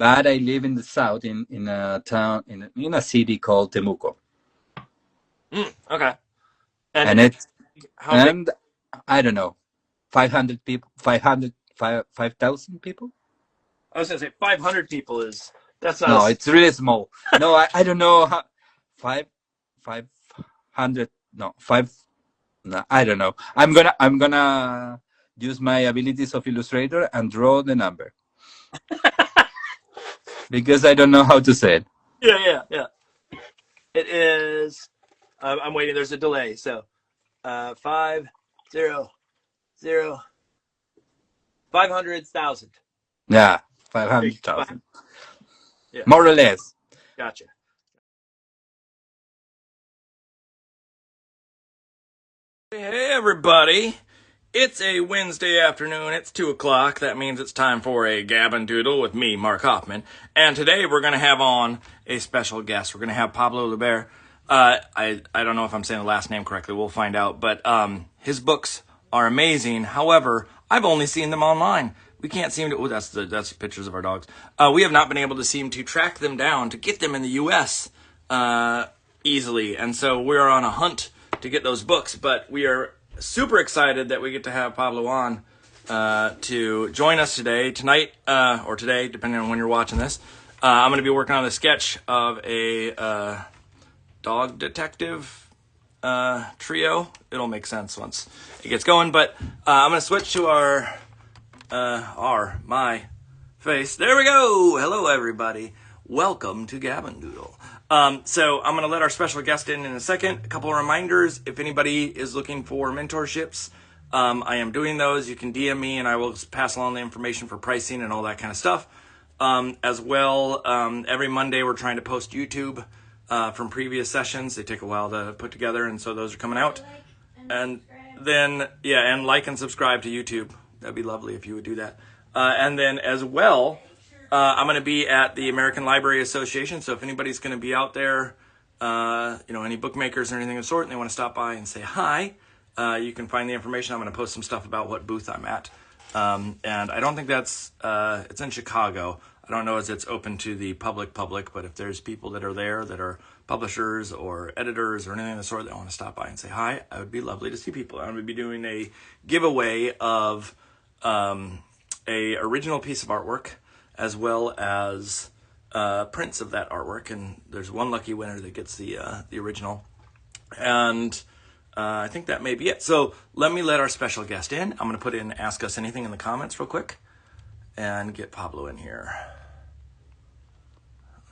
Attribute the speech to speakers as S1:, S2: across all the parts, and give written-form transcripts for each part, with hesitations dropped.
S1: but I live in the south in a town in a city called Temuco,
S2: Okay. And
S1: and it's
S2: how big?
S1: and I don't know, 500 people, 5,000 people.
S2: I was gonna say 500 people is that's not
S1: No,
S2: a.
S1: it's really small. No, I don't know how, 500, no, five. No, I don't know. I'm gonna use my abilities of illustrator and draw the number because I don't know how to say it.
S2: Yeah. It is. I'm waiting. There's a delay. So, 500, 500,000.
S1: Yeah,
S2: There you go.
S1: 500,000,
S2: Yeah,
S1: more or less.
S2: gotcha. Hey everybody! It's a Wednesday afternoon. It's 2 o'clock. That means it's time for a Gab Doodle with me, Mark Hoffman. And today we're going to have on a special guest. We're going to have Pablo Luebert. I don't know if I'm saying the last name correctly. We'll find out. But his books are amazing. However, I've only seen them online. We can't seem to. Oh, that's pictures of our dogs. We have not been able to seem to track them down to get them in the U.S. Easily, and so we're on a hunt to get those books. But we are super excited that we get to have Pablo on to join us tonight, or today, depending on when you're watching this. I'm going to be working on the sketch of a dog detective trio. It'll make sense once it gets going. But I'm going to switch to my face. There we go. Hello, everybody. Welcome to Gab Doodle. So I'm going to let our special guest in a second. A couple of reminders. If anybody is looking for mentorships, I am doing those. You can DM me and I will pass along the information for pricing and all that kind of stuff. As well, every Monday we're trying to post YouTube from previous sessions. They take a while to put together, and so those are coming out. And then, and like and subscribe to YouTube. That'd be lovely if you would do that. And then as well, I'm going to be at the American Library Association. So if anybody's going to be out there, any bookmakers or anything of the sort, and they want to stop by and say hi, you can find the information. I'm going to post some stuff about what booth I'm at. And I don't think it's in Chicago. I don't know if it's open to the public, but if there's people that are there that are publishers or editors or anything of the sort that want to stop by and say hi, I would be lovely to see people. I'm going to be doing a giveaway of a original piece of artwork as well as prints of that artwork, and there's one lucky winner that gets the original. And I think that may be it. So let our special guest in. I'm going to put in Ask Us Anything in the comments real quick and get Pablo in here.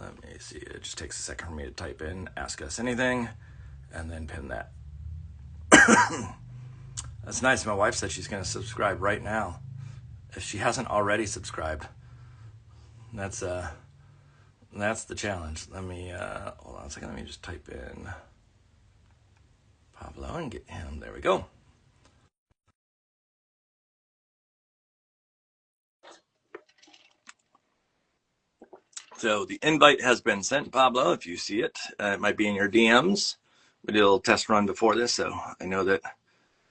S2: Let me see. It just takes a second for me to type in Ask Us Anything and then pin that. That's nice. My wife said she's going to subscribe right now. If she hasn't already subscribed, that's the challenge. Let me hold on a second. Let me just type in Pablo and get him. There we go. So the invite has been sent, Pablo. If you see it, it might be in your DMs. We did a little test run before this, so I know that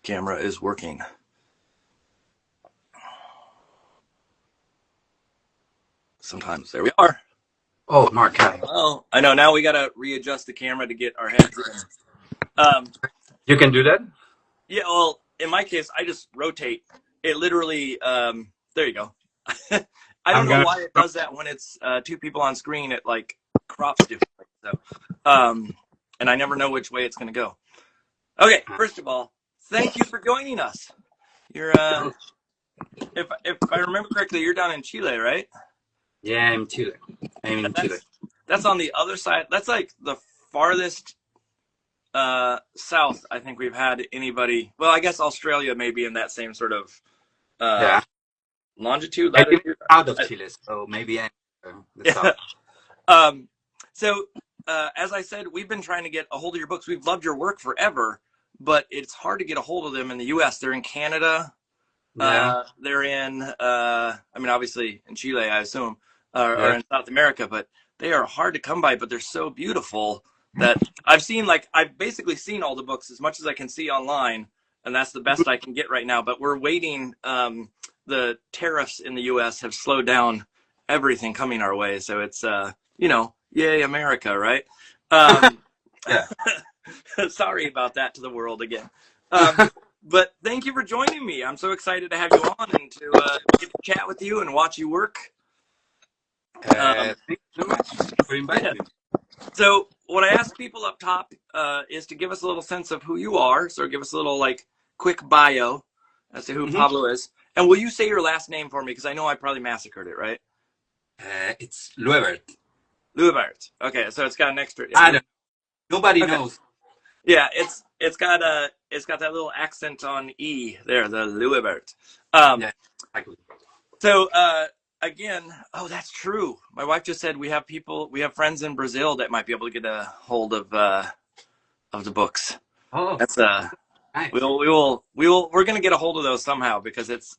S2: camera is working. Sometimes there we are.
S3: Oh, Mark, hi.
S2: Well, I know now we got to readjust the camera to get our heads in.
S3: You can do that?
S2: Yeah, well, in my case, I just rotate. It literally, there you go. I don't know why it does that when it's two people on screen. It like crops differently. So, and I never know which way it's going to go. Okay, first of all, thank you for joining us. You're, if I remember correctly, you're down in Chile, right?
S3: Yeah, I'm in Chile.
S2: That's on the other side. That's like the farthest south I think we've had anybody. Well, I guess Australia may be in that same sort of longitude, latitude.
S3: Out of Chile, so maybe I'm the south.
S2: So as I said, we've been trying to get a hold of your books. We've loved your work forever, but it's hard to get a hold of them in the U.S. They're in Canada.
S3: Yeah.
S2: They're in, obviously in Chile, I assume, or in South America, but they are hard to come by, but they're so beautiful that I've basically seen all the books as much as I can see online, and that's the best I can get right now. But we're waiting. The tariffs in the U.S. have slowed down everything coming our way. So it's, yay, America, right? Um,
S3: Yeah.
S2: sorry about that to the world again. But thank you for joining me. I'm so excited to have you on and to get to chat with you and watch you work.
S3: Thank you so much for
S2: Yeah.
S3: inviting me.
S2: So what I ask people up top is to give us a little sense of who you are. So give us a little quick bio as to who
S3: Hmm.
S2: Pablo is. And will you say your last name for me? Because I know I probably massacred it, right?
S3: It's Luebert.
S2: Luebert. Okay, so it's got an extra.
S3: I
S2: Yeah.
S3: don't. Nobody
S2: Okay.
S3: knows.
S2: Yeah, it's got that little accent on E there, the Luebert.
S3: Yeah, exactly.
S2: So again, oh, that's true. My wife just said we have friends in Brazil that might be able to get a hold of the books.
S3: Oh,
S2: That's
S3: nice.
S2: we're gonna get a hold of those somehow because it's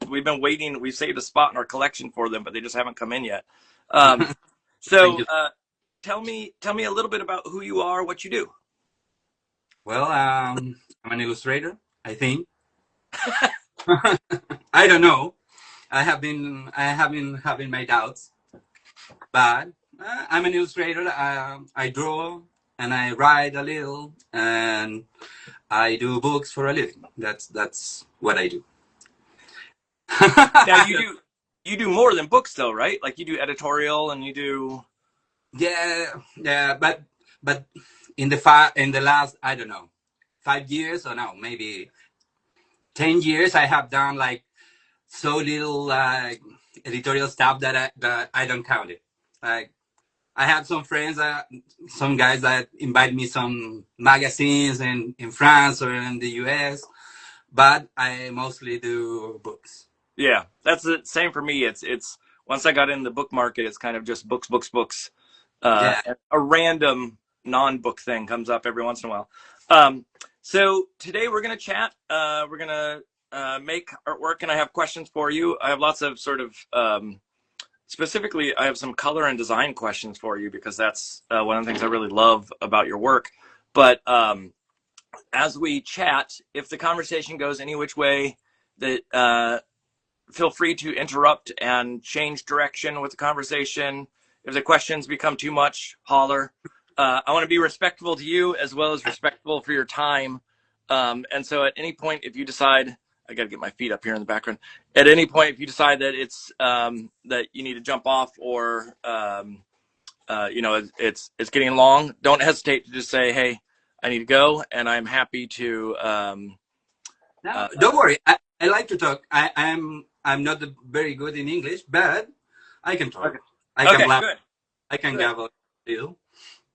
S2: we've been waiting. We've saved a spot in our collection for them, but they just haven't come in yet. Um,
S3: Thank
S2: so
S3: you.
S2: tell me a little bit about who you are, what you do.
S3: Well, I'm an illustrator, I think. I don't know. I have been having my doubts, but I'm an illustrator. I draw and I write a little, and I do books for a living. That's what I do.
S2: Now you do more than books though, right? Like you do editorial and you do.
S3: Yeah, yeah, but in the last, I don't know, 5 years or no, maybe 10 years, I have done like so little editorial stuff that I don't count it. Like I have some friends, some guys that invite me some magazines in France or in the US, but I mostly do books.
S2: Yeah, that's the same for me. It's once I got in the book market, it's kind of just books, books, books.
S3: Yeah.
S2: A random non-book thing comes up every once in a while. Um, so today we're gonna chat. We're gonna make artwork, and I have questions for you. I have lots of sort of specifically, I have some color and design questions for you because that's one of the things I really love about your work. But as we chat, if the conversation goes any which way that feel free to interrupt and change direction with the conversation. If the questions become too much, holler. I want to be respectful to you as well as respectful for your time. And so at any point, if you decide, I got to get my feet up here in the background. At any point, if you decide that it's that you need to jump off or it's getting long, don't hesitate to just say, "Hey, I need to go," and I'm happy to.
S3: No, don't worry. I like to talk. I'm not very good in English, but I can talk.
S2: Okay.
S3: I can
S2: Okay.
S3: laugh.
S2: Good.
S3: I can
S2: Good.
S3: gabble a little.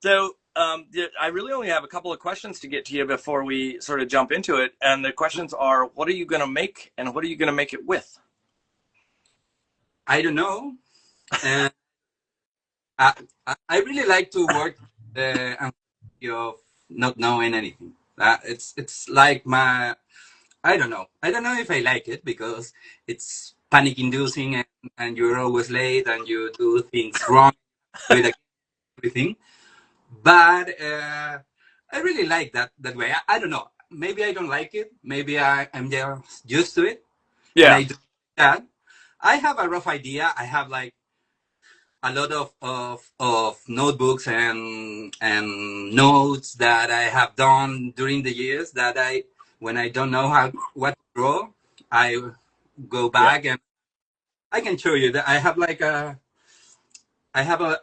S2: So I really only have a couple of questions to get to you before we sort of jump into it. And the questions are, what are you going to make and what are you going to make it with?
S3: I don't know. And I really like to work and of not knowing anything. It's like my I don't know. I don't know if I like it because it's panic inducing and you're always late and you do things wrong, do it again, everything. But I really like that way. I don't know. Maybe I don't like it. Maybe I'm just used to it, and
S2: Yeah.
S3: I do that. I have a rough idea. I have like a lot of notebooks and notes that I have done during the years that I when I don't know what to draw, I go
S2: Yeah.
S3: back and I can show you that I have a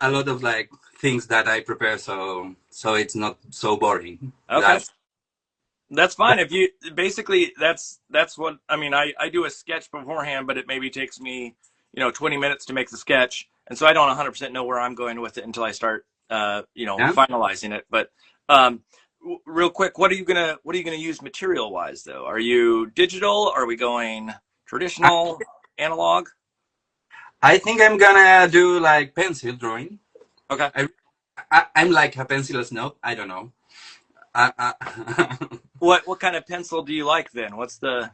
S3: lot of like things that I prepare so it's not so boring.
S2: Okay. That's fine. If you basically that's what I mean. I do a sketch beforehand, but it maybe takes me 20 minutes to make the sketch, and so I don't 100% know where I'm going with it until I start
S3: Yeah.
S2: finalizing it. But um, real quick, what are you gonna use material wise though? Are you digital? Are we going
S3: I,
S2: traditional, analog?
S3: I think I'm gonna do like pencil drawing.
S2: Okay.
S3: I, I'm like a pencil snob. I don't know. I,
S2: What kind of pencil do you like then? What's the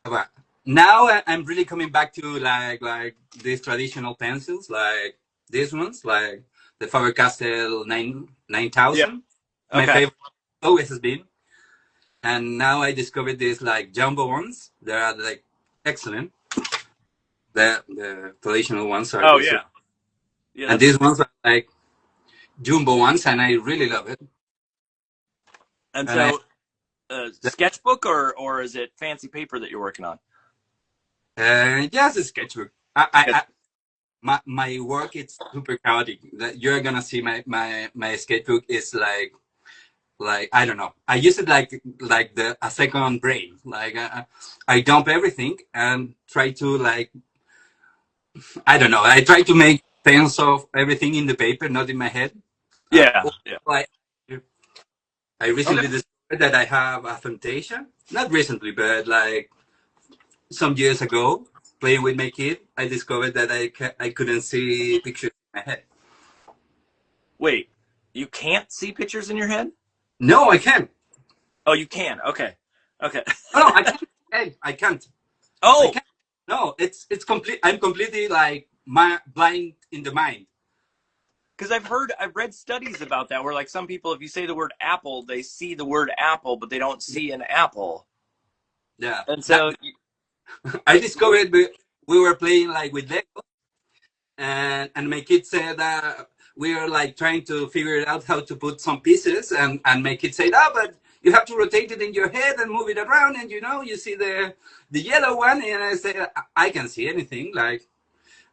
S3: but now I'm really coming back to like these traditional pencils, like these ones, like the Faber-Castell 9000.
S2: Yeah.
S3: My
S2: Okay.
S3: favorite always has been, and now I discovered these like jumbo ones. They are like excellent. The traditional ones are
S2: Oh
S3: the
S2: yeah, yeah.
S3: and these ones are like jumbo ones, and I really love it.
S2: And
S3: And I
S2: so, sketchbook or is it fancy paper that you're working on?
S3: just a sketchbook. My work is super chaotic. That you're gonna see my sketchbook is like I don't know. I use it like the a second brain. Like I dump everything and try to like I don't know. I try to make sense of everything in the paper, not in my head.
S2: Yeah,
S3: Also,
S2: yeah.
S3: I
S2: Okay.
S3: recently discovered that I have aphantasia. Not recently, but like some years ago, playing with my kid, I discovered that I couldn't see pictures in my head.
S2: Wait, you can't see pictures in your head?
S3: No, I can't.
S2: Oh, you can. Okay. Okay.
S3: Oh, no, I can't. Hey, I can't. I
S2: Oh,
S3: can't. No, it's complete. I'm completely like my blind in the mind.
S2: because I've read studies about that where like some people, if you say the word apple, they see the word apple, but they don't
S3: Yeah,
S2: see an apple.
S3: yeah.
S2: And
S3: That
S2: so,
S3: I discovered we were playing like with Lego, and my kid said we were like trying to figure out how to put some pieces, and my kid said, "Ah, but you have to rotate it in your head and move it around, and you see the yellow one." And I said, I can see anything. Like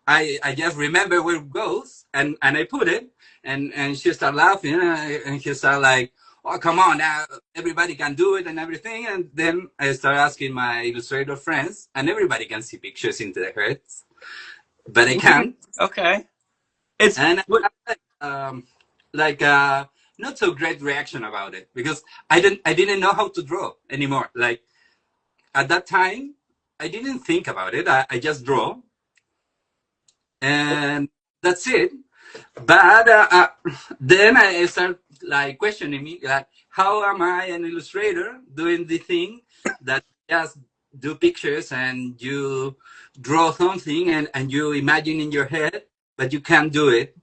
S3: I just remember where it goes, and I put it, and she started laughing, and she started like, "Oh, come on, now everybody can do it and everything." And then I started asking my illustrator friends, and everybody can see pictures into their heads, but I can't.
S2: okay. It's
S3: And I
S2: what
S3: have like not so great reaction about it because I didn't know how to draw anymore. Like at that time, I didn't think about it. I just draw, and that's it. But then I start like questioning me, like, how am I an illustrator doing the thing that just do pictures and you draw something and you imagine in your head, but you can't do it.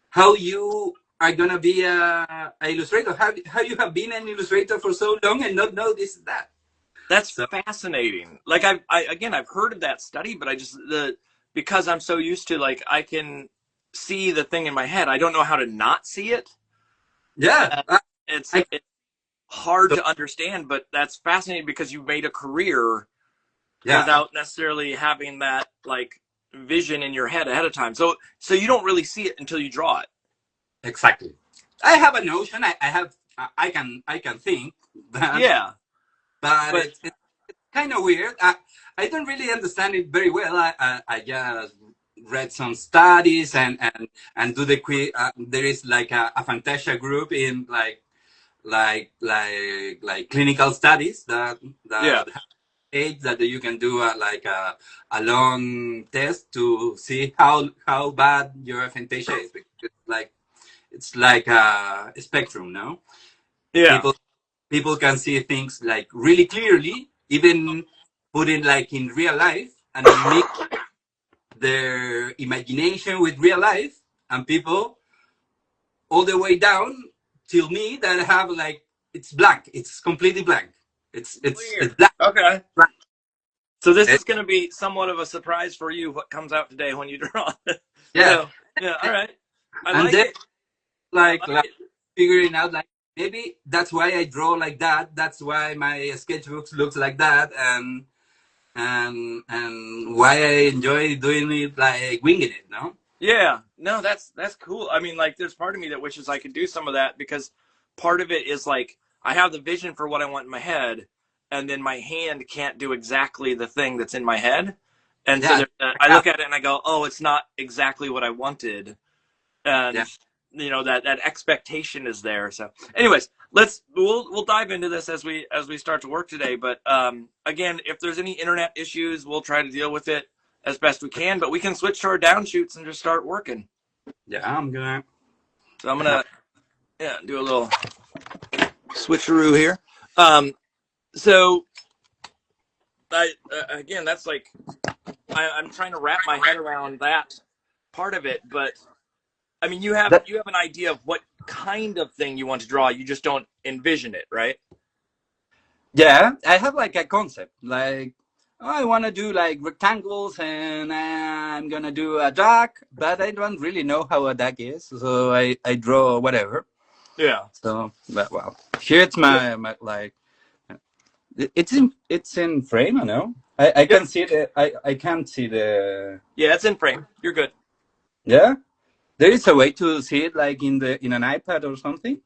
S3: How you are gonna be a illustrator? How you have been an illustrator for so long and not know this that?
S2: that's
S3: So
S2: fascinating. Like I've heard of that study, but I just the because I'm so used to like I can see the thing in my head, I don't know how to not see it.
S3: yeah,
S2: And it's
S3: I
S2: it's hard
S3: so,
S2: to understand, but that's fascinating because you made a career
S3: yeah,
S2: without necessarily having that like vision in your head ahead of time. So you don't really see it until you draw it.
S3: exactly. I have a notion. I can think, but
S2: Yeah.
S3: but
S2: But
S3: it's kind of weird. I don't really understand it very well. I just read some studies and do the quiz. There is like a Fantasia group in like clinical studies
S2: yeah.
S3: that age that you can do like a long test to see how bad your aphantasia is because it's like a spectrum, no?
S2: Yeah.
S3: People can see things like really clearly, even put it like in real life, and then mix their imagination with real life, and people all the way down till me that have like it's blank, it's completely blank, it's
S2: Weird.
S3: black,
S2: Okay.
S3: blank.
S2: So this
S3: Eh,
S2: is going to be somewhat of a surprise for you what comes out today when you draw.
S3: yeah,
S2: So, yeah, all right. I
S3: and
S2: like
S3: then
S2: it. I
S3: like
S2: like
S3: like
S2: it.
S3: figuring out like maybe that's why I draw like that. That's why my sketchbooks looks like that, and why I enjoy doing it like winging it. No.
S2: Yeah. No, that's cool. I mean, like there's part of me that wishes I could do some of that because part of it is like I have the vision for what I want in my head and then my hand can't do exactly the thing that's in my head. And so
S3: Yeah.
S2: I
S3: Yeah.
S2: look at it and I go, "Oh, it's not exactly what I wanted."
S3: Yeah.
S2: And that expectation is there. So anyways, we'll dive into this as we start to work today, but again, if there's any internet issues, we'll try to deal with it as best we can, but we can switch to our downshoots and just start working.
S3: Yeah. I'm gonna.
S2: So I'm gonna do a little switcheroo here. So again, that's like I'm trying to wrap my head around that part of it, but I mean,
S3: That,
S2: you have an idea of what kind of thing you want to draw. You just don't envision it, right?
S1: Yeah, I have like a concept. Like I want to do like rectangles and I'm gonna do a duck, but I don't really know how a duck is, so I draw whatever.
S2: Yeah.
S1: So, but well, here it's my like it's in frame. I know. I
S2: Yep.
S1: can see I can't see the.
S2: Yeah, it's in frame. You're good.
S1: Yeah, there is a way to see it like in an iPad or something.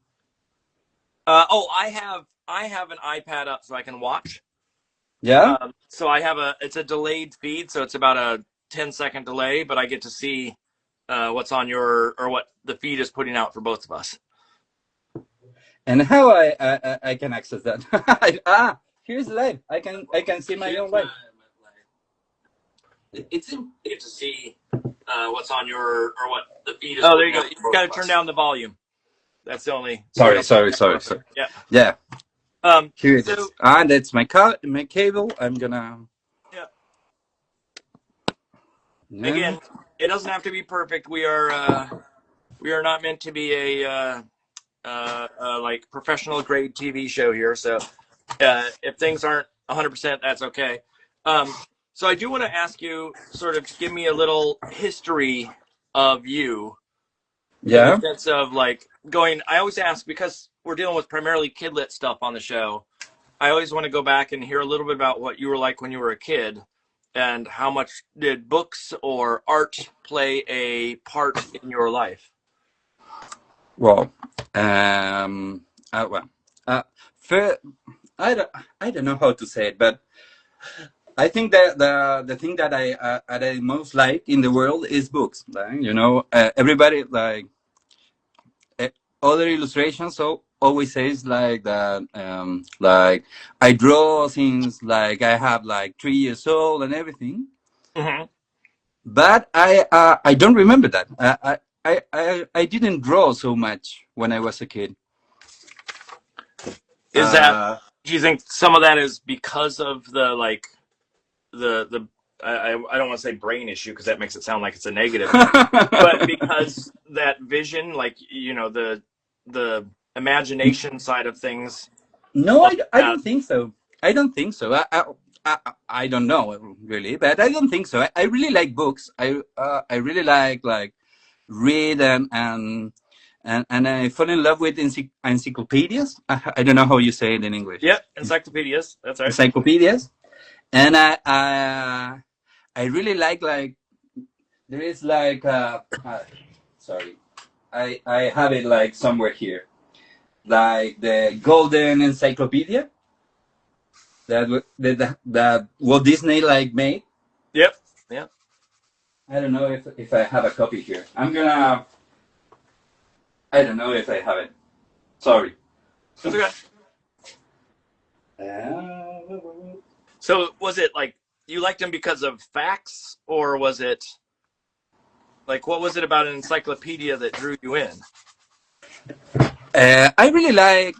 S2: Oh, I have an iPad up so I can watch.
S1: Yeah.
S2: So it's a delayed feed, so it's about a 10-second delay, but I get to see what's on or what the feed is putting out for both of us.
S1: And how I can access that? Here's live. I can see my own live.
S2: It's you get to see what's on or what the feed is. Oh, there you go. You got to turn down the volume. That's the only.
S1: Sorry.
S2: Yeah.
S1: Yeah. Here it is.
S2: So
S1: That's my cable. I'm gonna.
S2: yeah.
S1: Yeah.
S2: Again, it doesn't have to be perfect. We are not meant to be a like professional grade TV show here. So if things aren't 100%, that's okay. So I do want to ask you, sort of, give me a little history of you in the
S1: Yeah.
S2: sense of like going. I always ask because we're dealing with primarily kidlit stuff on the show. I always want to go back and hear a little bit about what you were like when you were a kid, and how much did books or art play a part in your life?
S1: Well. Well. Uh. For, I don't know how to say it, but I think that the thing that I most like in the world is books. Like, everybody like eh, other illustrations. So always says like that. Like I draw since like I have like 3 years old and everything.
S2: Mm-hmm.
S1: But I don't remember that. I didn't draw so much when I was a kid.
S2: Is that? Do you think some of that is because of the like the I don't want to say brain issue because that makes it sound like it's a negative, but because that vision, like the imagination side of things.
S1: No, I don't think so. I don't think so. I don't know really, but I don't think so. I really like books. I really like read and I fall in love with encyclopedias. I don't know how you say it in English.
S2: Yep, encyclopedias. That's right.
S1: Encyclopedias, and I really like there is like sorry, I have it like somewhere here, like the Golden Encyclopedia that Walt Disney like made.
S2: Yep. Yep.
S1: I don't know if I have a copy here. I don't know if I have it. Sorry.
S2: That's okay. So was it like you liked him because of facts, or was it like what was it about an encyclopedia that drew you in?
S1: I really like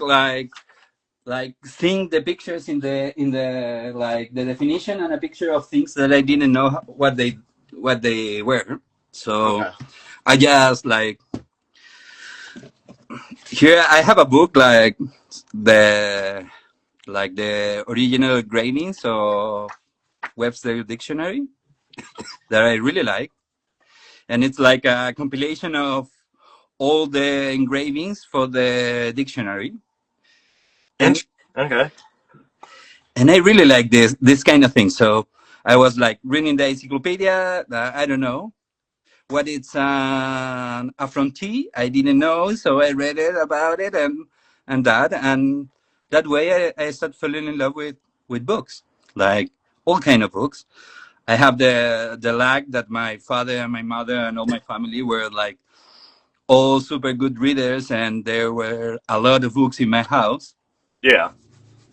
S1: seeing the pictures in the like the definition and a picture of things that I didn't know what they were. So
S2: Okay.
S1: I just like here I have a book the the original gradings of Webster Dictionary that I really like, and it's like a compilation of all the engravings for the dictionary, and
S2: Okay.
S1: and I really like this kind of thing. So I was like reading the encyclopedia. I don't know what it's a frontier. I didn't know, so I read it about it and that way I started falling in love with books, like all kind of books. I have the luck that my father and my mother and all my family were like all super good readers, and there were a lot of books in my house.
S2: Yeah.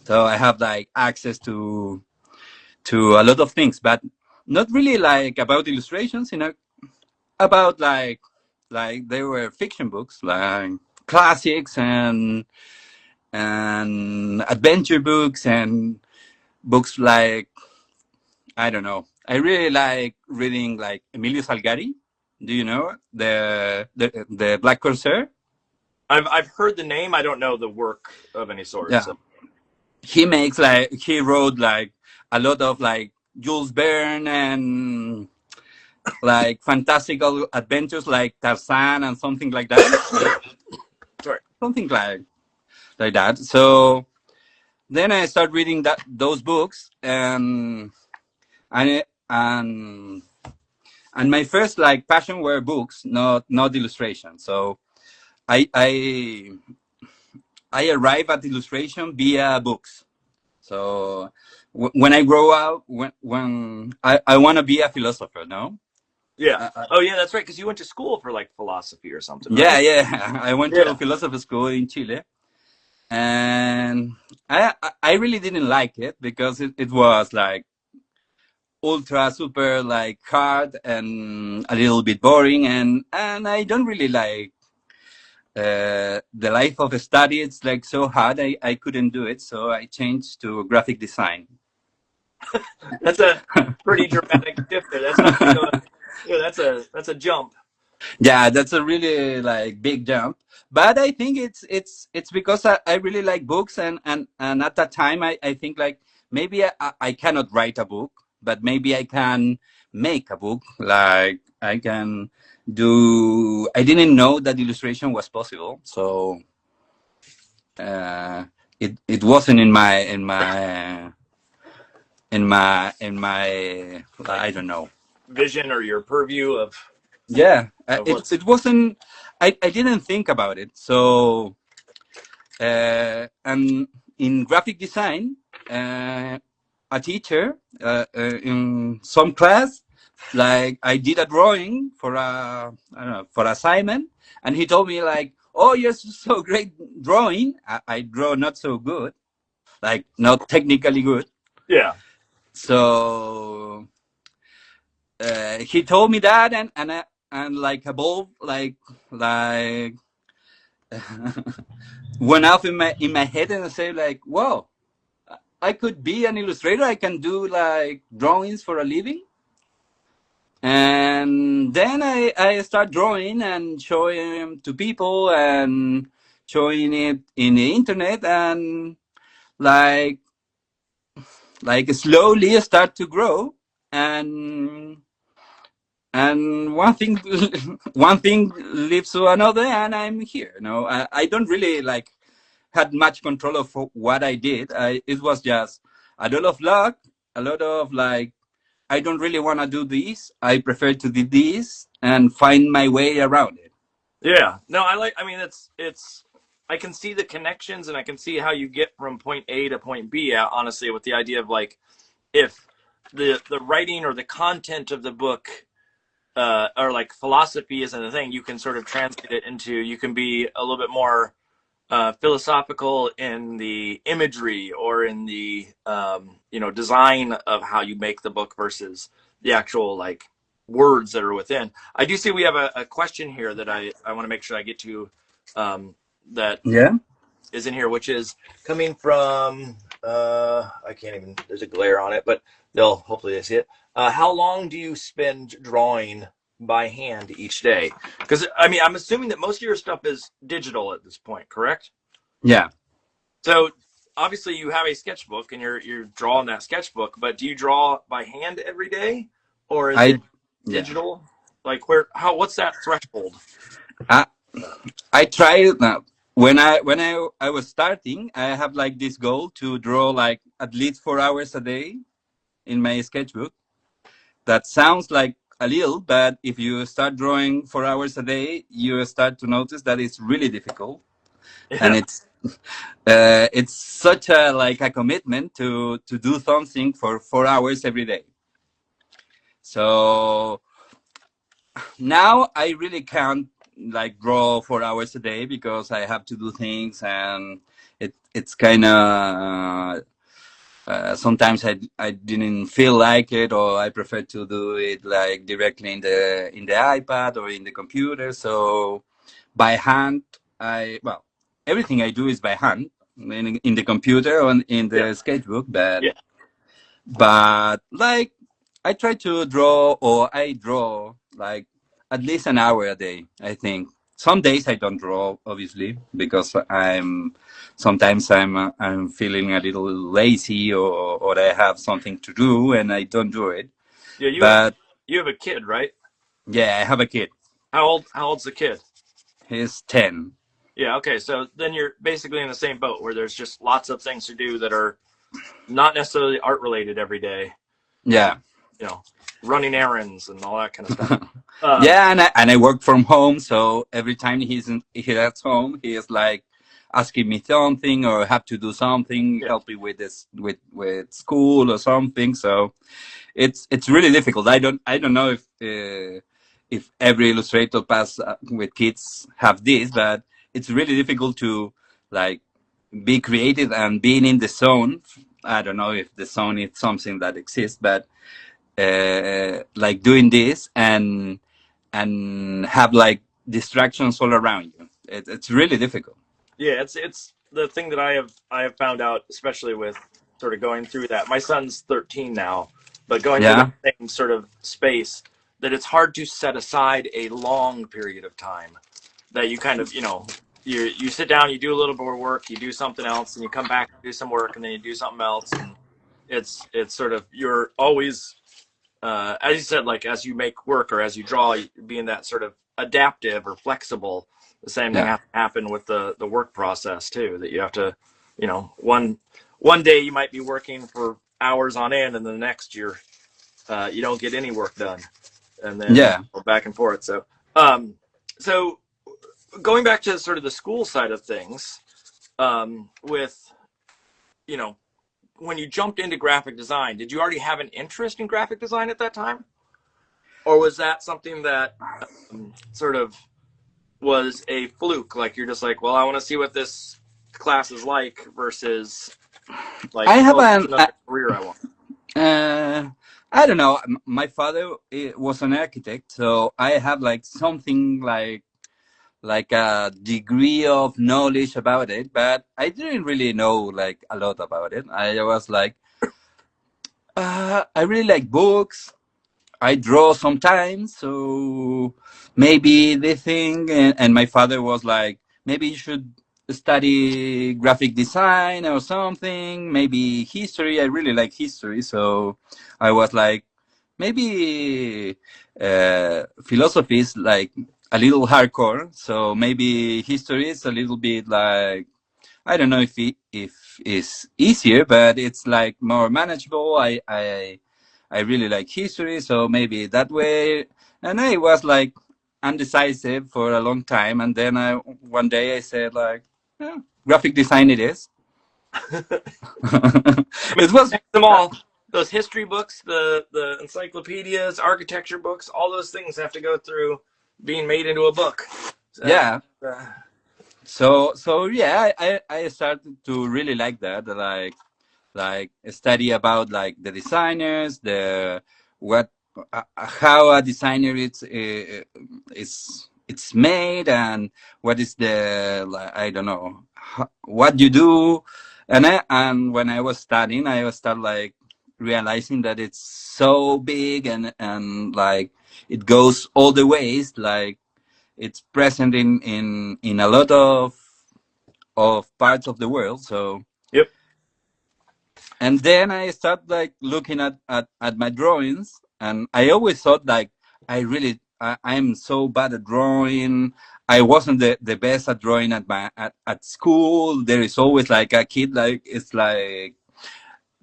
S1: So I have like access to a lot of things, but not really like about illustrations, about like they were fiction books, like classics and adventure books and books like I don't know. I really like reading like Emilio Salgari. Do you know the Black Corsair?
S2: I've heard the name. I don't know the work of any sort.
S1: Yeah,
S2: So
S1: he wrote like a lot of like Jules Verne and like fantastical adventures like Tarzan and something like that.
S2: Sorry.
S1: Something like that. So then I started reading those books, and and and my first like passion were books, not illustration. So I I I arrive at illustration via books. So when I grow up, when I want to be a philosopher, no?
S2: Yeah. Oh, yeah, that's right. Because you went to school for like philosophy or something,
S1: Yeah,
S2: right?
S1: yeah. I went to
S2: Yeah.
S1: philosophy school in Chile, and I really didn't like it because it was like ultra super like hard and a little bit boring, and I don't really like the life of a study. It's like so hard. I couldn't do it, so I changed to graphic design.
S2: That's a pretty dramatic shift there. That's not like a, yeah, that's a jump.
S1: Yeah, that's a really like big jump. But I think it's because I really like books, and at that time I think like maybe I cannot write a book, but maybe I can make a book. Like I can do. I didn't know that illustration was possible, so uh, it wasn't in my
S2: Like
S1: I don't know.
S2: vision or your purview
S1: Yeah,
S2: of what's.
S1: it wasn't. I didn't think about it. So and in graphic design, a teacher in some class, like I did a drawing for I don't know, for assignment, and he told me like, "Oh, you're so great drawing." I draw not so good, like not technically good.
S2: Yeah.
S1: So he told me that, and like a bulb like went off in my head, and I say like, "Whoa, I could be an illustrator. I can do like drawings for a living." And then I start drawing and showing them to people and showing it in the internet, and like slowly start to grow, and one thing one thing leads to another, and I'm here. I don't really like had much control of what I did. It was just a lot of luck, a lot of like, I don't really want to do this. I prefer to do this and find my way around it.
S2: Yeah. No, I mean, it's, I can see the connections and I can see how you get from point A to point B, honestly, with the idea of like, if the writing or the content of the book, or like philosophy isn't a thing, you can sort of translate it into, you can be a little bit more philosophical in the imagery or in the design of how you make the book versus the actual like words that are within. I do see we have a question here that I want to make sure I get to, that
S1: Yeah.
S2: is in here, which is coming from I can't even, there's a glare on it, but they'll hopefully they see it. How long do you spend drawing by hand each day? Because I mean, I'm assuming that most of your stuff is digital at this point, correct?
S1: Yeah.
S2: So obviously you have a sketchbook and you're drawing that sketchbook, but do you draw by hand every day, or is it
S1: I yeah.
S2: digital? Like what's that threshold?
S1: I I try now. When I was starting, I have like this goal to draw like at least 4 hours a day in my sketchbook. That sounds like a little, but if you start drawing 4 hours a day, you start to notice that it's really difficult, and
S2: Yeah.
S1: it's such a like a commitment to do something for 4 hours every day. So now I really can't like draw 4 hours a day because I have to do things, and it's kind of sometimes I didn't feel like it, or I prefer to do it like directly in the iPad or in the computer. So by hand, everything I do is by hand in the computer or in
S2: Yeah.
S1: the sketchbook, but
S2: Yeah.
S1: like I try to draw, or I draw like at least an hour a day, I think. some days I don't draw, obviously, because I'm feeling a little lazy, or I have something to do and I don't do it.
S2: Yeah,
S1: But
S2: you have a kid, right?
S1: yeah, I have a kid.
S2: How old's the kid?
S1: He's 10.
S2: Yeah, okay. So then you're basically in the same boat where there's just lots of things to do that are not necessarily art related every day.
S1: Yeah.
S2: You know, running errands and all that kind of stuff. Um,
S1: Yeah, and I work from home, so every time he's at home, he is like asking me something, or have to do something,
S2: yeah,
S1: help me with this, with school or something. So it's really difficult. I don't know if every illustrator pass with kids have this, but it's really difficult to like be creative and being in the zone. I don't know if the zone is something that exists, but like doing this and have like distractions all around you. It's really difficult.
S2: yeah. It's the thing that I have found out, especially with sort of going through that. My son's 13 now, but going through that
S1: Yeah,
S2: same sort of space, that it's hard to set aside a long period of time that you kind of, you sit down, you do a little bit of work, you do something else, and you come back, do some work, and then you do something else, and it's sort of, you're always, as you said, like as you make work or as you draw, being that sort of adaptive or flexible. The same thing
S1: yeah,
S2: has to happen with the work process too. That you have to, one day you might be working for hours on end, and the next you don't get any work done, and then
S1: yeah.
S2: back and forth. Um, so going back to sort of the school side of things, with you know when you jumped into graphic design, did you already have an interest in graphic design at that time, or was that something that sort of was a fluke? Like you're just like, well, I want to see what this class is like, versus
S1: I
S2: like,
S1: have
S2: oh, there's
S1: an
S2: another career I want.
S1: uh, I don't know. My father was an architect, so I have like something like a degree of knowledge about it, but I didn't really know like a lot about it. I was like, I really like books. I draw sometimes, so maybe the thing, and my father was like, maybe you should study graphic design or something, maybe history. I really like history, so I was like, maybe philosophy is like a little hardcore, so maybe history is a little bit like, I don't know if it's easier, but it's like more manageable. I really like history, so maybe that way. And I was like undecisive for a long time, and then one day I said like, "Yeah, graphic design it is."
S2: I mean,
S1: It was,
S2: mix them all. Those history books, the encyclopedias, architecture books, all those things have to go through being made into a book. So,
S1: yeah. So yeah, I started to really like that, like study about like the designers, the what how a designer it's made, and what is the, like, I don't know, what you do. And when I was studying, I was start like realizing that it's so big, and like it goes all the ways, like it's present in a lot of parts of the world. So,
S2: yep.
S1: and then I start like looking at my drawings, and I always thought like I'm so bad at drawing. I wasn't the best at drawing at school. There is always like a kid, like it's like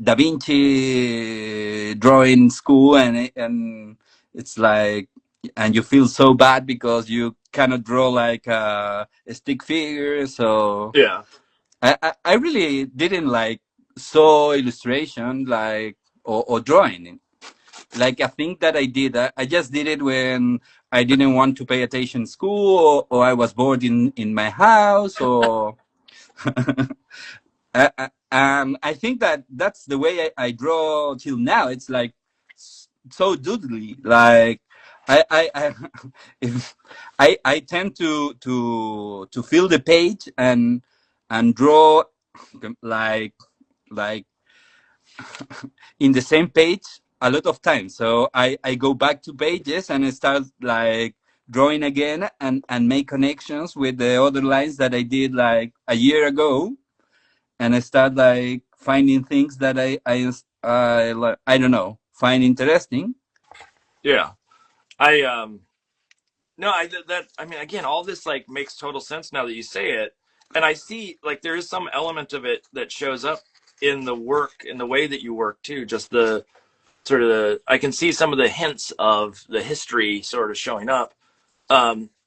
S1: Da Vinci drawing school, and it's like, and you feel so bad because you cannot draw like a stick figure. So
S2: Yeah.
S1: I really didn't like saw illustration like, or drawing. Like I think that I did. I just did it when I didn't want to pay attention in school, or I was bored in my house, or I think that that's the way I draw till now. It's like so doodly. Like I if I tend to fill the page and draw like like in the same page a lot of times. So I go back to pages and I start like drawing again and make connections with the other lines that I did like a year ago, and I start like finding things that I don't know, find interesting.
S2: Yeah. I No, I mean, again, all this like makes total sense now that you say it, and I see like there is some element of it that shows up in the work, in the way that you work too. Just the sort of I can see some of the hints of the history sort of showing up.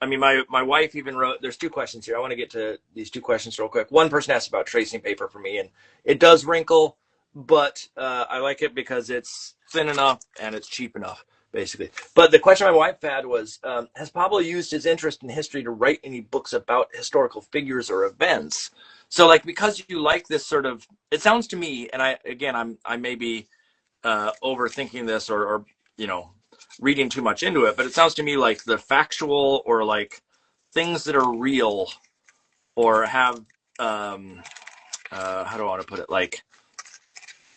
S2: I mean, my wife even wrote. There's two questions here. I want to get to these two questions real quick. One person asked about tracing paper for me, and it does wrinkle, but I like it because it's thin enough and it's cheap enough, basically. But the question my wife had was, has Pablo used his interest in history to write any books about historical figures or events? So, like, because you like this sort of, it sounds to me, and I may be overthinking this or you know reading too much into it, but it sounds to me like the factual or like things that are real or have how do I want to put it, like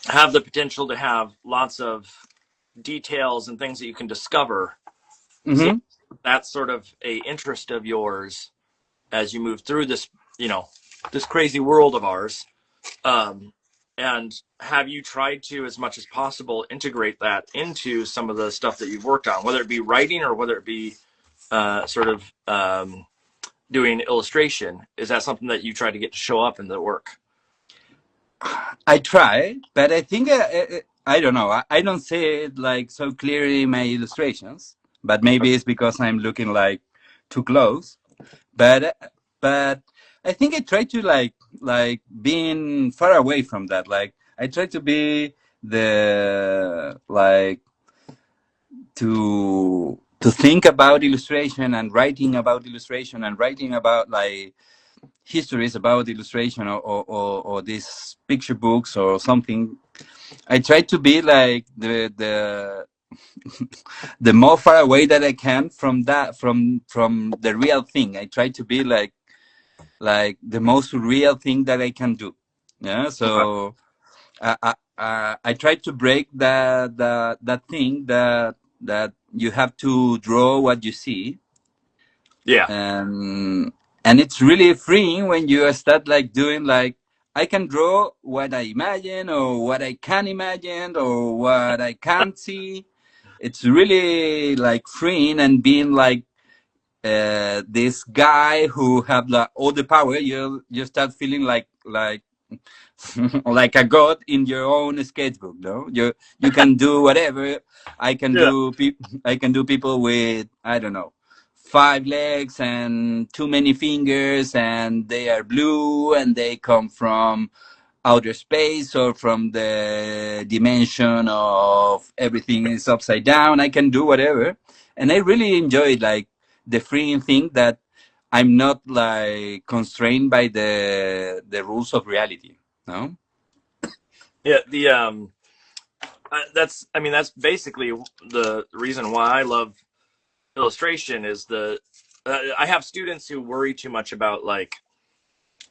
S2: have the potential to have lots of details and things that you can discover. So
S1: Hmm.
S2: that's sort of a interest of yours as you move through this, you know, this crazy world of ours. Um, and have you tried to, as much as possible, integrate that into some of the stuff that you've worked on, whether it be writing or whether it be sort of doing illustration? Is that something that you try to get to show up in the work?
S1: I try, but I think I don't know. I don't say it like so clearly in my illustrations, but maybe it's because I'm looking like too close. But but I think I try to like being far away from that. Like I try to be the like to think about illustration and writing about illustration and writing about like histories about illustration or these picture books or something. I try to be like the more far away that I can from that from the real thing. I try to be like the most real thing that I can do. Yeah.
S2: Okay.
S1: So I try to break that thing that you have to draw what you see,
S2: Yeah.
S1: and it's really freeing when you start like doing like I can draw what I imagine or what I can imagine or what I can't see. It's really like freeing and being like this guy who have all the power. You start feeling like like a god in your own sketchbook. No, you can do whatever. I can
S2: Yeah.
S1: do I can do people with, I don't know, 5 legs and too many fingers, and they are blue and they come from outer space or from the dimension of everything is upside down. I can do whatever, and I really enjoy like the freeing thing that I'm not like constrained by the rules of reality. No.
S2: Yeah. That's, I mean, that's basically the reason why I love illustration is I have students who worry too much about like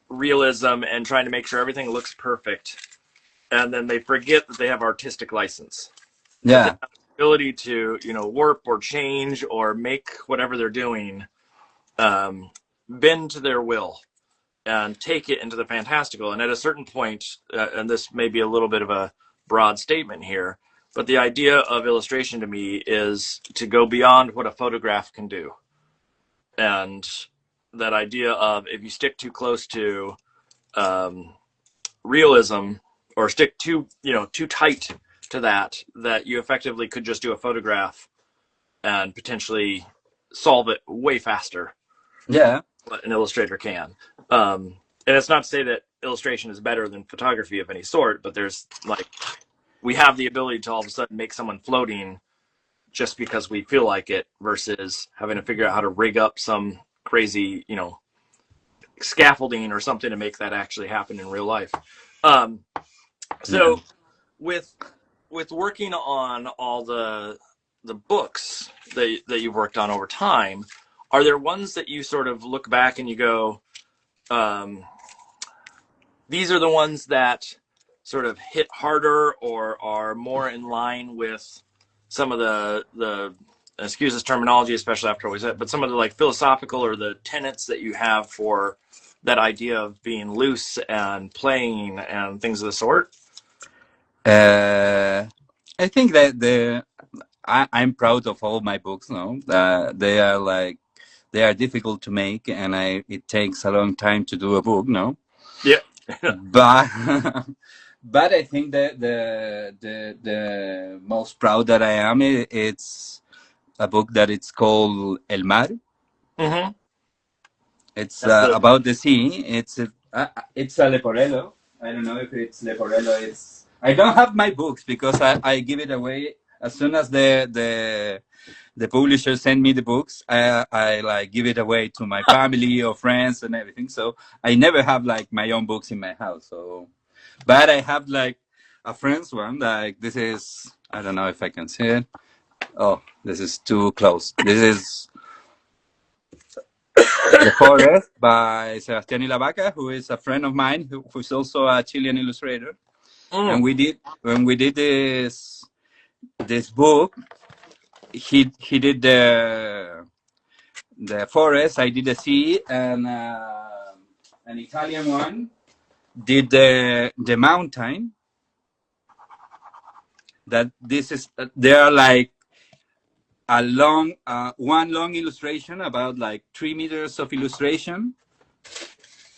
S2: realism and trying to make sure everything looks perfect, and then they forget that they have artistic license, that they
S1: Yeah.
S2: have the ability to, you know, warp or change or make whatever they're doing um, bend to their will and take it into the fantastical. And at a certain point, and this may be a little bit of a broad statement here, but the idea of illustration to me is to go beyond what a photograph can do. And that idea of if you stick too close to um, realism or stick too, you know, too tight to that you effectively could just do a photograph and potentially solve it way faster
S1: Yeah.
S2: what an illustrator can. And it's not to say that illustration is better than photography of any sort, but there's like we have the ability to all of a sudden make someone floating just because we feel like it versus having to figure out how to rig up some crazy, you know, scaffolding or something to make that actually happen in real life. Um,
S1: Yeah.
S2: so with working on all the books that you've worked on over time, are there ones that you sort of look back and you go, um, these are the ones that sort of hit harder or are more in line with some of the excuse this terminology, especially after what we said, but some of the like philosophical or the tenets that you have for that idea of being loose and playing and things of the sort?
S1: I think that I'm proud of all my books. No, they are like they are difficult to make, and it takes a long time to do a book. No,
S2: Yeah.
S1: but but I think that the most proud that I am, it's a book that it's called El Mar.
S2: Mm-hmm.
S1: It's
S2: That's the
S1: about the sea. It's a Leporello. I don't know if it's Leporello. It's I don't have my books because I give it away as soon as the publisher send me the books. I like give it away to my family or friends and everything. So I never have like my own books in my house. So, but I have like a friend's one. Like this is I don't know if I can see it. Oh, this is too close. This is The Forest by Sebastián Ilavaca, who is a friend of mine, who's also a Chilean illustrator. And
S2: mm.
S1: when we did this book, he did the forest, I did the sea, and an Italian one did the mountain. That this is they are like a long one long illustration about like 3 meters of illustration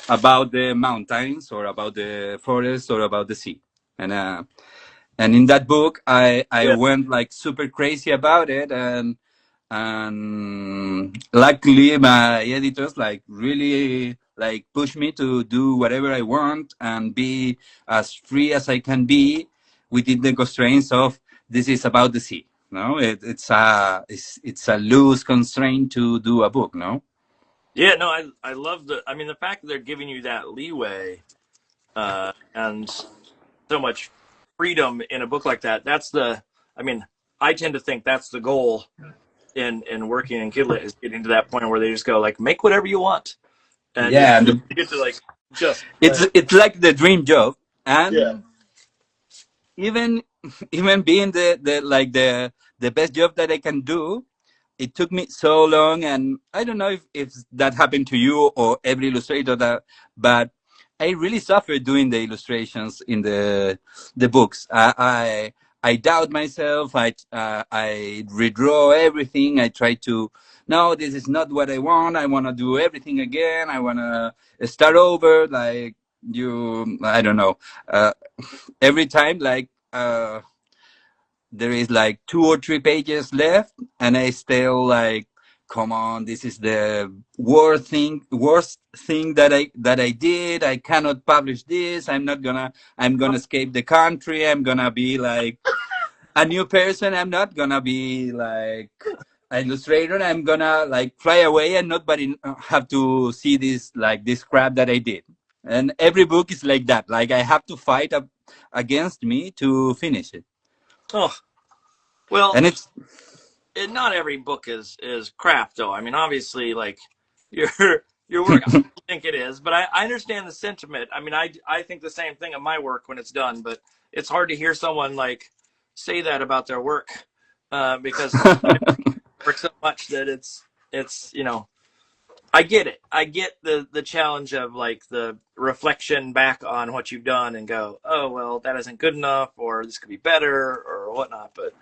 S1: about the mountains or about the forest or about the sea. And in that book I
S2: Yeah.
S1: went like super crazy about it, and luckily my editors like really like push me to do whatever I want and be as free as I can be within the constraints of this is about the sea. No, it's a loose constraint to do a book. No.
S2: Yeah, no, I love I mean, the fact that they're giving you that leeway and so much freedom in a book like that. I mean, I tend to think that's the goal in working in Kidlit is getting to that point where they just go like, make whatever you want. And
S1: Yeah,
S2: you get to like just play.
S1: it's like the dream job,
S2: Yeah.
S1: and even even being the best job that I can do, it took me so long. And I don't know if that happened to you or every illustrator that, but I really suffered doing the illustrations in the books. I doubt myself. I redraw everything. I try to no, this is not what I want. I want to do everything again. I want to start over. Like you, I don't know. Every time, like there is like 2 or 3 pages left, and I still like, come on, this is the worst thing that I did. I cannot publish this. I'm gonna escape the country. I'm gonna be like a new person. I'm not gonna be like an illustrator. I'm gonna like fly away and nobody have to see this crap that I did. And every book is like that. Like I have to fight against me to finish it.
S2: Oh, well,
S1: And it's
S2: not every book is crap though. I mean, obviously, like your your work, I think it is, but I understand the sentiment. I mean, I think the same thing of my work when it's done, but it's hard to hear someone like say that about their work because I work so much that it's I get it. I get the challenge of like the reflection back on what you've done and go, oh well, that isn't good enough, or this could be better, or whatnot. But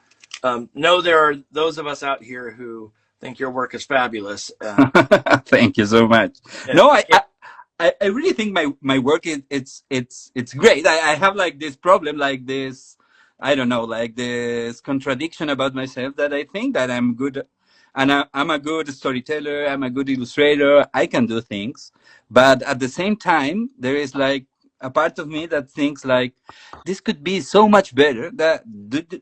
S2: no, there are those of us out here who think your work is fabulous.
S1: thank you so much.
S2: And
S1: No,
S2: I can't.
S1: I really think my work is it's great. I have like this problem, like this, I don't know, like this contradiction about myself, that I think that I'm good, and I'm a good storyteller. I'm a good illustrator. I can do things, but at the same time, there is like a part of me that thinks like this could be so much better. That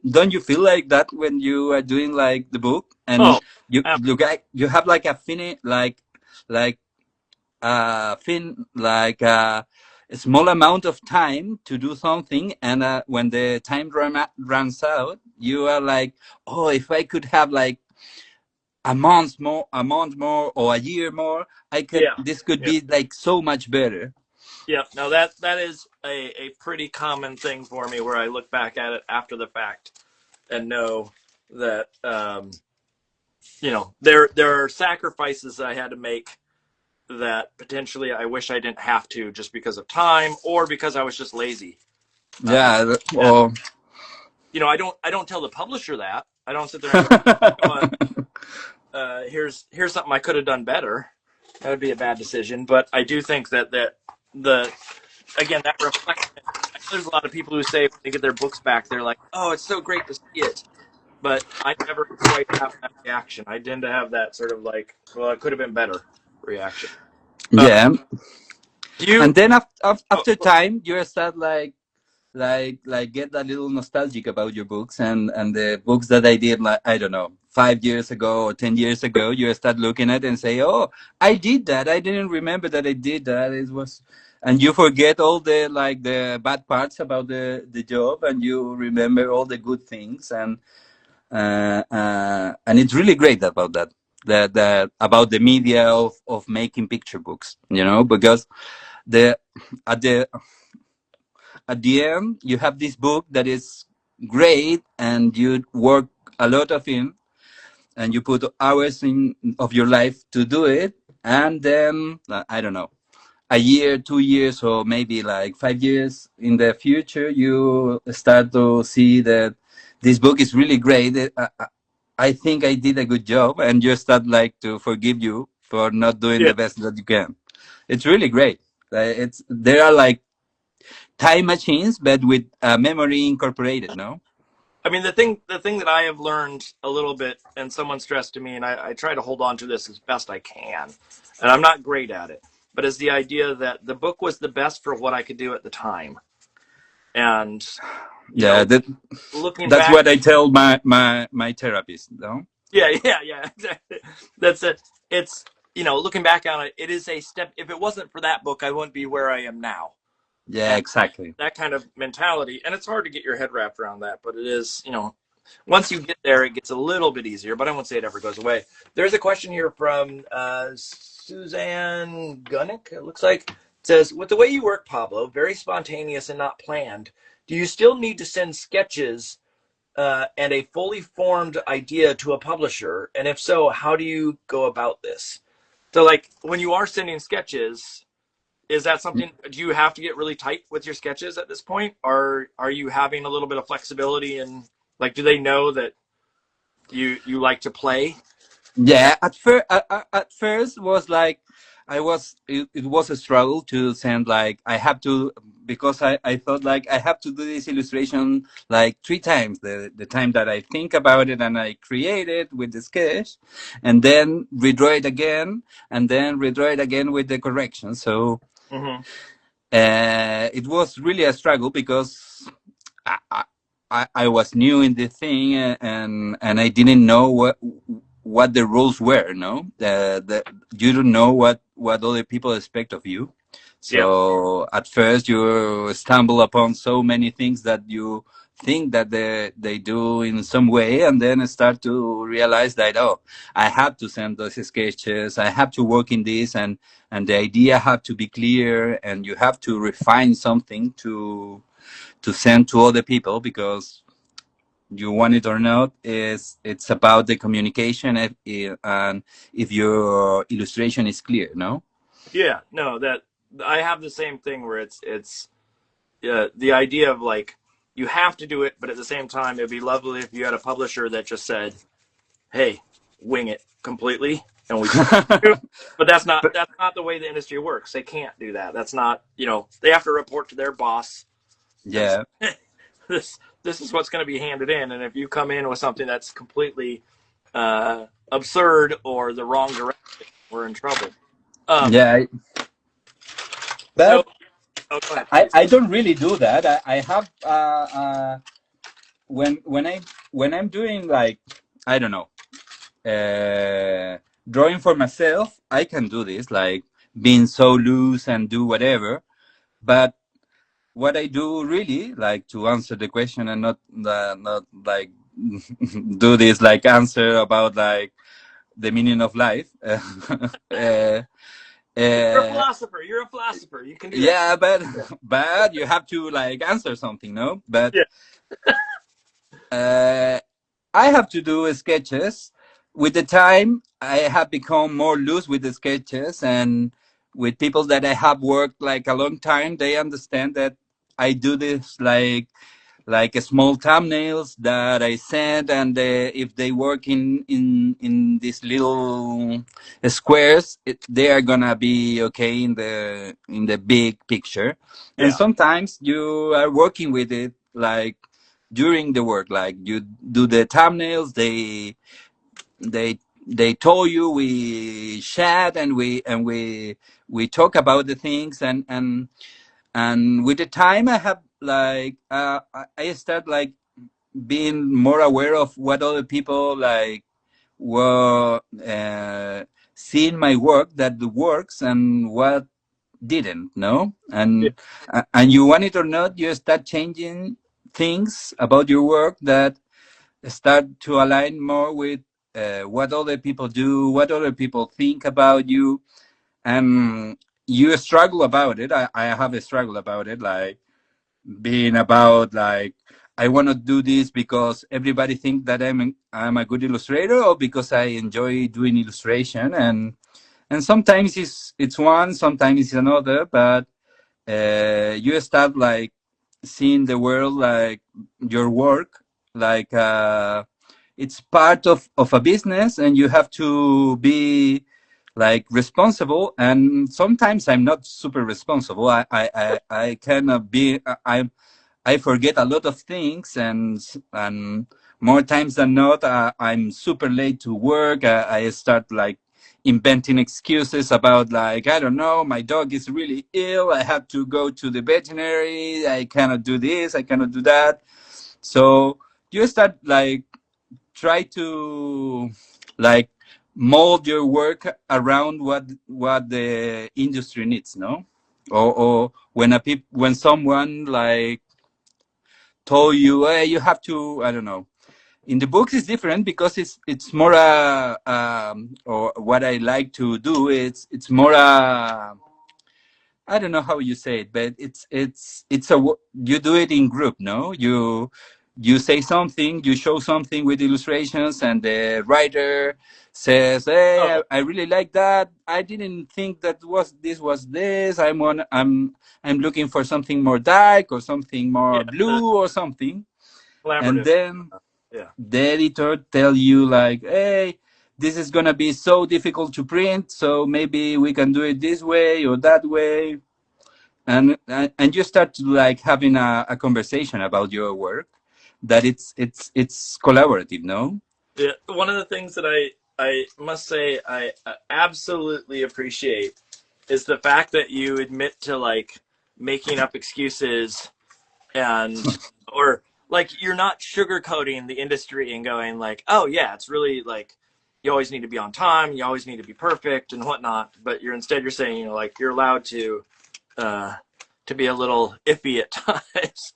S1: don't you feel like that when you are doing like the book, and
S2: Oh,
S1: you have like a fini like a small amount of time to do something, and when the time runs out, you are like, oh, if I could have like a month more or a year more, I could
S2: yeah,
S1: this could
S2: yeah,
S1: be like so much better.
S2: yeah. No, that is a pretty common thing for me where I look back at it after the fact and know that there are sacrifices I had to make that potentially I wish I didn't have to, just because of time or because I was just lazy.
S1: Yeah.
S2: And
S1: Or
S2: I don't tell the publisher that. I don't sit there and go, here's something I could have done better. That would be a bad decision. But I do think that the again, that reflection. I know there's a lot of people who say when they get their books back, they're like, "Oh, it's so great to see it," but I never quite have that reaction. I tend to have that sort of like, "Well, it could have been better" reaction. Uh,
S1: yeah.
S2: do you?
S1: And then
S2: Oh,
S1: after time, you start like get a little nostalgic about your books and the books that I did, like, I don't know, 5 years ago or 10 years ago. You start looking at it and say, "Oh, I did that. I didn't remember that I did that." It was, and you forget all the like the bad parts about the job, and you remember all the good things, and it's really great about that. The about the media of making picture books, because the at the at the end you have this book that is great and you work a lot of it and you put hours in of your life to do it, and then I don't know, a year, 2 years, or maybe like 5 years in the future, you start to see that this book is really great. I think I did a good job, and you start like to forgive you for not doing
S2: yeah.
S1: the best that you can. It's really great. It's there are like time machines, but with memory incorporated. No.
S2: I mean, the thing that I have learned a little bit, and someone stressed to me, and I try to hold on to this as best I can, and I'm not great at it, but is the idea that the book was the best for what I could do at the time, and you
S1: Yeah,
S2: know, looking
S1: that's
S2: back.
S1: what I tell my therapist. No.
S2: Yeah, exactly. That's it. It's looking back on it, it is a step. If it wasn't for that book, I wouldn't be where I am now.
S1: Yeah,
S2: And
S1: exactly.
S2: that kind of mentality, and it's hard to get your head wrapped around that, but it is, once you get there, it gets a little bit easier. But I won't say it ever goes away. There's a question here from Suzanne Gunnick. It looks like it says, "With the way you work, Pablo, very spontaneous and not planned. Do you still need to send sketches and a fully formed idea to a publisher? And if so, how do you go about this?" So, like, when you are sending sketches, is that something? Do you have to get really tight with your sketches at this point, or are you having a little bit of flexibility? And like, do they know that you like to play? And
S1: Yeah, at first was like it was a struggle to send, like I have to, because I thought like I have to do this illustration like 3 times the time that I think about it and I create it with the sketch, and then redraw it again, and then redraw it again with the correction. So
S2: mm-hmm.
S1: it was really a struggle because I, I, I was new in the thing, and I didn't know what the rules were. No, you don't know what other people expect of you.
S2: Yeah,
S1: So at first you stumble upon so many things that you think that they do in some way, and then start to realize that, oh, I have to send those sketches, I have to work in this, and the idea have to be clear, and you have to refine something to send to other people, because you want it or not, is it's about the communication, and if your illustration is clear. No.
S2: yeah. No, that I have the same thing where it's the idea of like you have to do it, but at the same time, it'd be lovely if you had a publisher that just said, "Hey, wing it completely," and we trust you. But
S1: But
S2: that's not the way the industry works. They can't do that. That's not, they have to report to their boss and
S1: yeah,
S2: this is what's going to be handed in. And if you come in with something that's completely absurd or the wrong direction, we're in trouble. Um,
S1: yeah,
S2: so,
S1: but
S2: oh, go ahead,
S1: I,
S2: please.
S1: I don't really do that. I have when I'm doing, like, I don't know, drawing for myself, I can do this, like being so loose and do whatever. But what I do really, like, to answer the question, and not like do this like answer about like the meaning of life. uh,
S2: You're a
S1: uh,
S2: philosopher. You're a philosopher. You can do that.
S1: yeah, but
S2: Yeah.
S1: but you have to like answer something, no? But
S2: Yeah.
S1: uh, I have to do sketches with the time, I have become more loose with the sketches, and with people that I have worked like a long time, they understand that I do this like a small thumbnails that I send, and if they work in these little squares, they are gonna be okay in the big picture. And
S2: Yeah.
S1: sometimes you are working with it like during the work, like you do the thumbnails. They told you, we chat, and we talk about the things, and with the time I have like I start like being more aware of what other people like were seeing my work that works and what didn't, no.
S2: Yeah.
S1: And you want it or not, you start changing things about your work that start to align more with what other people do, what other people think about you. And you struggle about it. I have a struggle about it, like being about like I want to do this because everybody think that I'm a good illustrator, or because I enjoy doing illustration. And sometimes it's one, sometimes it's another, but you start like seeing the world like your work like it's part of a business, and you have to be like responsible. And sometimes I'm not super responsible. I cannot be. I forget a lot of things, and more times than not, I'm super late to work. I start like inventing excuses about like, I don't know, my dog is really ill. I have to go to the veterinary. I cannot do this. I cannot do that. So you start like try to like mold your work around what the industry needs, no? Or when someone like told you, hey, you have to, I don't know. In the books, it's different because it's more or what I like to do. It's more I don't know how you say it, but you do it in group, no? You say something, you show something with illustrations, and the writer says, "Hey,
S2: Oh,
S1: I really like that. I didn't think that was this. I'm looking for something more dark or something
S2: yeah.
S1: more
S2: The
S1: blue or something." And
S2: collaborative.
S1: then
S2: Yeah.
S1: the editor tell you like, "Hey, this is gonna be so difficult to print, so maybe we can do it this way or that way." And you start to like having a conversation about your work, that it's collaborative, no?
S2: Yeah. One of the things that I must say I absolutely appreciate is the fact that you admit to like making up excuses, and or like you're not sugarcoating the industry and going like, oh yeah, it's really like you always need to be on time, you always need to be perfect and whatnot, but you're saying, you know, like you're allowed uh to be a little iffy at times.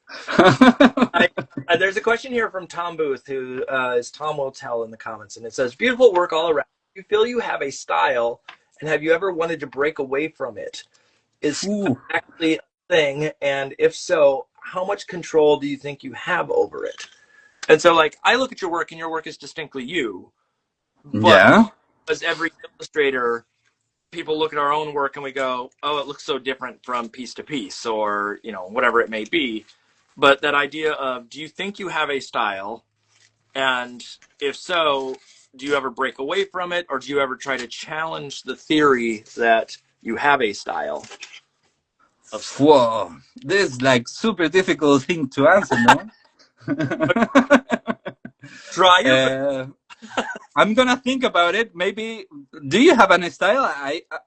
S2: I, there's a question here from Tom Booth, who is Tom will tell in the comments, and it says, "Beautiful work all around. You feel you have a style, and have you ever wanted to break away from it? Is style
S1: Ooh,
S2: actually a thing, and if so, how much control do you think you have over it?" And so, like, I look at your work, and your work is distinctly you, but
S1: yeah.
S2: as every illustrator, people look at our own work and we go, "Oh, it looks so different from piece to piece," or you know, whatever it may be. But that idea of, do you think you have a style? And if so, do you ever break away from it, or do you ever try to challenge the theory that you have a style of style?
S1: Whoa, this is like super difficult thing to answer, no?
S2: Try your best.
S1: uh, I'm gonna think about it. Maybe. Do you have an style?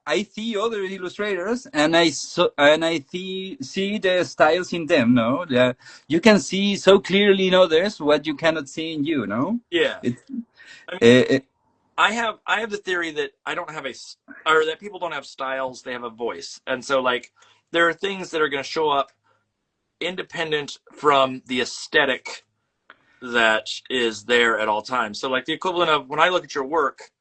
S1: I see other illustrators, and I see the styles in them. No, yeah, you can see so clearly in others what you cannot see in you. No,
S2: Yeah.
S1: it,
S2: I mean,
S1: uh,
S2: I have the theory that I don't have or that people don't have styles, they have a voice. And so like there are things that are going to show up independent from the aesthetic that is there at all times. So like the equivalent of when I look at your work,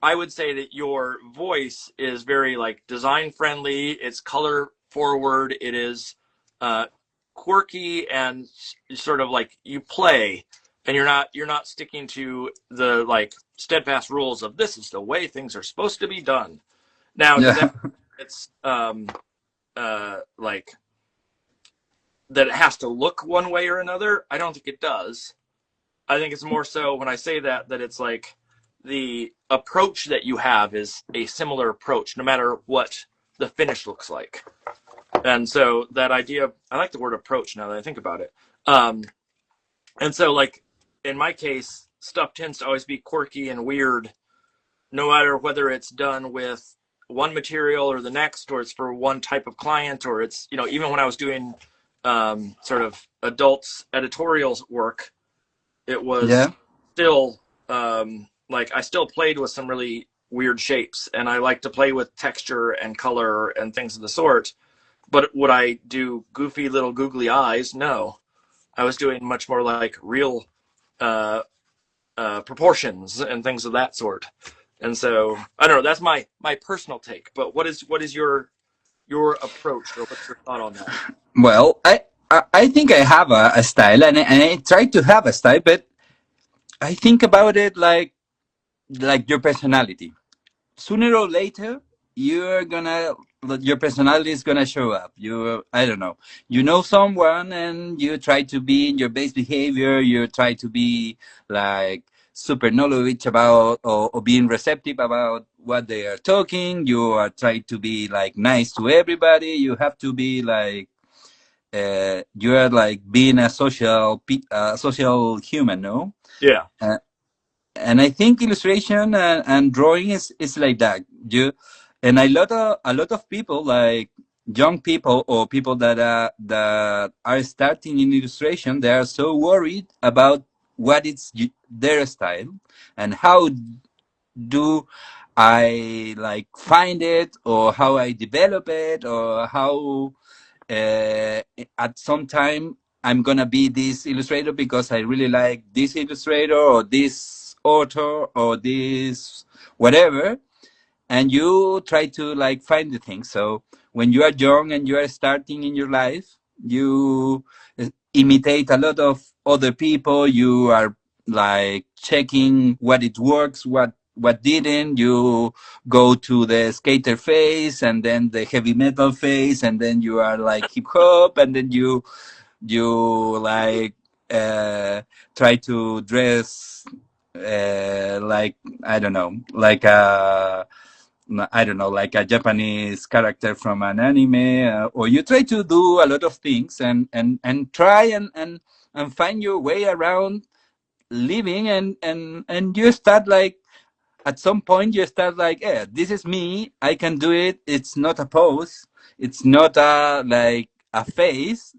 S2: I would say that your voice is very like design friendly. It's color forward. It is uh, quirky and sort of like you play, and you're not sticking to the like steadfast rules of this is the way things are supposed to be done. Now, does
S1: Yeah.
S2: that it's like that it has to look one way or another? I don't think it does. I think it's more so when I say that it's like the approach that you have is a similar approach, no matter what the finish looks like. And so that idea, I like the word approach now that I think about it. And so, like in my case, stuff tends to always be quirky and weird, no matter whether it's done with one material or the next, or it's for one type of client, or it's, you know, even when I was doing sort of adults editorials work, it was
S1: Yeah.
S2: still like I still played with some really weird shapes, and I like to play with texture and color and things of the sort. But would I do goofy little googly eyes? No. I was doing much more like real uh, proportions and things of that sort. And so I don't know. That's my personal take. But what is your approach, or what's your thought on that?
S1: Well, I think I have a style, and I try to have a style, but I think about it like your personality. Sooner or later, you're gonna your personality is gonna show up. I don't know, you know someone, and you try to be in your best behavior. You try to be like super knowledge about, or being receptive about what they are talking. You are trying to be like nice to everybody. You have to be like, you are like being a social human, no?
S2: Yeah.
S1: Uh, and I think illustration and drawing is like that. You and a lot of people, like young people or people that are starting in illustration, they are so worried about what is their style, and how do I like find it, or how I develop it, or how uh, at some time I'm gonna be this illustrator because I really like this illustrator or this author or this whatever, and you try to like find the thing. So when you are young and you are starting in your life, you imitate a lot of other people. You are like checking what it works, what didn't. You go to the skater phase, and then the heavy metal phase, and then you are like hip hop, and then you like try to dress like, I don't know, like a, I don't know, like a Japanese character from an anime, or you try to do a lot of things, and try and find your way around living, and you start like, at some point you start like, yeah, this is me, I can do it. It's not a pose, it's not a like a face,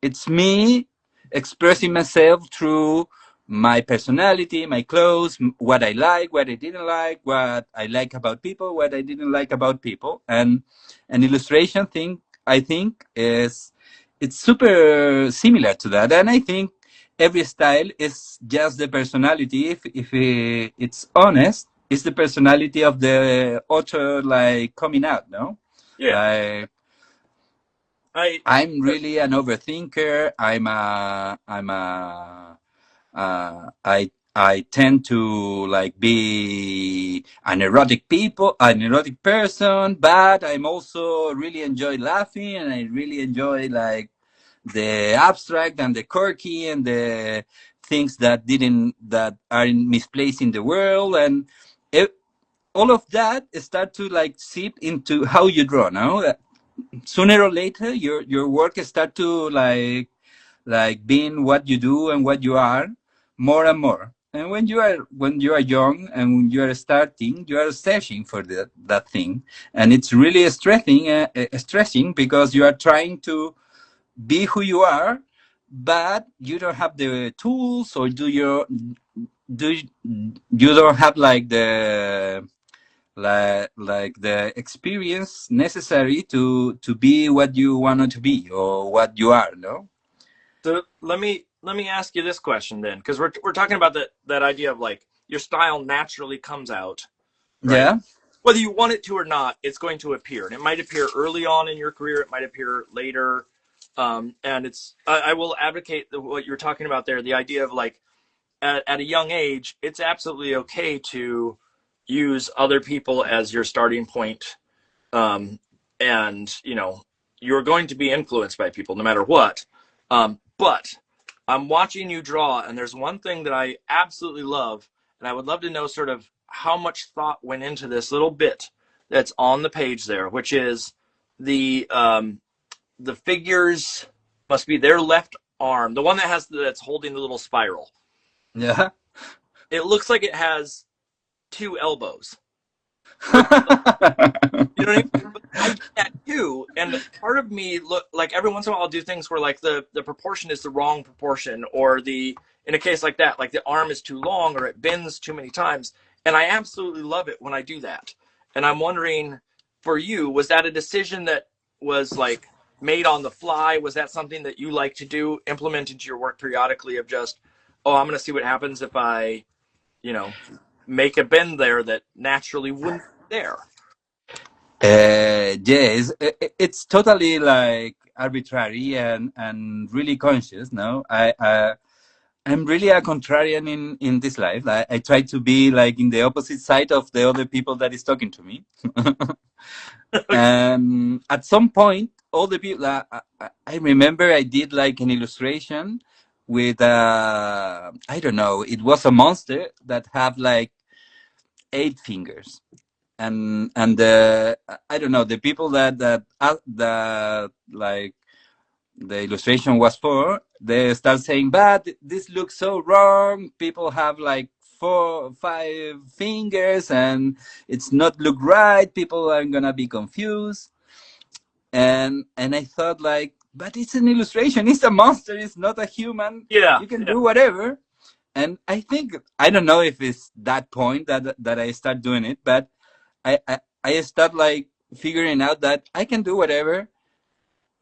S1: it's me expressing myself through my personality, my clothes, what I like, what I didn't like, what I like about people, what I didn't like about people. And an illustration thing, I think, is it's super similar to that. And I think every style is just the personality. If it's honest, it's the personality of the author, like coming out. No,
S2: Yeah.
S1: like
S2: I
S1: I'm really an overthinker. I tend to like be an erotic person, but I'm also really enjoy laughing, and I really enjoy like the abstract and the quirky and the things that are misplaced in the world, and it, all of that start to like seep into how you draw. Now, sooner or later, your work start to like being what you do and what you are, more and more. And when you are young and when you are starting, you are searching for that thing, and it's really stressing because you are trying to be who you are, but you don't have the tools, or do you don't have like the experience necessary to be what you wanted to be, or what you are, no?
S2: So let me ask you this question then, because we're talking about that idea of like your style naturally comes out, right?
S1: Yeah.
S2: Whether you want it to or not, it's going to appear, and it might appear early on in your career, it might appear later, and I will advocate what you're talking about there, the idea of like at a young age, it's absolutely okay to use other people as your starting point. And, you're going to be influenced by people no matter what. But I'm watching you draw, and there's one thing that I absolutely love, and I would love to know sort of how much thought went into this little bit that's on the page there, which is the figures must be their left arm, the one that's holding the little spiral.
S1: Yeah.
S2: It looks like it has two elbows, which, you know what I mean? But I get that too. And part of me look like every once in a while I'll do things where like the proportion is the wrong proportion, or in a case like that, like the arm is too long or it bends too many times. And I absolutely love it when I do that. And I'm wondering, for you, was that a decision that was like made on the fly? Was that something that you like to do, implement into your work periodically of just, oh, I'm gonna see what happens if I, you know, make a bend there that naturally wouldn't be there?
S1: Yes, it's totally like arbitrary and really conscious. No, I'm really a contrarian in this life. I try to be like in the opposite side of the other people that is talking to me. And at some point, all the people, I remember I did like an illustration with, I don't know, it was a monster that have like 8 fingers. And the, I don't know, the people that like the illustration was for, they start saying, but this looks so wrong. People have like 4 5 fingers and it's not look right. People are gonna be confused. And I thought like, but it's an illustration, it's a monster, it's not a human.
S2: Yeah,
S1: You can
S2: yeah,
S1: do whatever. And I think, I don't know if it's that point that I start doing it, but I start like figuring out that I can do whatever.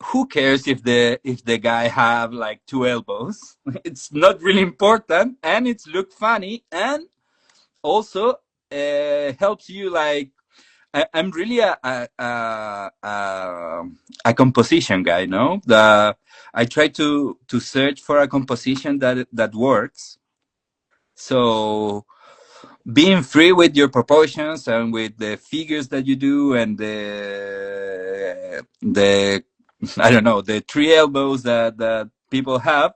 S1: Who cares if the guy have like 2 elbows? It's not really important, and it's look funny, and also helps you like. I'm really a composition guy. No, I try to search for a composition that works. So being free with your proportions and with the figures that you do and the I don't know, the 3 elbows that people have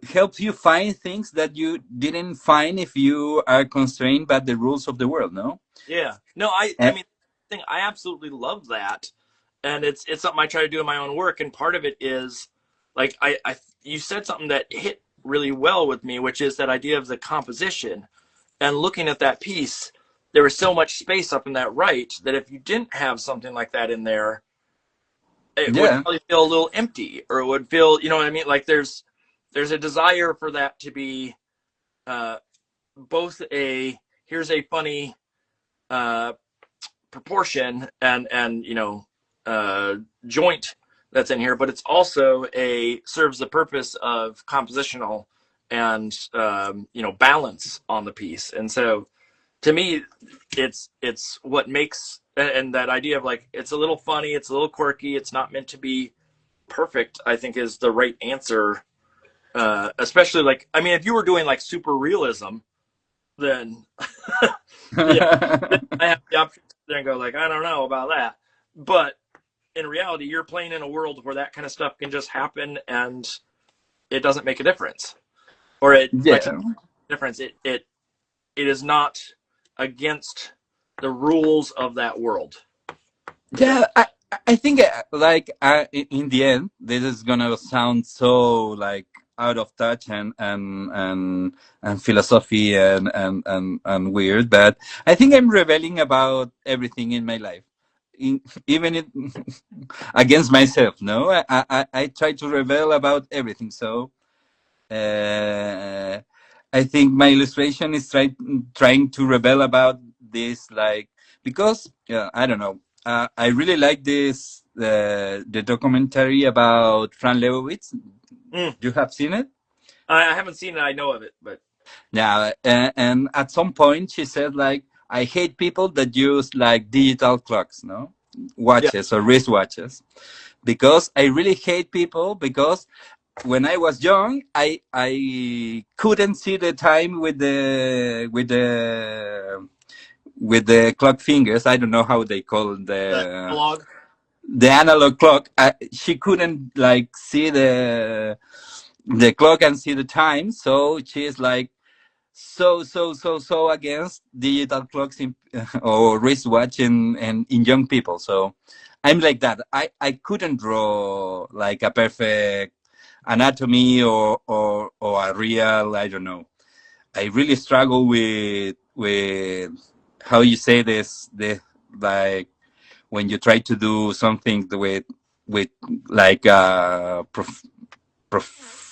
S1: helps you find things that you didn't find if you are constrained by the rules of the world. No.
S2: yeah. No, I
S1: And,
S2: mean, I absolutely love that, and it's something I try to do in my own work. And part of it is like you said something that hit really well with me, which is that idea of the composition. And looking at that piece, there was so much space up in that right that if you didn't have something like that in there, it would
S1: yeah,
S2: probably feel a little empty, or it would feel, you know what I mean? Like there's a desire for that to be uh, both a here's a funny uh, proportion and joint that's in here, but it's also a serves the purpose of compositional and balance on the piece. And so to me, it's what makes, and that idea of like it's a little funny, it's a little quirky, it's not meant to be perfect, I think is the right answer. Especially like, I mean, if you were doing like super realism, then yeah, I have the option to sit there and go like, I don't know about that. But in reality, you're playing in a world where that kind of stuff can just happen and it doesn't make a difference. Or I
S1: yeah,
S2: should difference. It is not against the rules of that world. If that
S1: yeah. I think like in the end, this is gonna sound so like out of touch and philosophy and weird, but I think I'm rebelling about everything in my life, even it against myself. No, I try to rebel about everything. So uh, I think my illustration is trying to rebel about this, like, because I don't know. I really like this the documentary about Fran Lebowitz.
S2: mm,
S1: You have seen it?
S2: I haven't seen it. I know of it, but
S1: Yeah, and at some point she said like, I hate people that use like digital clocks, no,
S2: yeah,
S1: watches or wristwatches, because I really hate people because when I was young, I couldn't see the time with the clock fingers. I don't know how they call
S2: The analog.
S1: the analog clock. She couldn't like see the clock and see the time, so she's like so against digital clocks in, or wristwatch in young people. So I'm like that. I couldn't draw like a perfect anatomy or a real, I don't know. I really struggle with how you say this, the like when you try to do something with like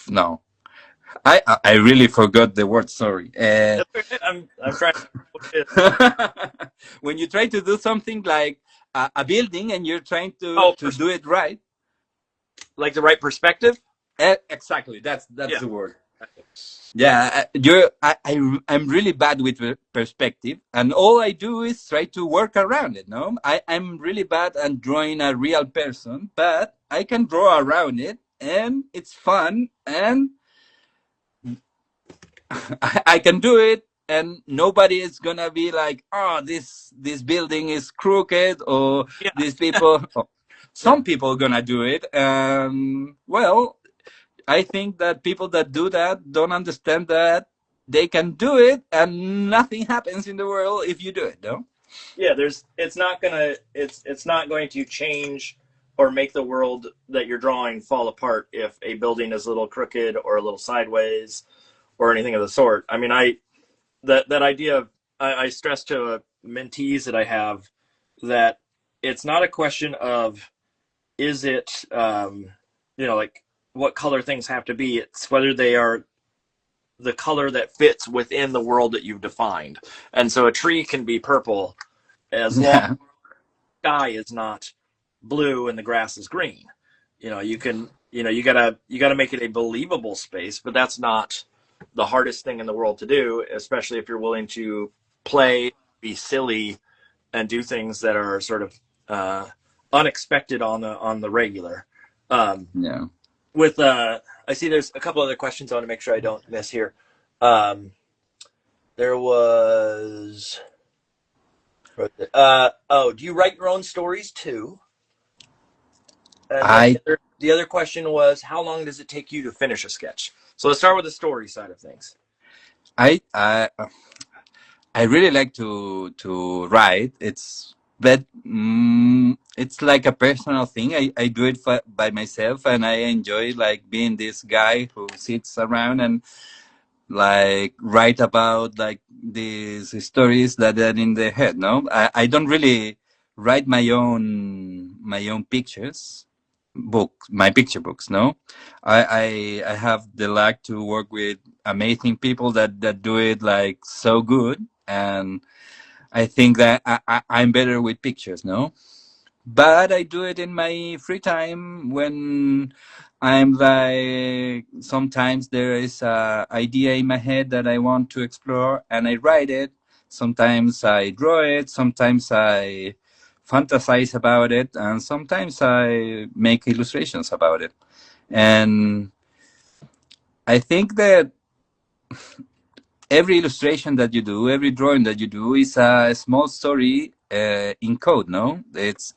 S1: no, I really forgot the word. Sorry.
S2: I'm trying.
S1: When you try to do something like a building and you're trying
S2: Oh,
S1: to do it right.
S2: like the right perspective.
S1: Exactly. That's
S2: Yeah.
S1: the word. Yeah, I'm really bad with perspective, and all I do is try to work around it. No, I'm really bad at drawing a real person, but I can draw around it, and it's fun, and I can do it, and nobody is gonna be like, "Oh, this building is crooked," or
S2: Yeah.
S1: these people. Oh,
S2: Yeah.
S1: some people gonna do it, and well, I think that people that do that don't understand that they can do it, and nothing happens in the world if you do it. No.
S2: Yeah. It's not going to change or make the world that you're drawing fall apart if a building is a little crooked or a little sideways or anything of the sort. I mean, that idea of I stress to mentees that I have that it's not a question of is it like what color things have to be. It's whether they are the color that fits within the world that you've defined. And so a tree can be purple as long as
S1: Yeah.
S2: the sky is not blue and the grass is green. You can you gotta make it a believable space, but that's not the hardest thing in the world to do, especially if you're willing to play, be silly, and do things that are sort of unexpected on the regular. Um,
S1: Yeah.
S2: with I see there's a couple other questions I want to make sure I don't miss here. Um, there was do you write your own stories too? And then
S1: I
S2: the other question was how long does it take you to finish a sketch? So let's start with the story side of things.
S1: I I I really like to write. It's like a personal thing. I do it by myself, and I enjoy like being this guy who sits around and like write about like these stories that are in the head. No, I don't really write my own pictures my picture books. No, I have the luck to work with amazing people that do it like so good, and I think that I'm better with pictures. No, but I do it in my free time when I'm like sometimes there is a idea in my head that I want to explore and I write it. Sometimes I draw it, sometimes I fantasize about it, and sometimes I make illustrations about it. And I think that every illustration that you do, every drawing that you do is a small story in code. No, it's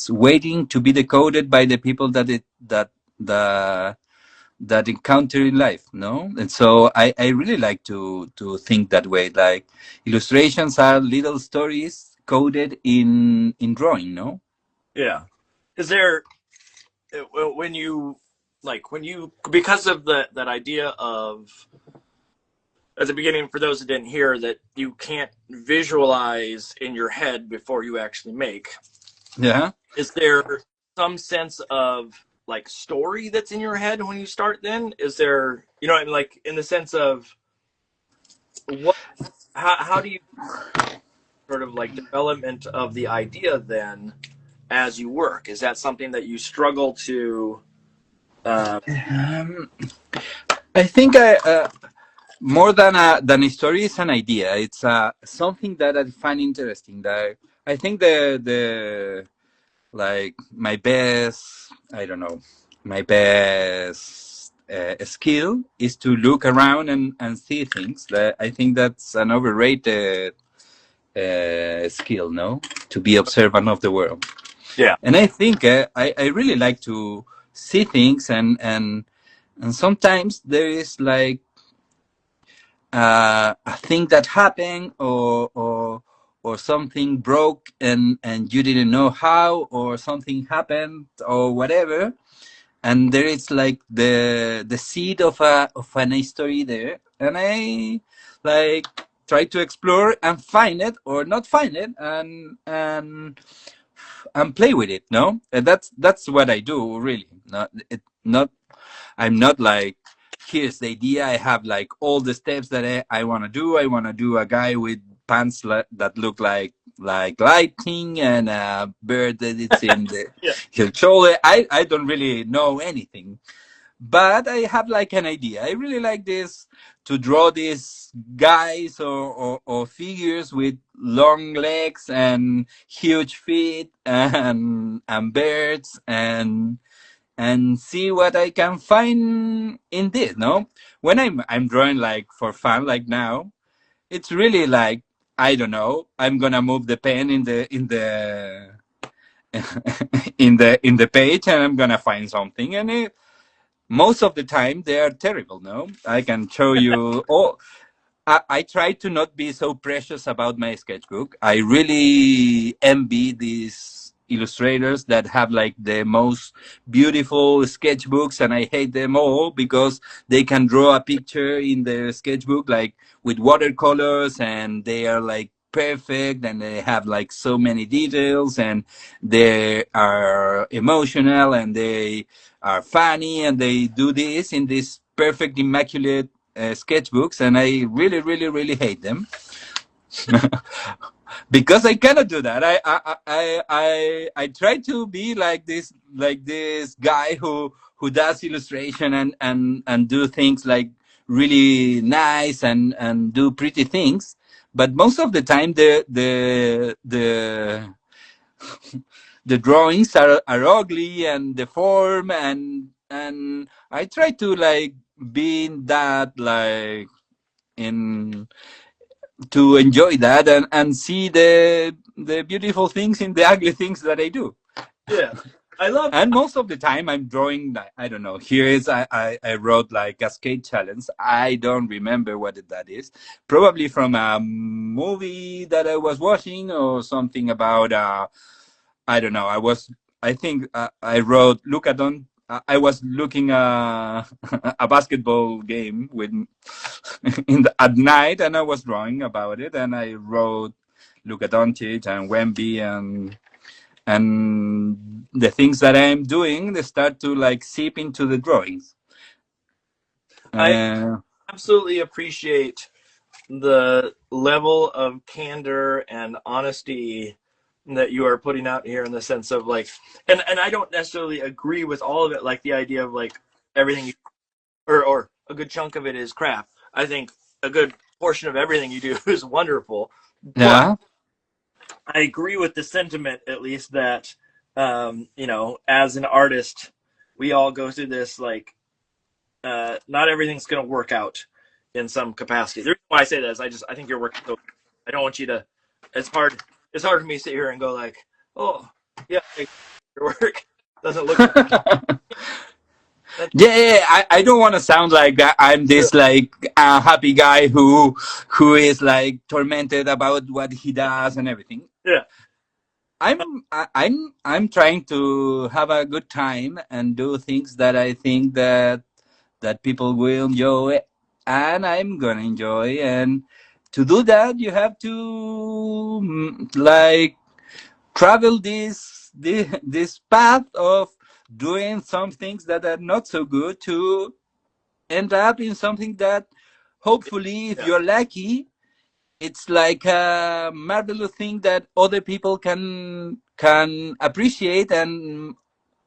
S1: waiting to be decoded by the people the that encounter in life. No, and so I really like to think that way. Like illustrations are little stories coded in drawing. No.
S2: Yeah. Is there when you because of that idea of at the beginning, for those that didn't hear, that you can't visualize in your head before you actually make.
S1: Yeah.
S2: Is there some sense of like story that's in your head when you start? Then is there, what I mean, like in the sense of what? How do you sort of like development of the idea then as you work? Is that something that you struggle to?
S1: Um, I think more than a story is an idea. It's something that I find interesting. That I think the like my best, I don't know, my best skill is to look around and see things. That I think that's an overrated skill, no? To be observant of the world.
S2: Yeah.
S1: And I think I really like to see things, and sometimes there is like a thing that happened, or something broke, and you didn't know how, or something happened or whatever, and there is like the seed of an history there, and I like try to explore and find it or not find it, and play with it, no? And that's what I do, really. Not I'm not like, here's the idea, I have like all the steps that I want to do. I want to do a guy with pants that look like lighting, and a bird that it's in the
S2: Yeah.
S1: his shoulder. I don't really know anything, but I have like an idea. I really like this, to draw these guys, or figures with long legs and huge feet, and birds, and see what I can find in this. No, when I'm drawing like for fun, like now, it's really like, I don't know. I'm gonna move the pen in the in the page, and I'm gonna find something, and most of the time they are terrible. No, I can show you. Oh, I try to not be so precious about my sketchbook. I really envy these illustrators that have like the most beautiful sketchbooks, and I hate them all because they can draw a picture in their sketchbook like with watercolors, and they are like perfect, and they have like so many details, and they are emotional, and they are funny, and they do this in this perfect immaculate sketchbooks, and I really, really, really hate them because I cannot do that. I try to be like this guy who does illustration, and do things like really nice, and do pretty things. But most of the time, the drawings are ugly and deformed, and I try to like be in that, like, in to enjoy that, and see the beautiful things in the ugly things that I do.
S2: Yeah. I love.
S1: And most of the time I'm drawing like, I don't know, here is I wrote like a skate challenge. I don't remember what that is. Probably from a movie that I was watching, or something about I don't know. I think I wrote, look at on. I was looking a basketball game with at night, and I was drawing about it, and I wrote Luka Doncic and Wemby, and the things that I'm doing, they start to like seep into the drawings.
S2: I
S1: Uh,
S2: absolutely appreciate the level of candor and honesty that you are putting out here, in the sense of like, and I don't necessarily agree with all of it, like the idea of like everything you, or a good chunk of it is crap. I think a good portion of everything you do is wonderful, but
S1: yeah,
S2: I agree with the sentiment, at least, that as an artist, we all go through this, like, not everything's going to work out in some capacity. The reason why I say that is I think you're working so. I don't want you to. It's hard. It's hard for me to sit here and go like, oh yeah, your work doesn't look. That,
S1: yeah. I don't want to sound like that. I'm this like happy guy who is like tormented about what he does and everything.
S2: yeah,
S1: I'm trying to have a good time and do things that I think that people will enjoy, and I'm gonna enjoy. And to do that, you have to like travel this path of doing some things that are not so good, to end up in something that, hopefully, if
S2: yeah,
S1: you're lucky, it's like a marvelous thing that other people can appreciate, and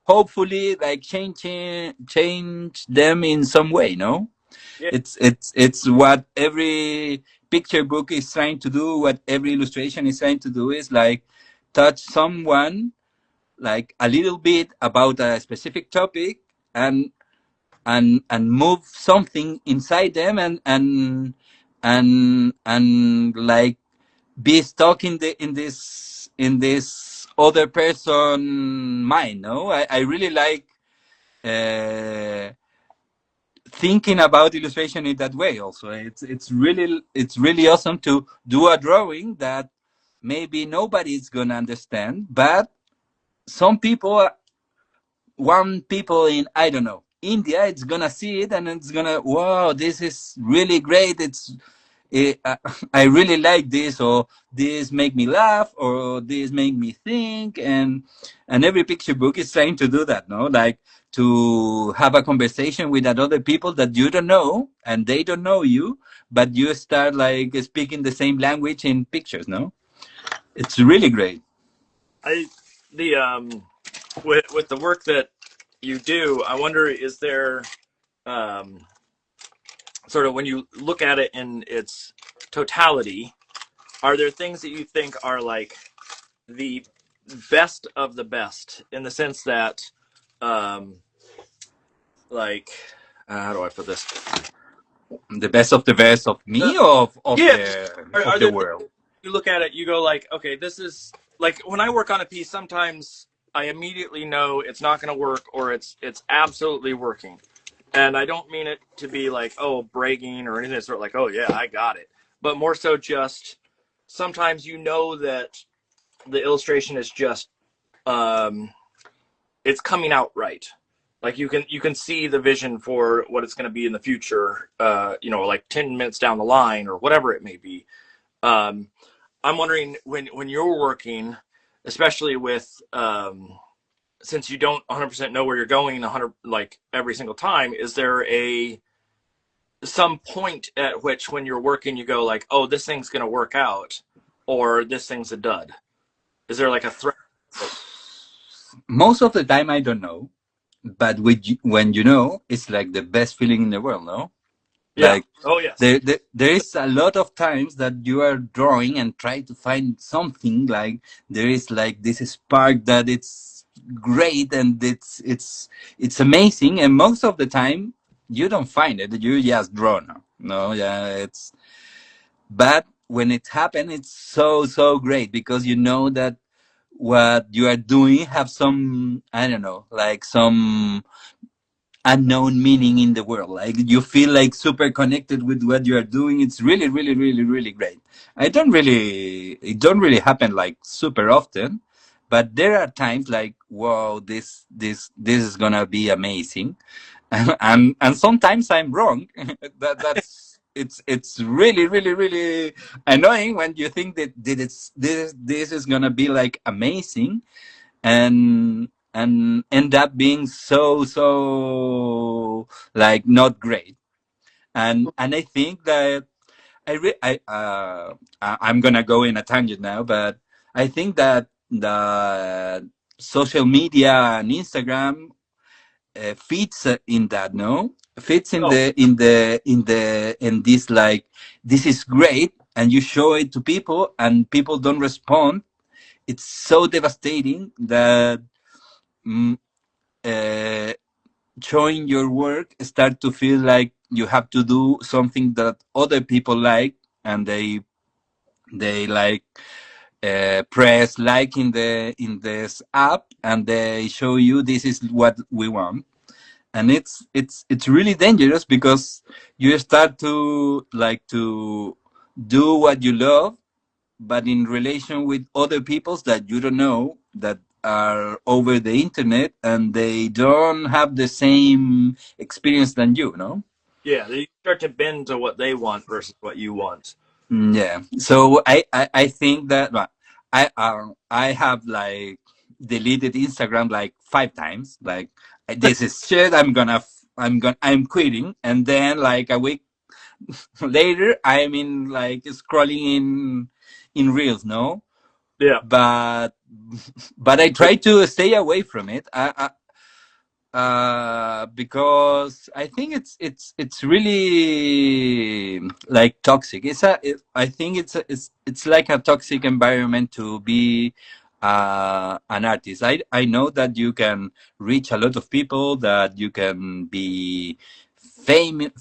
S1: hopefully like change them in some way. No,
S2: yeah.
S1: it's what every picture book is trying to do, what every illustration is trying to do, is like touch someone like a little bit about a specific topic, and move something inside them, and like be stuck in this other person mind. No, I really like uh, thinking about illustration in that way. Also, it's really awesome to do a drawing that maybe nobody's gonna understand, but some people, one people in, I don't know, India, it's gonna see it and it's gonna, wow, this is really great. I really like this, or this make me laugh, or this make me think, and every picture book is trying to do that, no? Like to have a conversation with other people that you don't know and they don't know you, but you start like speaking the same language in pictures, no? It's really great.
S2: I the with the work that you do, I wonder, is there um, sort of, when you look at it in its totality, are there things that you think are like the best of the best, in the sense that um, like how do I put this?
S1: The best of the best of
S2: Uh,
S1: me, or
S2: yeah,
S1: of
S2: are
S1: the
S2: there things
S1: world.
S2: you look at it, you go like, okay, this is like, when I work on a piece, sometimes I immediately know it's not going to work, or it's absolutely working. And I don't mean it to be like, oh, bragging or anything sort of like, oh yeah, I got it. But more so, just sometimes you know that the illustration is just um, it's coming out right. Like you can see the vision for what it's going to be in the future. Like 10 minutes down the line or whatever it may be. Um, I'm wondering, when you're working, especially with since you don't 100% know where you're going 100 like every single time, is there a some point at which, when you're working, you go like, oh, this thing's going to work out, or this thing's a dud? Is there like a threat?
S1: Most of the time, I don't know, but when you know, it's like the best feeling in the world, no?
S2: Yeah.
S1: Like
S2: Oh yes.
S1: there is a lot of times that you are drawing and try to find something, like there is like this spark that it's great and it's amazing, and most of the time you don't find it. You just draw, no, yeah, it's, but when it happens, it's so great, because you know that what you are doing have some, I don't know, like some unknown meaning in the world. Like you feel like super connected with what you are doing. It's really great. It don't really happen like super often, but there are times like, wow, this is gonna be amazing. And sometimes I'm wrong. That's it's really annoying when you think that this is gonna be like amazing, and end up being so like not great. And I think that I'm gonna go in a tangent now, but I think that the social media and Instagram fits in that, no, fits in
S2: Oh
S1: this, like, this is great, and you show it to people and people don't respond. It's so devastating that mm, uh, showing your work start to feel like you have to do something that other people like, and they like press like in this app, and they show you this is what we want. And it's really dangerous, because you start to like to do what you love, but in relation with other peoples that you don't know, that are over the internet, and they don't have the same experience than you, no?
S2: yeah, you start to bend to what they want versus what you want.
S1: Yeah. So I think that, well, I have like deleted Instagram like 5 times. Like, this is shit. I'm quitting. And then like a week later, I'm in like scrolling in reels, no?
S2: Yeah.
S1: But I try to stay away from it. Because I think it's really like toxic. I think it's like a toxic environment to be an artist. I know that you can reach a lot of people, that you can be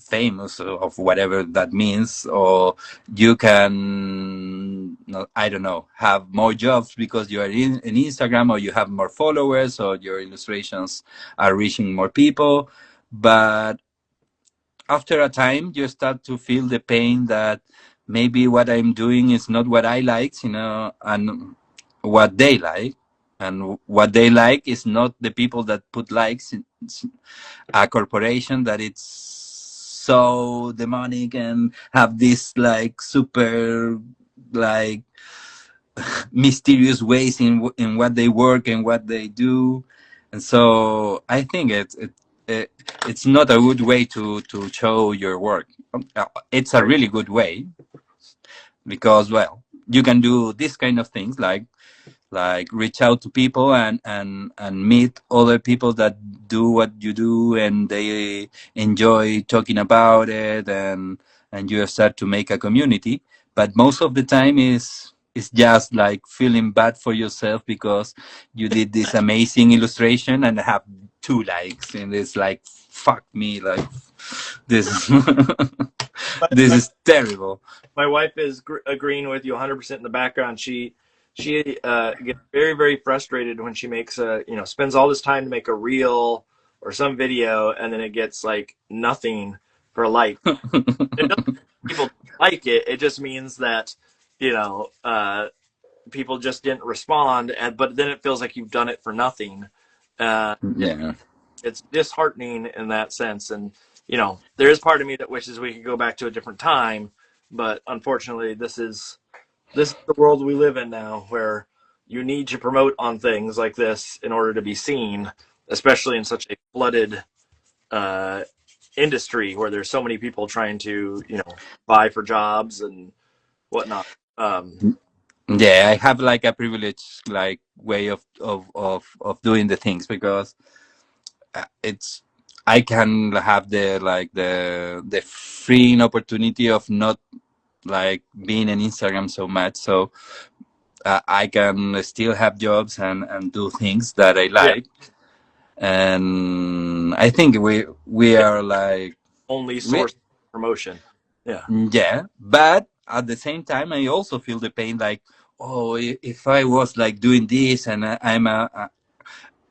S1: famous of whatever that means, or you can, no, I don't know, have more jobs because you are in Instagram, or you have more followers, or your illustrations are reaching more people. But after a time, you start to feel the pain that maybe what I'm doing is not what I like, and what they like. And what they like is not the people that put likes. It's a corporation that it's so demonic and have this like super like mysterious ways in what they work and what they do. And so I think it it's not a good way to show your work. It's a
S2: Right.
S1: really good way because, well, you can do this kind of things like reach out to people and meet other people that do what you do, and they enjoy talking about it, and you start to make a community. But most of the time is just like feeling bad for yourself because you did this amazing illustration and have 2 likes, and it's like, fuck me, like this this
S2: My,
S1: is terrible.
S2: my wife is agreeing with you 100% in the background. She gets very, very frustrated when she makes spends all this time to make a reel or some video, and then it gets like nothing for a like. It doesn't mean people don't like it. It just means that you know people just didn't respond, and but then it feels like you've done it for nothing. Uh,
S1: Yeah.
S2: it's disheartening in that sense. And there is part of me that wishes we could go back to a different time, but unfortunately, this is the world we live in now, where you need to promote on things like this in order to be seen, especially in such a flooded uh, industry where there's so many people trying to vie for jobs and whatnot.
S1: Yeah, I have like a privileged like way of doing the things because it's I can have the freeing opportunity of not like being in Instagram so much, so I can still have jobs and do things that I
S2: Yeah,
S1: like. And I think we
S2: it's
S1: are like
S2: only
S1: we
S2: source of promotion. Yeah,
S1: yeah, but at the same time I also feel the pain, like, oh, if I was like doing this, and I'm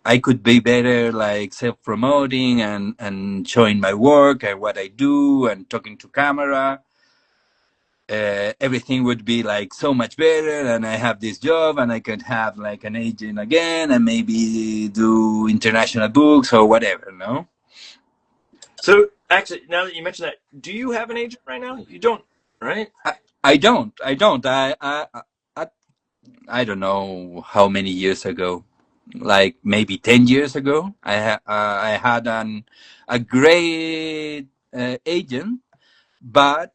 S1: I could be better like self-promoting and showing my work and what I do and talking to camera. Everything would be like so much better, and I have this job, and I could have like an agent again, and maybe do international books or whatever. No,
S2: so actually, now that you mention that, do you have an agent right now? You don't, right?
S1: I don't. I don't. I I don't know how many years ago, like maybe 10 years ago, I had a great agent, but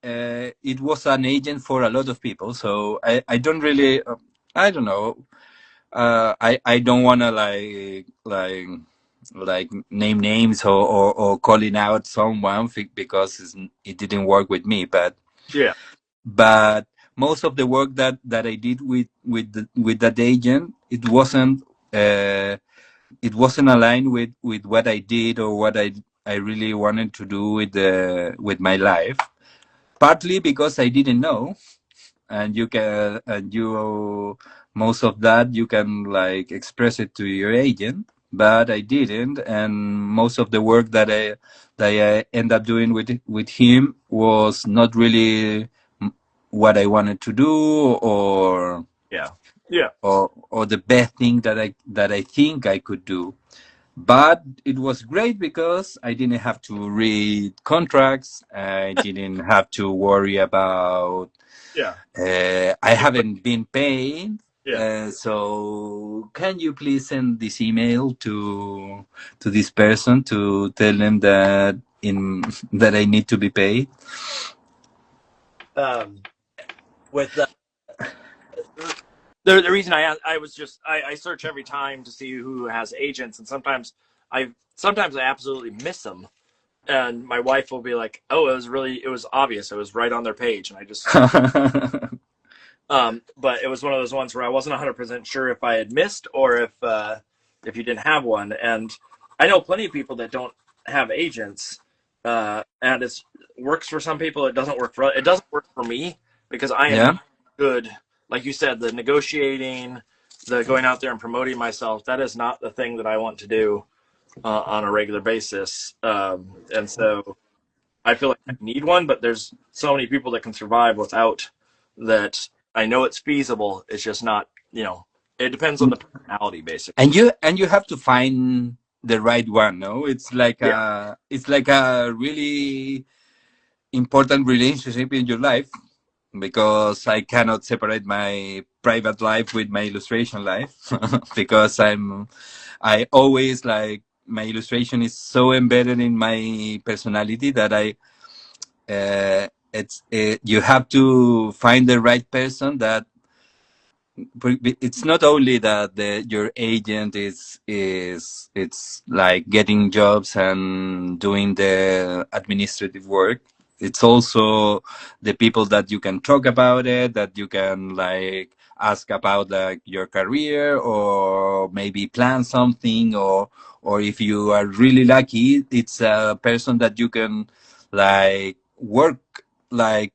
S1: it was an agent for a lot of people. So I don't really, I don't know. I don't want to like name names or calling out someone because it didn't work with me.
S2: Yeah,
S1: But most of the work that I did with that agent, uh, it wasn't aligned with what I did or what I really wanted to do with my life. Partly because I didn't know, and you most of that you can like express it to your agent, but I didn't, and most of the work that I end up doing with him was not really what I wanted to do,
S2: yeah, yeah.
S1: or the best thing that I think I could do. But it was great because I didn't have to read contracts. I didn't have to worry about
S2: Yeah.
S1: I haven't been paid.
S2: Yeah.
S1: So can you please send this email to this person to tell them that in that I need to be paid?
S2: Um, with the reason I was just I search every time to see who has agents, and sometimes I absolutely miss them, and my wife will be like, "Oh, it was obvious, it was right on their page," and I just But it was one of those ones where I wasn't 100% sure if I had missed or if you didn't have one. And I know plenty of people that don't have agents, and it works for some people. It doesn't work for me because I am
S1: Yeah.
S2: not good. Like you said, the negotiating, the going out there and promoting myself, that is not the thing that I want to do on a regular basis. And so I feel like I need one, but there's so many people that can survive without that. I know it's feasible. It's just not, it depends on the personality, basically.
S1: And you have to find the right one, no?
S2: Yeah.
S1: It's like a really important relationship in your life, because I cannot separate my private life with my illustration life because I always like my illustration is so embedded in my personality that you have to find the right person that it's not only that your agent is it's like getting jobs and doing the administrative work. It's also the people that you can talk about it, that you can like ask about like your career, or maybe plan something, or if you are really lucky, it's a person that you can like work like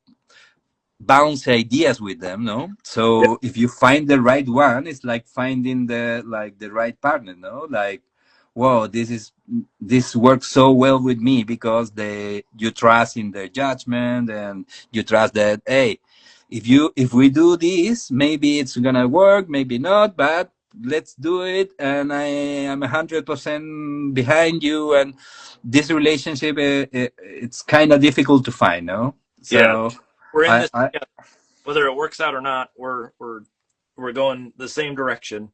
S1: bounce ideas with them, no?
S2: Yeah.
S1: So if you find the right one, it's like finding the right partner, no? Like, whoa, this works so well with me because you trust in their judgment, and you trust that, hey, if we do this, maybe it's gonna work, maybe not, but let's do it, and I am 100% behind you. And this relationship, it's kind of difficult to find, no?
S2: Yeah.
S1: So
S2: We're in
S1: I,
S2: this
S1: I
S2: together. Whether it works out or not, we're going the same direction,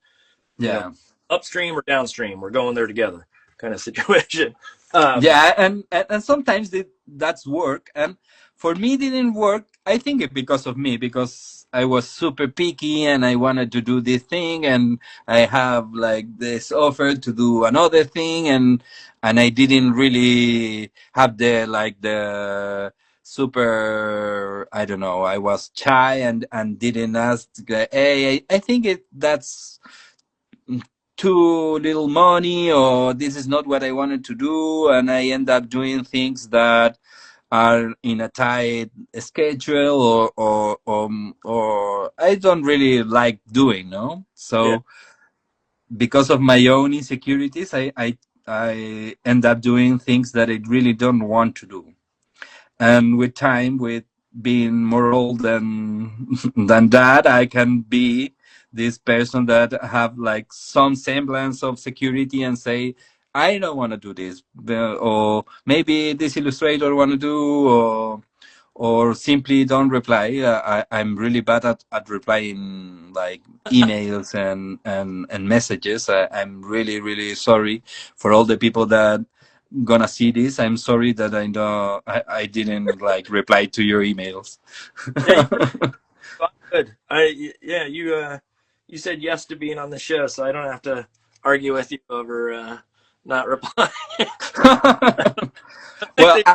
S2: you know,
S1: yeah.
S2: upstream or downstream. We're going there together kind of situation. Um,
S1: Yeah, and sometimes that's work, and for me it didn't work. I think it because of me, because I was super picky and I wanted to do this thing, and I have like this offer to do another thing, and I didn't really have the super, I don't know, I was shy and didn't ask, hey, I think that's too little money, or this is not what I wanted to do, and I end up doing things that are in a tight schedule, or I don't really like doing, no?
S2: yeah.
S1: So because of my own insecurities, I end up doing things that I really don't want to do. And with time, with being more old than than that, I can be this person that have like some semblance of security and say, I don't want to do this, or maybe this illustrator want to do, or simply don't reply. I'm really bad at replying like emails and messages. I'm really, really sorry for all the people that gonna see this. I'm sorry that I know I didn't like reply to your emails.
S2: Yeah, I'm good. Yeah, you said yes to being on the show, so I don't have to argue with you over not replying. I
S1: well,
S2: think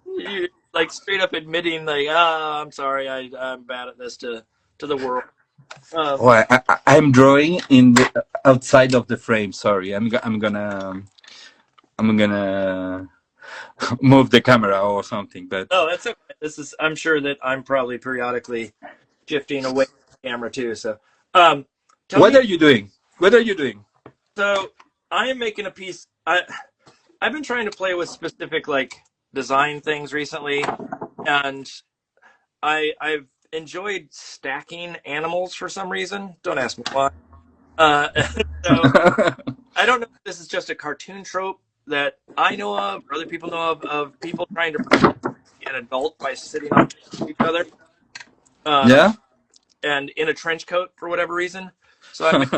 S2: you like straight up admitting like, I'm sorry, I'm bad at this to the world. Um,
S1: I'm drawing in the outside of the frame. Sorry, I'm gonna move the camera or something. But
S2: no, that's okay. I'm sure that I'm probably periodically shifting away from the camera too. So, um, tell
S1: what
S2: me.
S1: are you doing? What are you doing?
S2: So I am making a piece. I've been trying to play with specific like design things recently, and I've enjoyed stacking animals for some reason. Don't ask me why. Uh, so I don't know if this is just a cartoon trope that I know of, or other people know of people trying to be an adult by sitting on top of each other, um,
S1: Yeah.
S2: and in a trench coat for whatever reason. So I made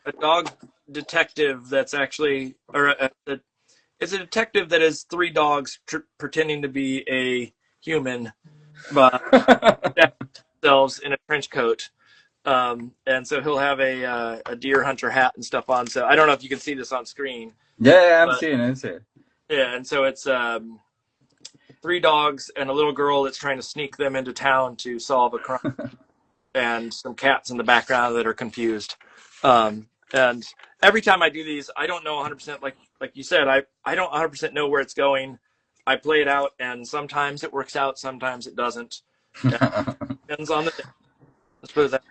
S2: a dog detective that's actually, it's a detective that is three dogs pretending to be a human, but themselves in a trench coat. And so he'll have a deer hunter hat and stuff on. So I don't know if you can see this on screen,
S1: Yeah, I'm
S2: but
S1: seeing. I'm seeing.
S2: yeah. And so it's three dogs and a little girl that's trying to sneak them into town to solve a crime. and some cats in the background that are confused. And every time I do these, I don't know 100%. Like you said, I don't 100% know where it's going. I play it out, and sometimes it works out, sometimes it doesn't. It depends on the day. Let's put it that.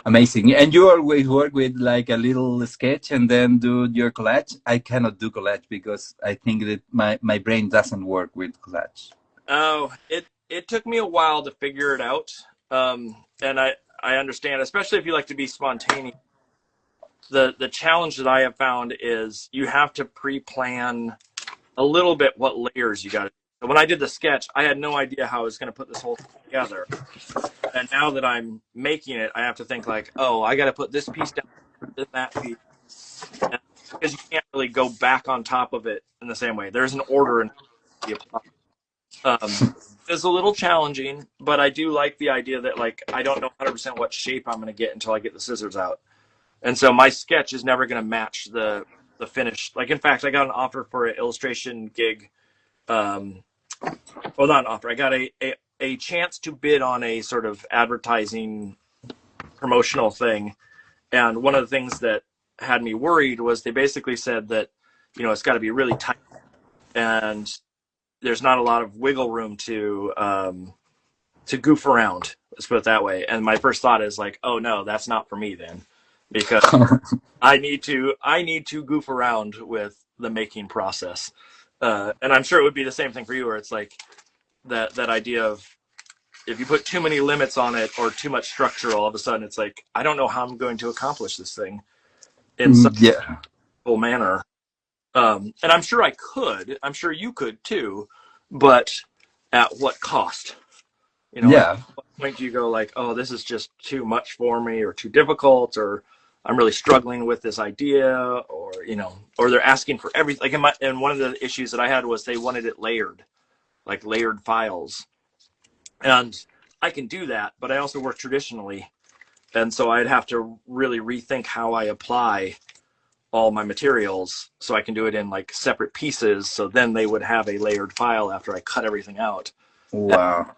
S1: Amazing. And you always work with like a little sketch and then do your collage. I cannot do collage because I think that my brain doesn't work with collage.
S2: Oh, it took me a while to figure it out. And I understand, especially if you like to be spontaneous. The challenge that I have found is you have to pre-plan a little bit what layers you got to do. So when I did the sketch, I had no idea how I was going to put this whole thing together. And now that I'm making it, I have to think like, oh, I got to put this piece down, then that piece, and because you can't really go back on top of it in the same way. There's an order in the apply. It's a little challenging, but I do like the idea that like I don't know 100% what shape I'm going to get until I get the scissors out, and so my sketch is never going to match the finish. Like in fact, I got an offer for an illustration gig. Well, not an offer. I got a chance to bid on a sort of advertising promotional thing, and one of the things that had me worried was they basically said that it's got to be really tight and there's not a lot of wiggle room to goof around. Let's put it that way. And my first thought is like, oh no, that's not for me then, because I need to goof around with the making process. And I'm sure it would be the same thing for you, where it's like that idea of if you put too many limits on it or too much structure, all of a sudden it's like I don't know how I'm going to accomplish this thing in some
S1: Yeah.
S2: full manner. And I'm sure I could. I'm sure you could too, but at what cost? At
S1: Yeah.
S2: what point do you go like, oh, this is just too much for me, or too difficult, or I'm really struggling with this idea, or they're asking for everything. Like and one of the issues that I had was they wanted it layered, like layered files, and I can do that, but I also work traditionally, and so I'd have to really rethink how I apply all my materials so I can do it in like separate pieces. So then they would have a layered file after I cut everything out.
S1: Wow.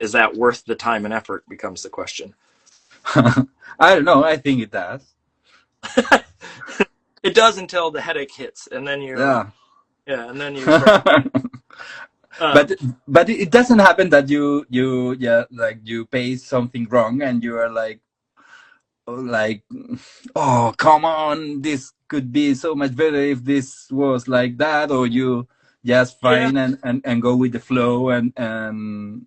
S2: Is that worth the time and effort becomes the question.
S1: I don't know. I think it does.
S2: It does until the headache hits, and then
S1: Yeah.
S2: and then you start.
S1: but
S2: Um,
S1: but it doesn't happen that yeah, like you pay something wrong and you are like, oh, come on, this could be so much better if this was like that, or you just
S2: yeah,
S1: fine and go with the flow and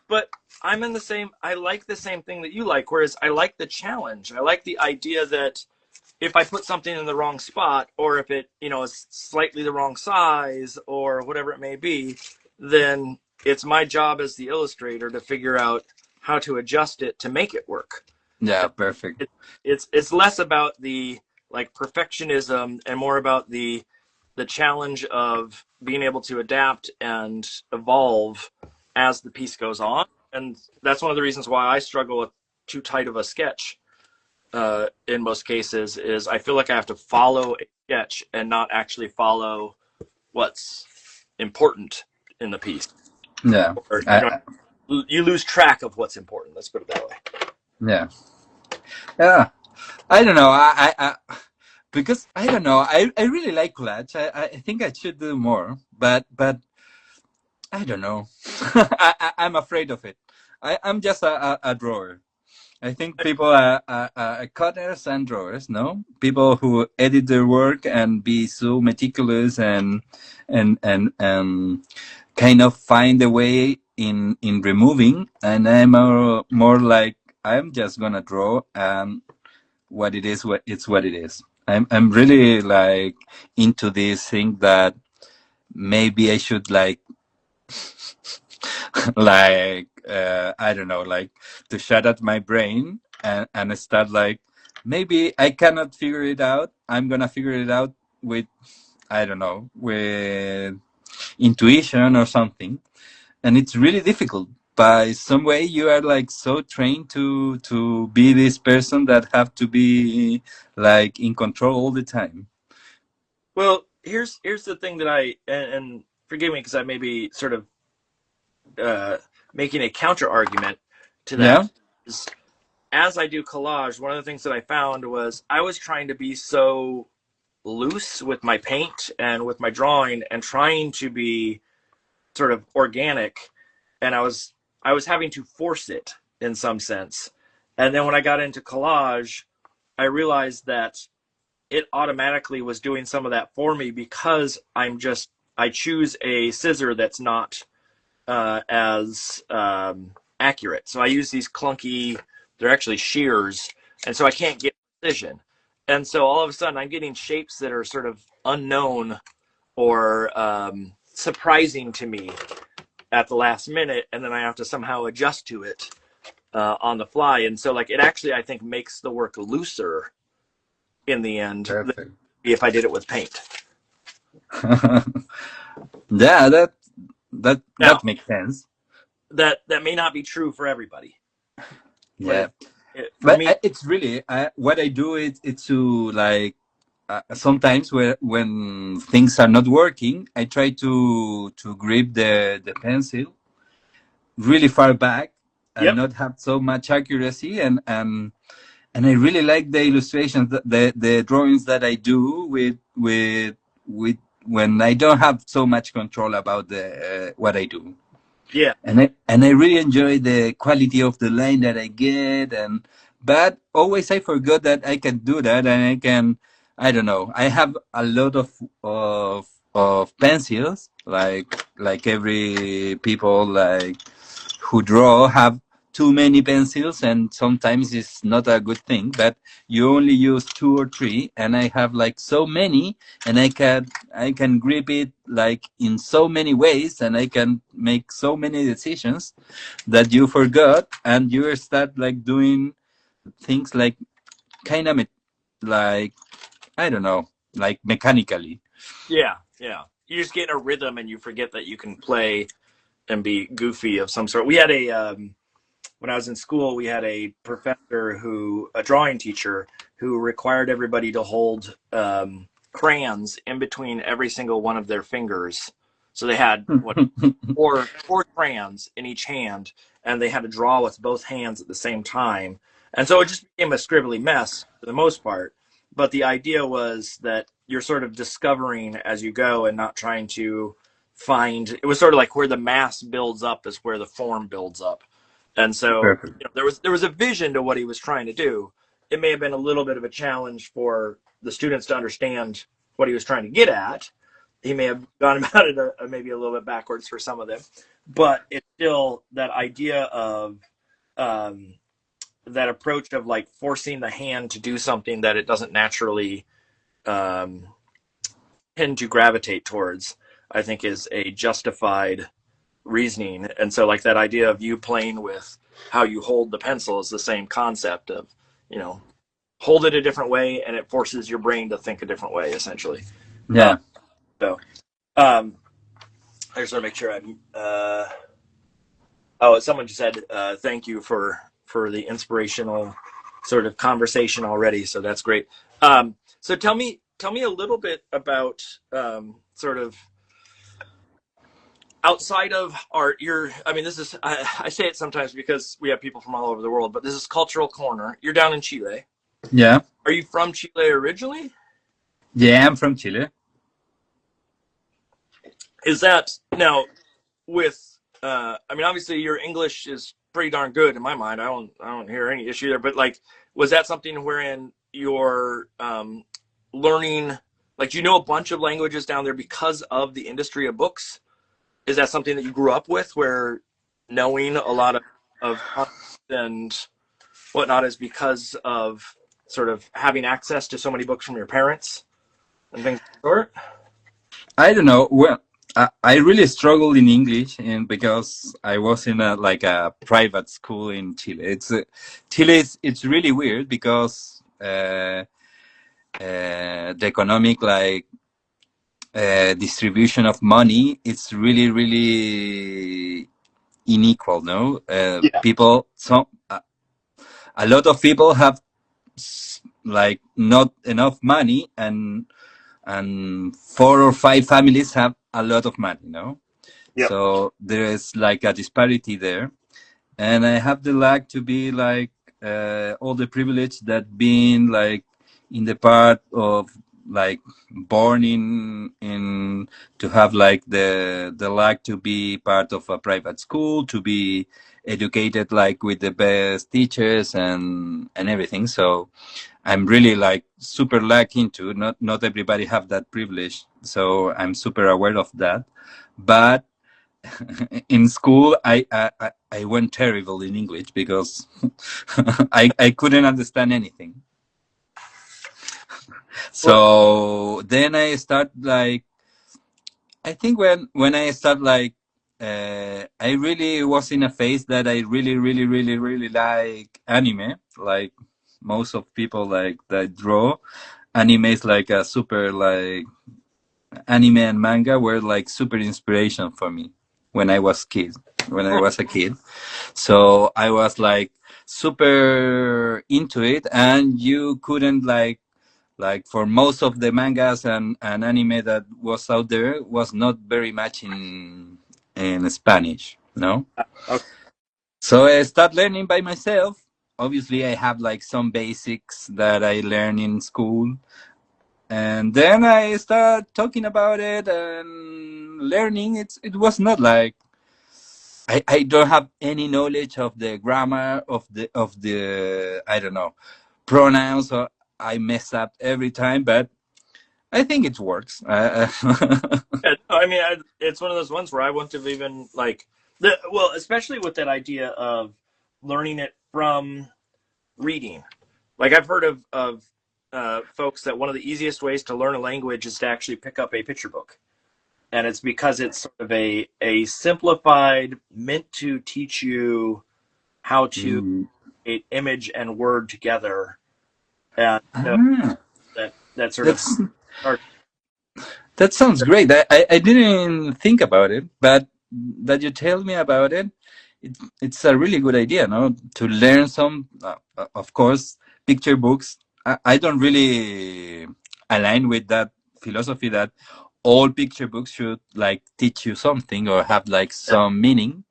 S2: but I'm in the same. I like the same thing that you like, whereas I like the challenge. I like the idea that if I put something in the wrong spot, or if it is slightly the wrong size, or whatever it may be, then it's my job as the illustrator to figure out how to adjust it to make it work.
S1: yeah, perfect.
S2: It's less about the like perfectionism and more about the challenge of being able to adapt and evolve as the piece goes on. And that's one of the reasons why I struggle with too tight of a sketch in most cases, is I feel like I have to follow a sketch and not actually follow what's important in the piece.
S1: Yeah.
S2: Or
S1: I,
S2: you lose track of what's important. Let's put it that way.
S1: yeah. Yeah. I don't know. I because I don't know. I really like collage. I think I should do more, but I don't know. I'm afraid of it. I'm just a drawer. I think people are cutters and drawers. No, people who edit their work and be so meticulous and kind of find a way in removing. And I'm more like I'm just gonna draw and what it is, what it's what it is. I'm really like into this thing that maybe I should like like I don't know, like to shut out my brain and start like maybe I cannot figure it out. I'm gonna figure it out with I don't know, with intuition or something. And it's really difficult. By some way you are like so trained to be this person that have to be like in control all the time.
S2: Well, here's the thing that and forgive me because I may be sort of uh, making a counter argument to
S1: Yeah.
S2: that. as I do collage, one of the things that I found was I was trying to be so loose with my paint and with my drawing and trying to be sort of organic, and I was having to force it in some sense. And then when I got into collage, I realized that it automatically was doing some of that for me because I choose a scissor that's not as accurate. So I use these clunky, they're actually shears, and so I can't get precision. And so all of a sudden I'm getting shapes that are sort of unknown or surprising to me at the last minute, and then I have to somehow adjust to it on the fly. And so like it actually, I think, makes the work looser in the end than
S1: Perfect.
S2: if I did it with paint.
S1: Yeah, that
S2: Now,
S1: makes sense.
S2: that may not be true for everybody, but
S1: Yeah,
S2: for
S1: but
S2: me,
S1: it's really what I do is it's to like sometimes when things are not working, I try to grip the pencil really far back and
S2: yep,
S1: not have so much accuracy, and I really like the illustrations, the drawings that I do with when I don't have so much control about the what I do.
S2: yeah,
S1: And I really enjoy the quality of the line that I get, and but always I forgot that I can do that, and I don't know, I have a lot of pencils, like every people like who draw have too many pencils, and sometimes it's not a good thing, but you only use two or three, and I have like so many, and I can grip it like in so many ways, and I can make so many decisions that you forgot, and you start like doing things like kind of like I don't know, like mechanically.
S2: yeah, yeah. You just get in a rhythm and you forget that you can play and be goofy of some sort. We had when I was in school, we had a professor a drawing teacher, who required everybody to hold crayons in between every single one of their fingers. So they had four crayons in each hand, and they had to draw with both hands at the same time. And so it just became a scribbly mess for the most part. But the idea was that you're sort of discovering as you go and not trying to find. It was sort of like where the mass builds up is where the form builds up. And so
S1: Perfect.
S2: there was a vision to what he was trying to do. It may have been a little bit of a challenge for the students to understand what he was trying to get at. He may have gone about it maybe a little bit backwards for some of them, but it's still that idea of um, that approach of like forcing the hand to do something that it doesn't naturally um, tend to gravitate towards. I think is a justified reasoning. And so like that idea of you playing with how you hold the pencil is the same concept of, you know, hold it a different way and it forces your brain to think a different way essentially. Uh,
S1: Yeah.
S2: so um, I just want to make sure I'm oh, someone just said thank you for the inspirational sort of conversation already, so that's great. So tell me a little bit about sort of outside of art. I mean, this is I say it sometimes because we have people from all over the world, but this is Cultural Corner. You're down in Chile.
S1: Yeah.
S2: Are you from Chile originally?
S1: Yeah, I'm from Chile.
S2: Is that now with I mean, obviously your English is pretty darn good in my mind. I don't hear any issue there, but like was that something wherein you're learning, like do you know a bunch of languages down there because of the industry of books? Is that something that you grew up with, where knowing a lot of concepts and whatnot is because of sort of having access to so many books from your parents and things of the sort?
S1: I don't know. Well, I really struggled in English, and because I was in a like a private school in Chile. Chile is it's really weird because the economic like distribution of money it's really unequal. No,
S2: Yeah.
S1: people some a lot of people have like not enough money, and four or five families have a lot of money. No,
S2: Yep.
S1: so there is like a disparity there. and I have the luck to be like all the privilege that being like in the part of like born in to have like the luck to be part of a private school, to be educated like with the best teachers and everything. So I'm really like super lucky into not everybody have that privilege. So I'm super aware of that. But in school, I went terrible in English because I couldn't understand anything.
S2: Well,
S1: So then I start like I think when I start like I really was in a phase that I really like anime. Like most of people like that draw anime is like a super like anime and manga were like super inspiration for me when I was kid when I was a kid. So I was like super into it, and you couldn't like for most of the mangas and anime that was out there was not very much in Spanish, no.
S2: okay.
S1: So I start learning by myself. Obviously, I have like some basics that I learned in school, and then I start talking about it and learning. It was not like I don't have any knowledge of the grammar of the I don't know pronouns, or I mess up every time, but I think it works.
S2: Yeah, I mean, it's one of those ones where I wouldn't have even like well, especially with that idea of learning it from reading. Like I've heard of folks that one of the easiest ways to learn a language is to actually pick up a picture book, and it's because it's sort of a simplified, meant to teach you how to
S1: Mm.
S2: create image and word together, and so
S1: Ah,
S2: that sort of
S1: that's
S2: starts.
S1: that sounds great. I didn't think about it, but that you tell me about it, it's a really good idea, no? To learn some, of course, picture books. I don't really align with that philosophy that all picture books should like teach you something or have like some meaning,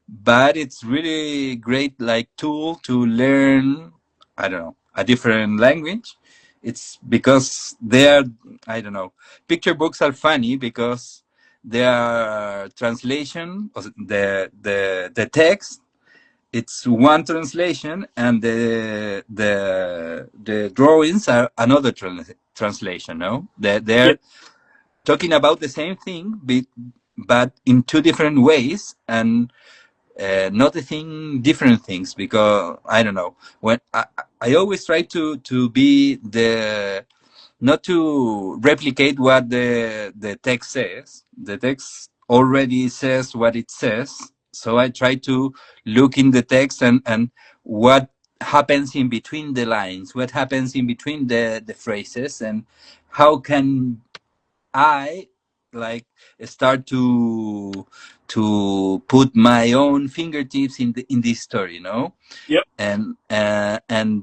S1: but it's really great like tool to learn, I don't know, a different language. It's because they are, I don't know, picture books are funny because they are translation of the text. It's one translation, and the drawings are another translation, no,
S2: Yeah,
S1: they're talking about the same thing, but in two different ways, and noticing different things. Because I don't know, when I always try to be the not to replicate what the text says. The text already says what it says, so I try to look in the text and what happens in between the lines, what happens in between the phrases, and how can I like start to put my own fingertips in this story, you know.
S2: yep,
S1: And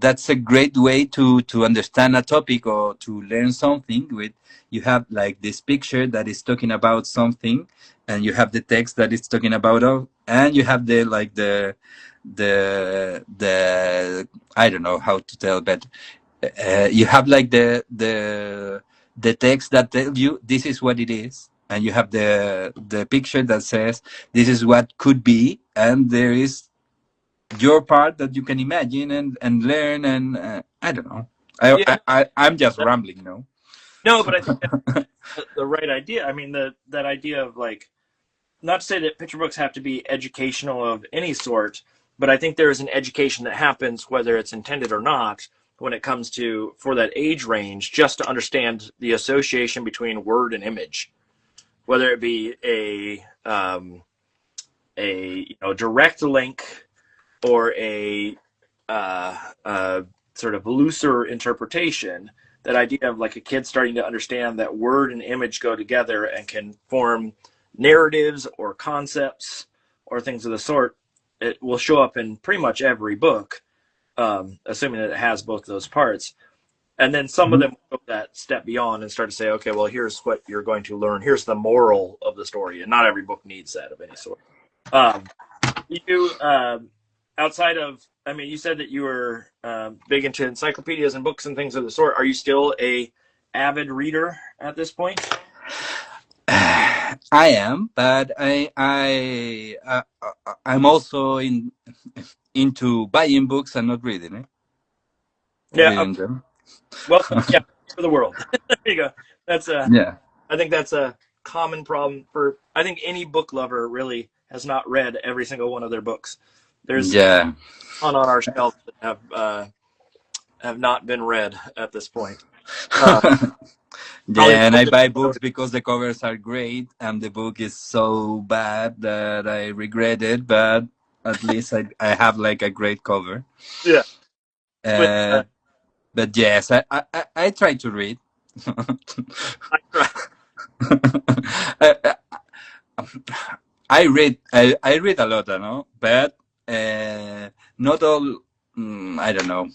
S1: that's a great way to understand a topic or to learn something. With you have like this picture that is talking about something, and you have the text that is talking about and you have the like the I don't know how to tell, but you have like the text that tells you this is what it is, and you have the picture that says this is what could be, and there is your part that you can imagine and learn, and I don't know.
S2: yeah.
S1: I'm just rambling, you know.
S2: No, but I think that's the right idea. I mean, that idea of like, not to say that picture books have to be educational of any sort, but I think there is an education that happens whether it's intended or not when it comes to for that age range, just to understand the association between word and image, whether it be a direct link or a sort of looser interpretation. That idea of like a kid starting to understand that word and image go together and can form narratives or concepts or things of the sort. It will show up in pretty much every book, assuming that it has both of those parts. And then some of
S1: Mhm.
S2: them go that step beyond and start to say, okay, well, here's what you're going to learn. Here's the moral of the story. And not every book needs that of any sort. Um, You outside of, I mean, you said that you were big into encyclopedias and books and things of the sort. Are you still a avid reader at this point?
S1: I am, but I'm also into buying books and not reading it,
S2: Yeah.
S1: reading them.
S2: Welcome. Yeah, for the world. There you go. That's
S1: Yeah,
S2: I think that's a common problem for. I think any book lover really has not read every single one of their books. There's
S1: yeah.
S2: on our shelves that have not been read at this point. Uh, Probably
S1: Yeah, and
S2: most
S1: I
S2: of
S1: buy
S2: them.
S1: books because the covers are great, and the book is so bad that I regret it. But at least I have like a great cover.
S2: Yeah. With
S1: Uh, but yes, I try to read.
S2: I try.
S1: I, I read a lot, you know, but not all. I don't know.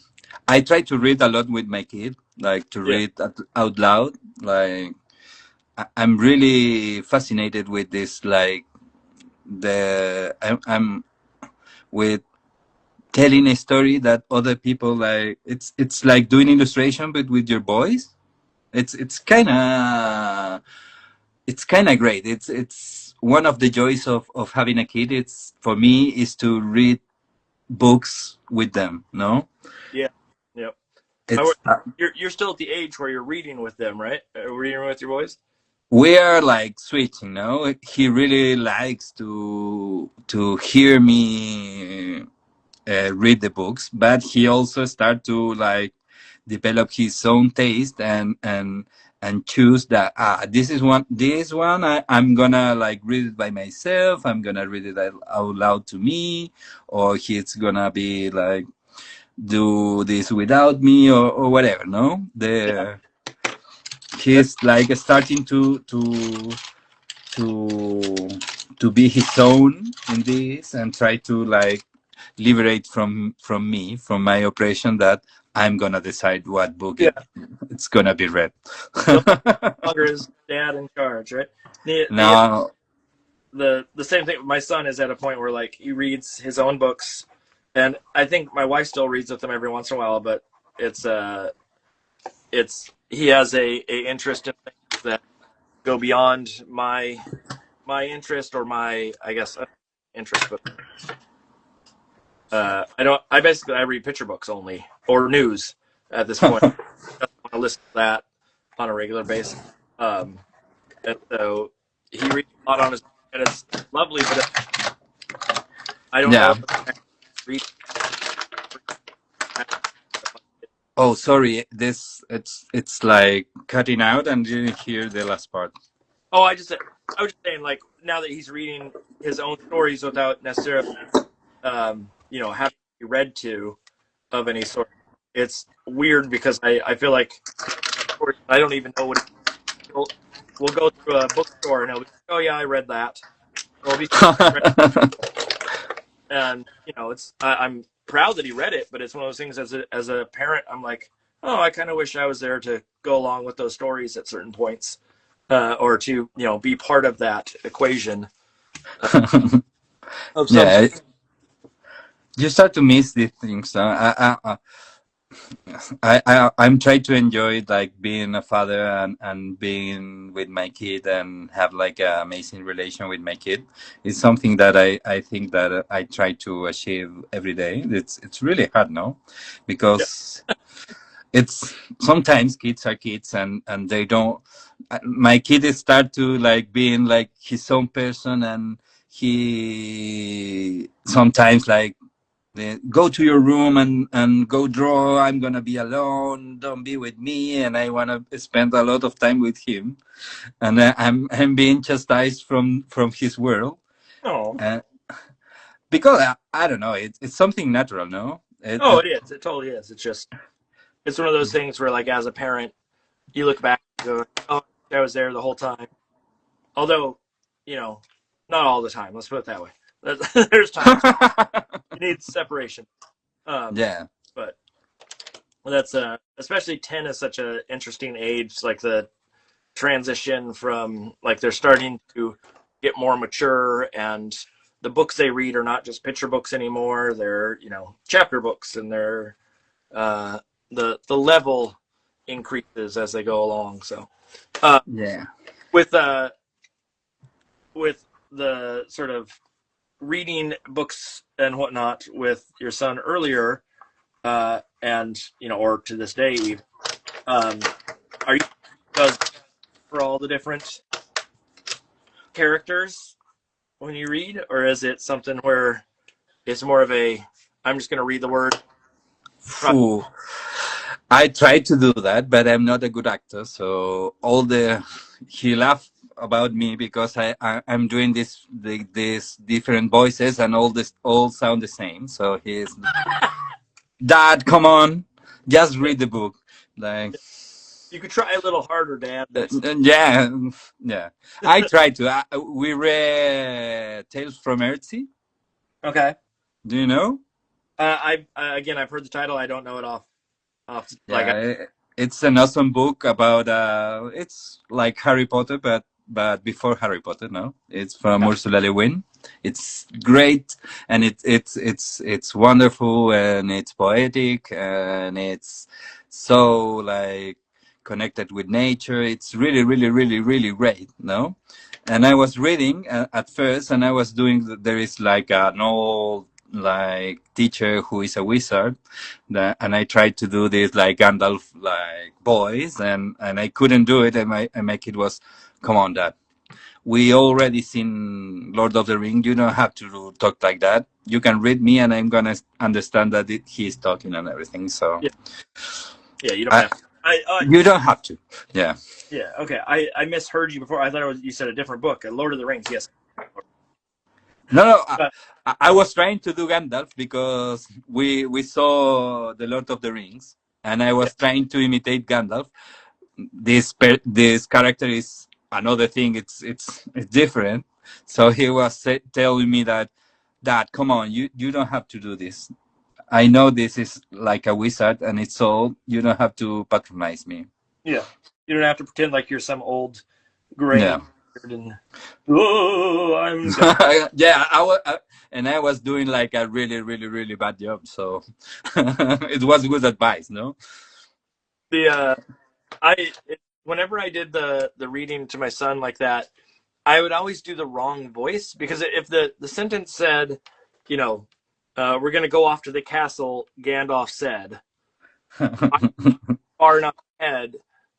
S1: I try to read a lot with my kid, like to
S2: Yeah.
S1: read out loud. Like I'm really fascinated with this. Like I'm with telling a story that other people like. It's like doing illustration, but with your voice. It's kind of great. It's one of the joys of having a kid. It's for me is to read books with them. No,
S2: Yeah. Yep.
S1: it's
S2: You're still at the age where you're reading with them, right? Reading with your boys.
S1: we are like switching. No, he really likes to hear me read the books, but he also start to like develop his own taste and choose that this one I'm gonna like read it by myself. I'm gonna read it out loud to me, or he's gonna be like do this without me or whatever. No,
S2: Yeah.
S1: the
S2: That's
S1: he's like starting to to be his own in this and try to like liberate from me from my oppression that I'm gonna decide what book
S2: yeah.
S1: it's gonna be read.
S2: No longer is dad in charge, right? The
S1: Now,
S2: the same thing. My son is at a point where like he reads his own books, and I think my wife still reads with them every once in a while. But it's it's he has a interest in things that go beyond my interest or my I guess interest. But I don't. I read picture books only or news at this point. I want to listen to that on a regular basis. Um, and so he reads a lot on his and it's lovely, but I don't know
S1: yeah.
S2: if I read.
S1: Oh, sorry. This it's like cutting out and didn't hear the last part.
S2: Oh, I was just saying, like now that he's reading his own stories without necessarily, having to be read to of any sort. It's weird because I feel like I don't even know what we'll go through a bookstore and he'll be like, oh yeah, I read that. Or we'll be and it's I'm proud that he read it, but it's one of those things as a parent, I'm like, oh, I kind of wish I was there to go along with those stories at certain points, or to be part of that equation of some sort.
S1: Yeah, you start to miss these things. I'm trying to enjoy like being a father and being with my kid and have like an amazing relation with my kid. It's something that I think that I try to achieve every day. It's really hard, no,
S2: Yeah.
S1: because it's sometimes kids are kids and they don't. My kid is start to like being like his own person and he sometimes like go to your room and go draw. I'm gonna be alone. Don't be with me. And I wanna spend a lot of time with him. And I'm being chastised from his world.
S2: Oh,
S1: Uh, because I don't know. It's something natural, no?
S2: oh, it is. It totally is. It's one of those things where, like, as a parent, you look back and go, "Oh, I was there the whole time." Although, you know, not all the time. Let's put it that way. There's times you need separation. Um,
S1: Yeah.
S2: but that's especially 10 is such an interesting age. Like the transition from like they're starting to get more mature and the books they read are not just picture books anymore. They're, you know, chapter books, and they're the level increases as they go along. So
S1: Yeah.
S2: with with the sort of reading books and whatnot with your son earlier, and you know, or to this day, even, are you does for all the different characters when you read, or is it something where it's more of a I'm just going to read the word?
S1: Phew. I try to do that, but I'm not a good actor. So all the he laughed about me because I'm doing these different voices and all this all sound the same. So he's Dad, come on, just read the book. Like
S2: You could try a little harder, Dad, but
S1: yeah, yeah. I try to. We read Tales from Earthsea.
S2: okay.
S1: Do you know?
S2: I again, I've heard the title. I don't know it off like
S1: Yeah, it's an awesome book about it's like Harry Potter, but before Harry Potter. No, it's from
S2: yeah,
S1: Ursula Le Guin. It's great, and it's wonderful, and it's poetic, and it's so like connected with nature. It's really, really, really, really great. No, and I was reading at first, and I was doing. There is like an old like teacher who is a wizard and I tried to do this like Gandalf like voice and I couldn't do it and my kid was, come on dad, we already seen Lord of the Ring, you don't have to talk like that, you can read me and I'm gonna understand that he's talking and everything, so
S2: yeah, yeah. You don't
S1: I,
S2: have. I
S1: you don't have to, yeah.
S2: yeah. Okay. I misheard you before. I thought it was you said a different book, Lord of the Rings. Yes.
S1: No,
S2: But
S1: I was trying to do Gandalf because we saw the Lord of the Rings and I
S2: yeah,
S1: was trying to imitate Gandalf. This character is another thing. It's different. So he was telling me that, Dad, come on, you don't have to do this. I know this is like a wizard, and it's all. You don't have to patronize me.
S2: yeah. You don't have to pretend like you're some old gray
S1: Yeah,
S2: beard and oh, I'm God.
S1: yeah. And I was doing like a really, really, really bad job. So it was good advice, no?
S2: The I whenever I did the reading to my son like that, I would always do the wrong voice because if the sentence said, you know, we're going to go off to the castle, Gandalf said, I'm far enough ahead,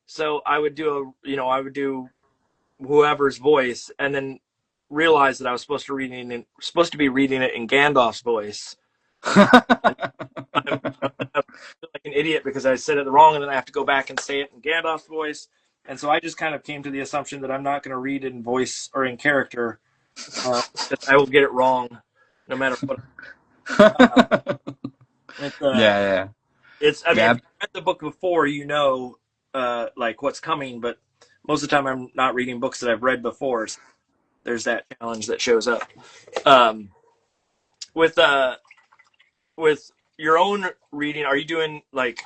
S2: so I would do I would do whoever's voice, and then realize that I was supposed to be reading it in Gandalf's voice. And I'm like an idiot because I said it wrong, and then I have to go back and say it in Gandalf's voice. And so I just kind of came to the assumption that I'm not going to read in voice or in character, because I will get it wrong no matter what. Uh, it's
S1: Yeah,
S2: it's. I mean, if
S1: yeah,
S2: you read the book before, you know, like what's coming. But most of the time, I'm not reading books that I've read before. So there's that challenge that shows up. Um, with with your own reading, are you doing like?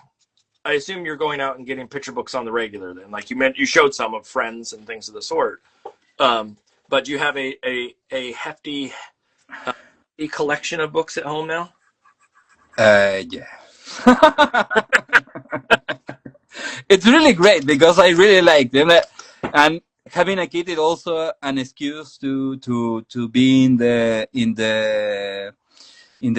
S2: I assume you're going out and getting picture books on the regular. Then, like you showed some of friends and things of the sort. Um, but do you have a hefty collection of books at home now?
S1: yeah. It's really great because I really like them, and having a kid is also an excuse to be in the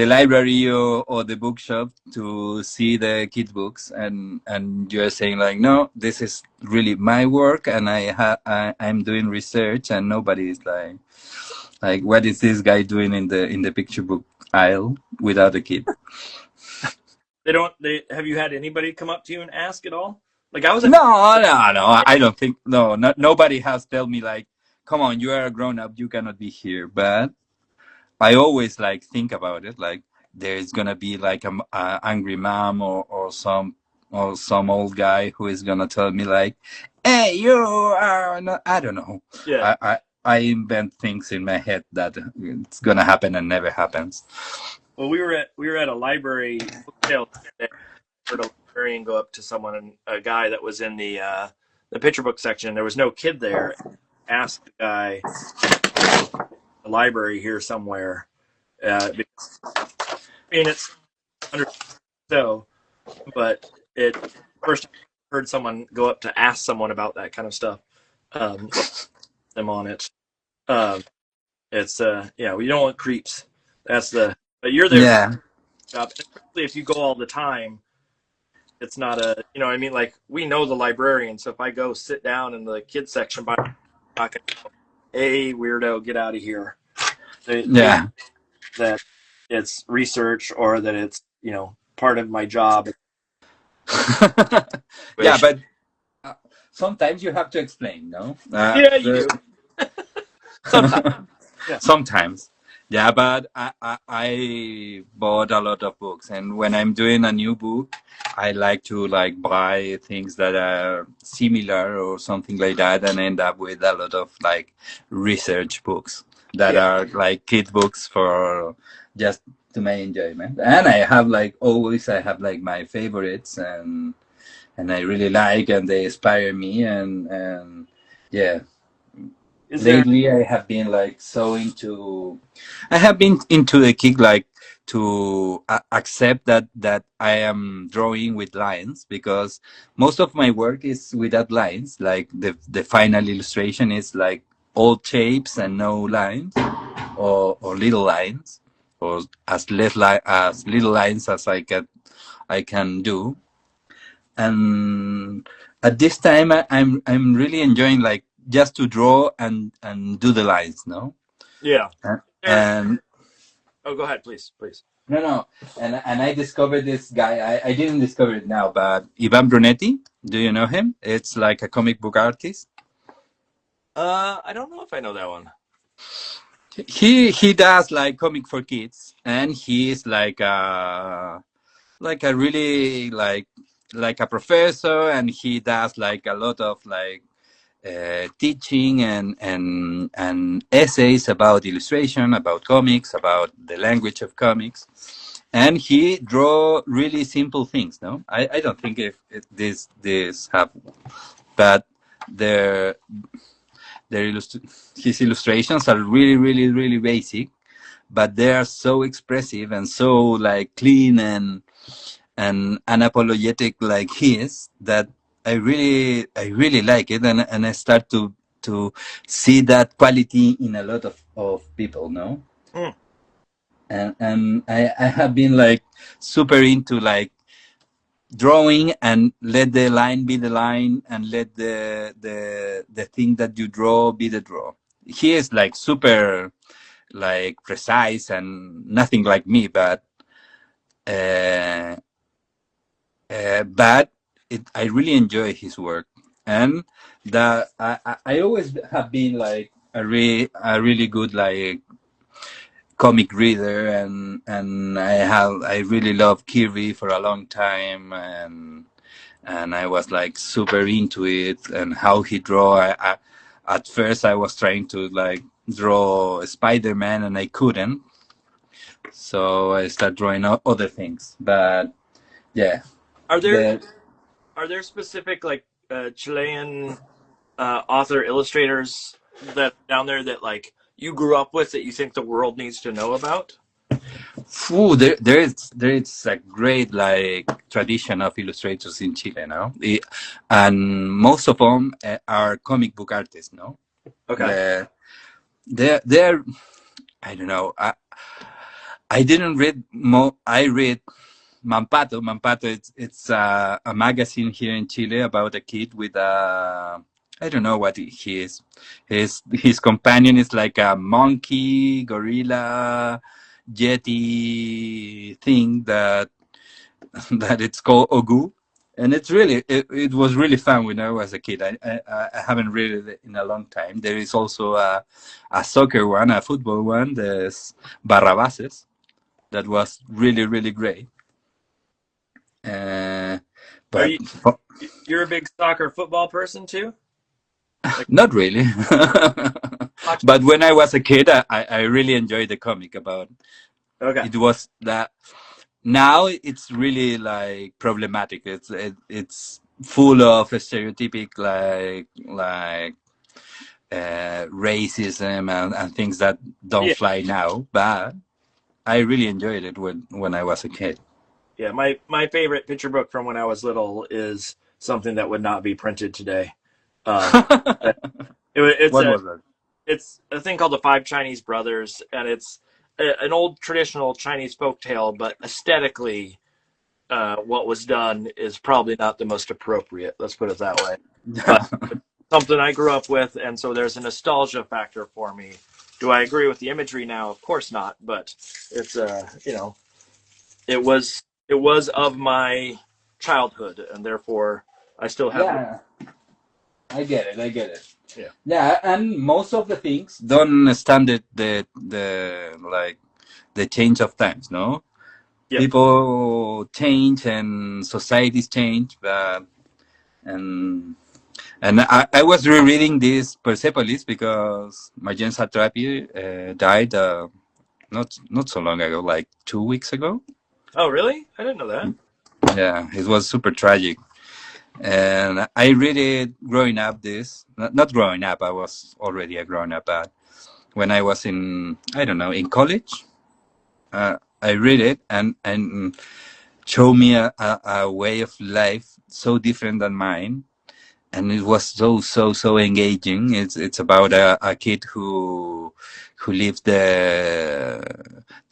S1: library or the bookshop to see the kid books and you're saying like, no, this is really my work and I'm doing research and nobody is like what is this guy doing in the picture book aisle without a kid.
S2: They don't. They have you had anybody come up to you and ask at all? Like I was at.
S1: No, I don't think no, nobody has told me like, come on, you are a grown up, you cannot be here, but I always like think about it. Like there's gonna be like a angry mom or some old guy who is gonna tell me like, "Hey, you are not." I don't know.
S2: Yeah.
S1: I invent things in my head that it's gonna happen and never happens.
S2: Well, we were at a library book sale today. I heard a librarian go up to someone and a guy that was in the picture book section. There was no kid there. Asked the guy, the library here somewhere. I mean, it's under so, but it first time I heard someone go up to ask someone about that kind of stuff. Or them on it. Um, it's yeah, we don't want creeps. That's the but you're there for
S1: Yeah.
S2: the job, especially if you go all the time. It's not a you know what I mean. Like we know the librarian, so if I go sit down in the kids section by not gonna go, hey weirdo, get out of here. They
S1: Yeah.
S2: that it's research or that it's part of my job.
S1: Yeah, but sometimes you have to explain, no?
S2: Yeah, you do sometimes. Yeah,
S1: Sometimes. Yeah, but I bought a lot of books, and when I'm doing a new book, I like to like buy things that are similar or something like that, and end up with a lot of like research books that
S2: yeah.
S1: are like kid books for just to my enjoyment. And I have like always, I have like my favorites, and I really like, and they inspire me, and yeah.
S2: Is there?
S1: Lately, I have been like so into. I have been into the kick like to accept that I am drawing with lines, because most of my work is without lines. Like the final illustration is like all shapes and no lines, or little lines, or as little lines as I can do. And at this time, I'm really enjoying like just to draw and do the lines, no.
S2: Yeah. There.
S1: And
S2: Oh, go ahead, please, please.
S1: no, and I discovered this guy. I didn't discover it now, but Ivan Brunetti, do you know him? It's like a comic book artist.
S2: I don't know if I know that one.
S1: He does like comic for kids, and he is like a really like a professor, and he does like a lot of like teaching and essays about illustration, about comics, about the language of comics, and he draw really simple things. No, I don't think if this have, but their his illustrations are really basic, but they are so expressive and so like clean and unapologetic like his, that I really like it, and I start to see that quality in a lot of people, no.
S2: Mm.
S1: And I have been like super into like drawing, and let the line be the line, and let the thing that you draw be the draw. He is like super like precise and nothing like me, uh, but I really enjoy his work, and that I always have been like a really good like comic reader, and I really love Kirby for a long time, and I was like super into it and how he draw. At first I was trying to like draw Spider-Man, and I couldn't, so I started drawing other things. But yeah,
S2: Are there
S1: the
S2: are there specific like Chilean author illustrators that down there that like you grew up with that you think the world needs to know about?
S1: there is a great like tradition of illustrators in Chile now, and most of them are comic book artists. No,
S2: Okay.
S1: they're I don't know. I didn't read I read Mampato. Mampato. It's a magazine here in Chile about a kid with a. I don't know what he is. His companion is like a monkey, gorilla, yeti thing that that it's called Ogu, and it was really fun when I was a kid. I haven't read it in a long time. There is also a soccer one, a football one. There's Barrabases that was really great. Uh,
S2: Are
S1: but
S2: you you're a big soccer football person too? Like
S1: not really.
S2: watch?
S1: But when I was a kid, I really enjoyed the comic about.
S2: Okay.
S1: It was that. Now it's really like problematic. It's full of stereotypic like racism and things that don't
S2: Yeah,
S1: fly now. But I really enjoyed it when I was a kid.
S2: yeah. My favorite picture book from when I was little is something that would not be printed today. Um, it's
S1: What was that?
S2: it's a thing called the Five Chinese Brothers, and it's an old traditional Chinese folktale, but aesthetically, what was done is probably not the most appropriate. Let's put it that way. But something I grew up with, and so there's a nostalgia factor for me. Do I agree with the imagery now? Of course not, but it's it was of my childhood, and therefore I still have.
S1: Yeah, I get it. I get it.
S2: Yeah.
S1: Yeah, and most of the things don't stand the like the change of times. No,
S2: Yep.
S1: people change and societies change, but and I was rereading this Persepolis because Marjane Satrapi died not so long ago, like 2 weeks ago.
S2: Oh, really? I didn't know that.
S1: Yeah, it was super tragic. And I read it growing up. This not growing up. I was already a grown up, but when I was in I don't know in college, I read it and showed me a way of life so different than mine, and it was so engaging. It's about a kid who lived the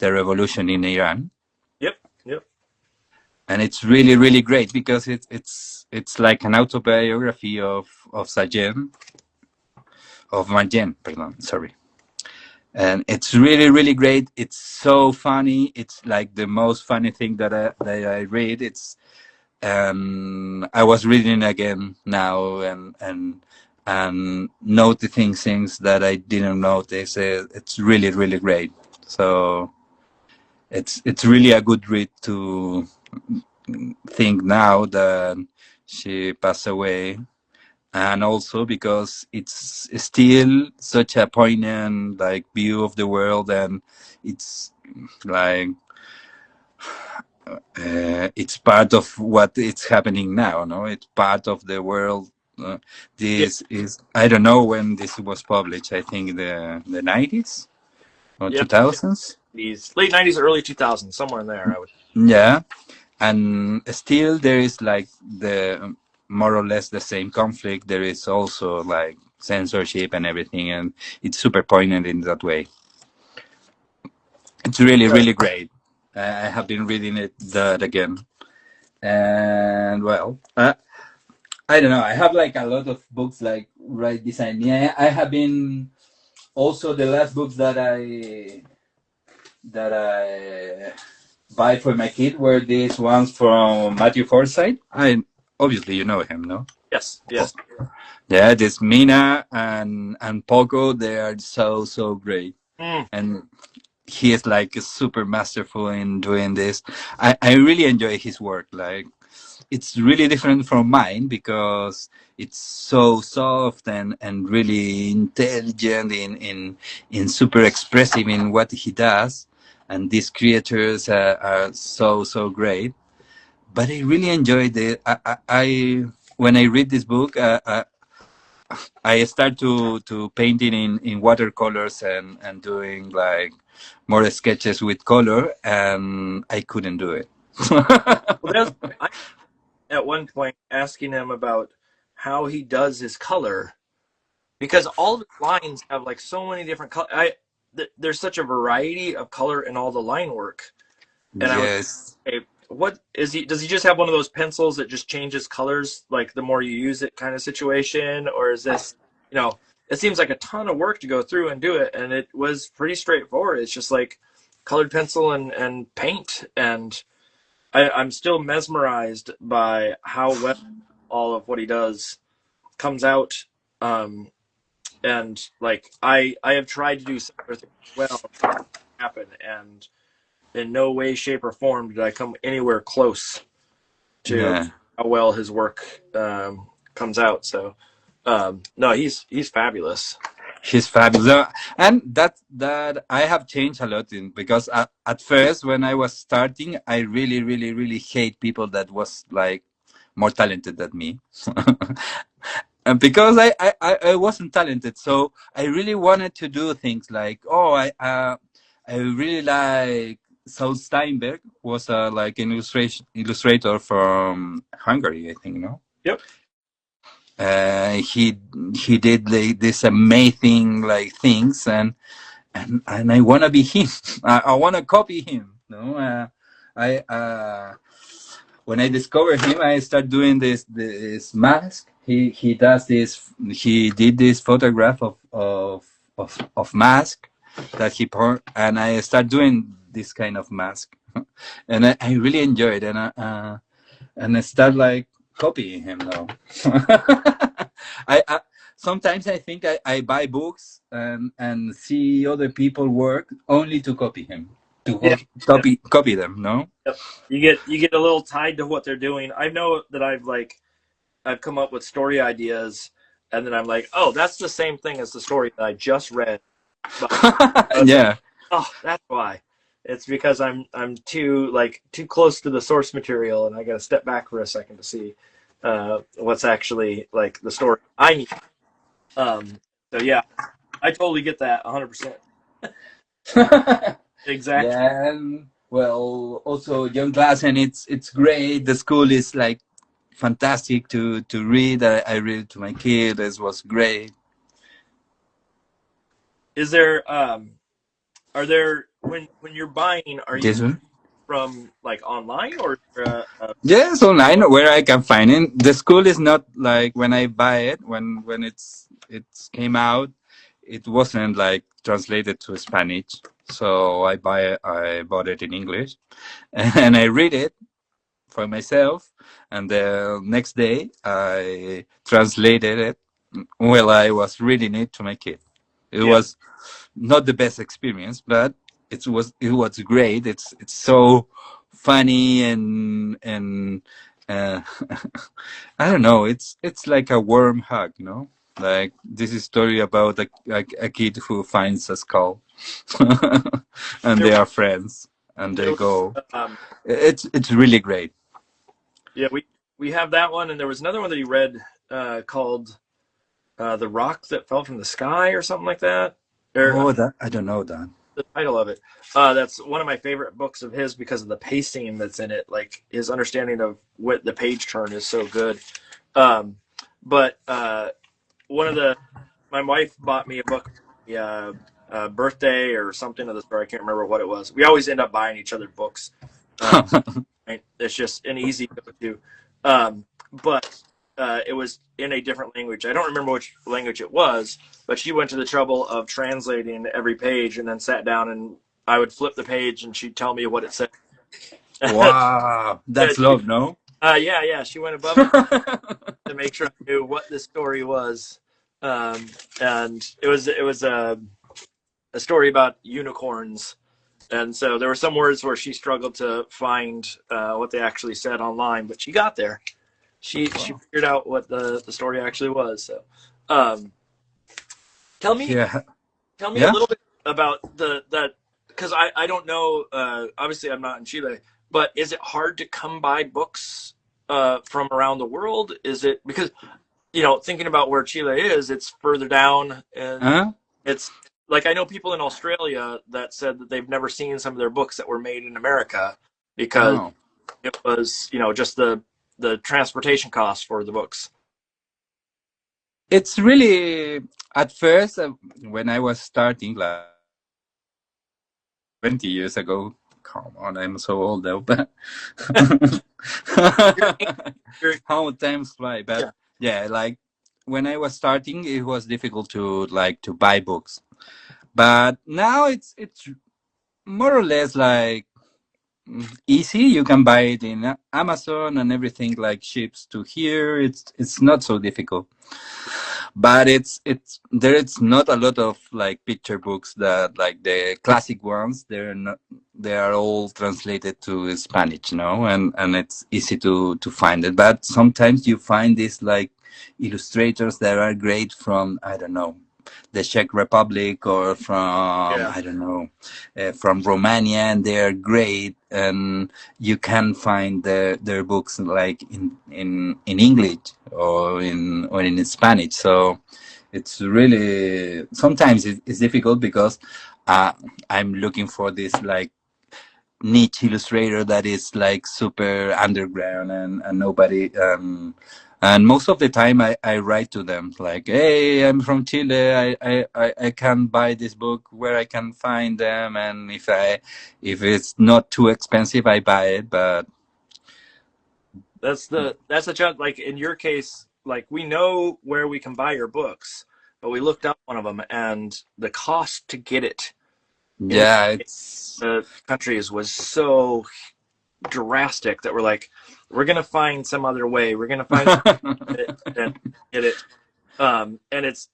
S1: revolution in Iran,
S2: Yep. Yep.
S1: and it's really great because it's like an autobiography of Sajem of Marjen, pardon, sorry. And it's really great. It's so funny. It's like the most funny thing that I read. It's I was reading again now and noticing things that I didn't notice. It's really great. So it's really a good read to think now that she passed away, and also because it's still such a poignant like view of the world, and it's like it's part of what is happening now. No, it's part of the world.
S2: Yeah.
S1: This is I don't know when this was published. I think the 90s or
S2: Yep.
S1: 2000s.
S2: These late '90s, early 2000s, somewhere in there. I would.
S1: Yeah, and still there is like the more or less the same conflict. There is also like censorship and everything, and it's super poignant in that way. It's really great. I have been reading it that again, and well, I don't know. I have like a lot of books like right beside me. I have been also the last books that I buy for my kid were these ones from Matthew Forsyth. I obviously you know him, no?
S2: Yes. Yes.
S1: Yeah, this Mina and Poco. They are so great,
S2: Mm.
S1: and he is like super masterful in doing this. I really enjoy his work. Like it's really different from mine because it's so soft and really intelligent in super expressive in what he does, and these creators are so great. But I really enjoyed it. I when I read this book, I start to painting in watercolors and doing like more sketches with color, and I couldn't do it.
S2: Well, there's I at one point asking him about how he does his color because all the lines have like so many different colors. There's such a variety of color in all the line work, and I was
S1: Yes.
S2: hey, what is he? Does he just have one of those pencils that just changes colors like the more you use it kind of situation, or is this It seems like a ton of work to go through and do it, and it was pretty straightforward. It's just like colored pencil and paint, and I'm still mesmerized by how well all of what he does comes out. And like I have tried to do similar things as well, happen, and in no way, shape, or form did I come anywhere close to
S1: Yeah.
S2: how well his work comes out. So no, he's fabulous.
S1: She's fabulous. And that I have changed a lot in because at first when I was starting, I really hate people that was like more talented than me. And because I wasn't talented, so I really wanted to do things like, I really like Saul Steinberg was like an illustrator from Hungary, I think, no?
S2: Yep.
S1: He did like this amazing like things, and I want to be him. I want to copy him. No, I when I discovered him, I start doing this mask. He does this. He did this photograph of mask that he put, and I start doing this kind of mask, and I really enjoy it, and I start like copying him now. I sometimes I think I buy books and see other people work only to copy him, to
S2: Yeah.
S1: copy them. No.
S2: Yep. You get a little tied to what they're doing. I know that I've come up with story ideas, and then I'm like, oh, that's the same thing as the story that I just read. But
S1: Yeah.
S2: oh, that's why. It's because I'm too close to the source material, and I got to step back for a second to see what's actually like the story I need. So yeah, I totally get that 100%. Exactly.
S1: Yeah. Well, also John Glasson, it's great. The school is like fantastic to read. I read it to my kid. It was great.
S2: Is there are there when you're buying, are you
S1: This one.
S2: from like online or
S1: Yes, online where I can find it. The school is not like when I buy it when it's came out, it wasn't like translated to Spanish. So I bought it in English, and I read it for myself, and the next day I translated it while I was reading it to my kid. It
S2: yeah?
S1: was not the best experience, but it was great. It's so funny and uh, I don't know. It's like a warm hug, you know. Like this is story about a kid who finds a skull, and
S2: There
S1: they are friends, and
S2: there
S1: they
S2: was,
S1: go.
S2: um
S1: It's really great.
S2: yeah, we have that one, and there was another one that you read called The Rock That Fell from the Sky or something like that. Or
S1: Oh, that I don't know that.
S2: the title of it. That's one of my favorite books of his because of the pacing that's in it. Like his understanding of what the page turn is so good. Um, but one of the my wife bought me a book, birthday or something of the store. I can't remember what it was. We always end up buying each other books. Um, right? It's just an easy go to. But it was in a different language. I don't remember which language it was, but she went to the trouble of translating every page and then sat down and I would flip the page and she'd tell me what it said.
S1: Wow,
S2: Yeah,
S1: that's love, no?
S2: yeah. She went above and to make sure I knew what the story was. And it was a story about unicorns. And so there were some words where she struggled to find what they actually said online, but she got there. She
S1: Wow.
S2: figured out what the story actually was. So, um, tell me
S1: Yeah,
S2: tell me a
S1: yeah.
S2: little bit about the that because I don't know. Obviously, I'm not in Chile, but is it hard to come by books from around the world? Is it because thinking about where Chile is, it's further down, and
S1: Huh?
S2: it's like I know people in Australia that said that they've never seen some of their books that were made in America because
S1: Oh.
S2: it was just the transportation costs for the books.
S1: It's really at first when I was starting like 20 years ago. Come on, I'm so old now, but
S2: You're, you're,
S1: how times fly. But
S2: yeah,
S1: yeah, like when I was starting, it was difficult to buy books. But now it's more or less like easy. You can buy it in Amazon and everything like ships to here. It's not so difficult. But it's there is not a lot of like picture books that like the classic ones they're not, they are all translated to Spanish, no, and it's easy to find it, but sometimes you find these like illustrators that are great from, I don't know, the Czech Republic or from,
S2: yeah.
S1: I don't know, from Romania, and they are great, and you can find their books like in English or in Spanish. So it's really sometimes it's difficult because I'm looking for this like niche illustrator that is like super underground and nobody and most of the time I write to them like, hey, I'm from Chile, I can buy this book, where I can find them, and if it's not too expensive I buy it. But
S2: That's the challenge. Like in your case, like we know where we can buy your books, but we looked up one of them, and the cost to get it in
S1: yeah, it's
S2: the countries was so drastic that we're like, we're gonna find some other way. We're gonna find it and get it. And it's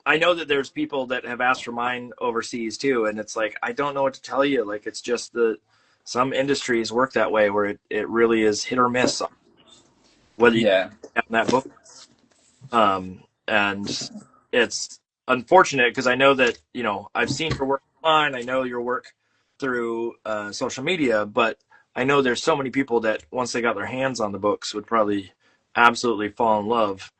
S2: I know that there's people that have asked for mine overseas too, and it's like I don't know what to tell you. Like it's just the some industries work that way where it really is hit or miss whether you
S1: yeah.
S2: have that book. And it's unfortunate because I know that I've seen your work online. I know your work through social media, but I know there's so many people that once they got their hands on the books would probably absolutely fall in love.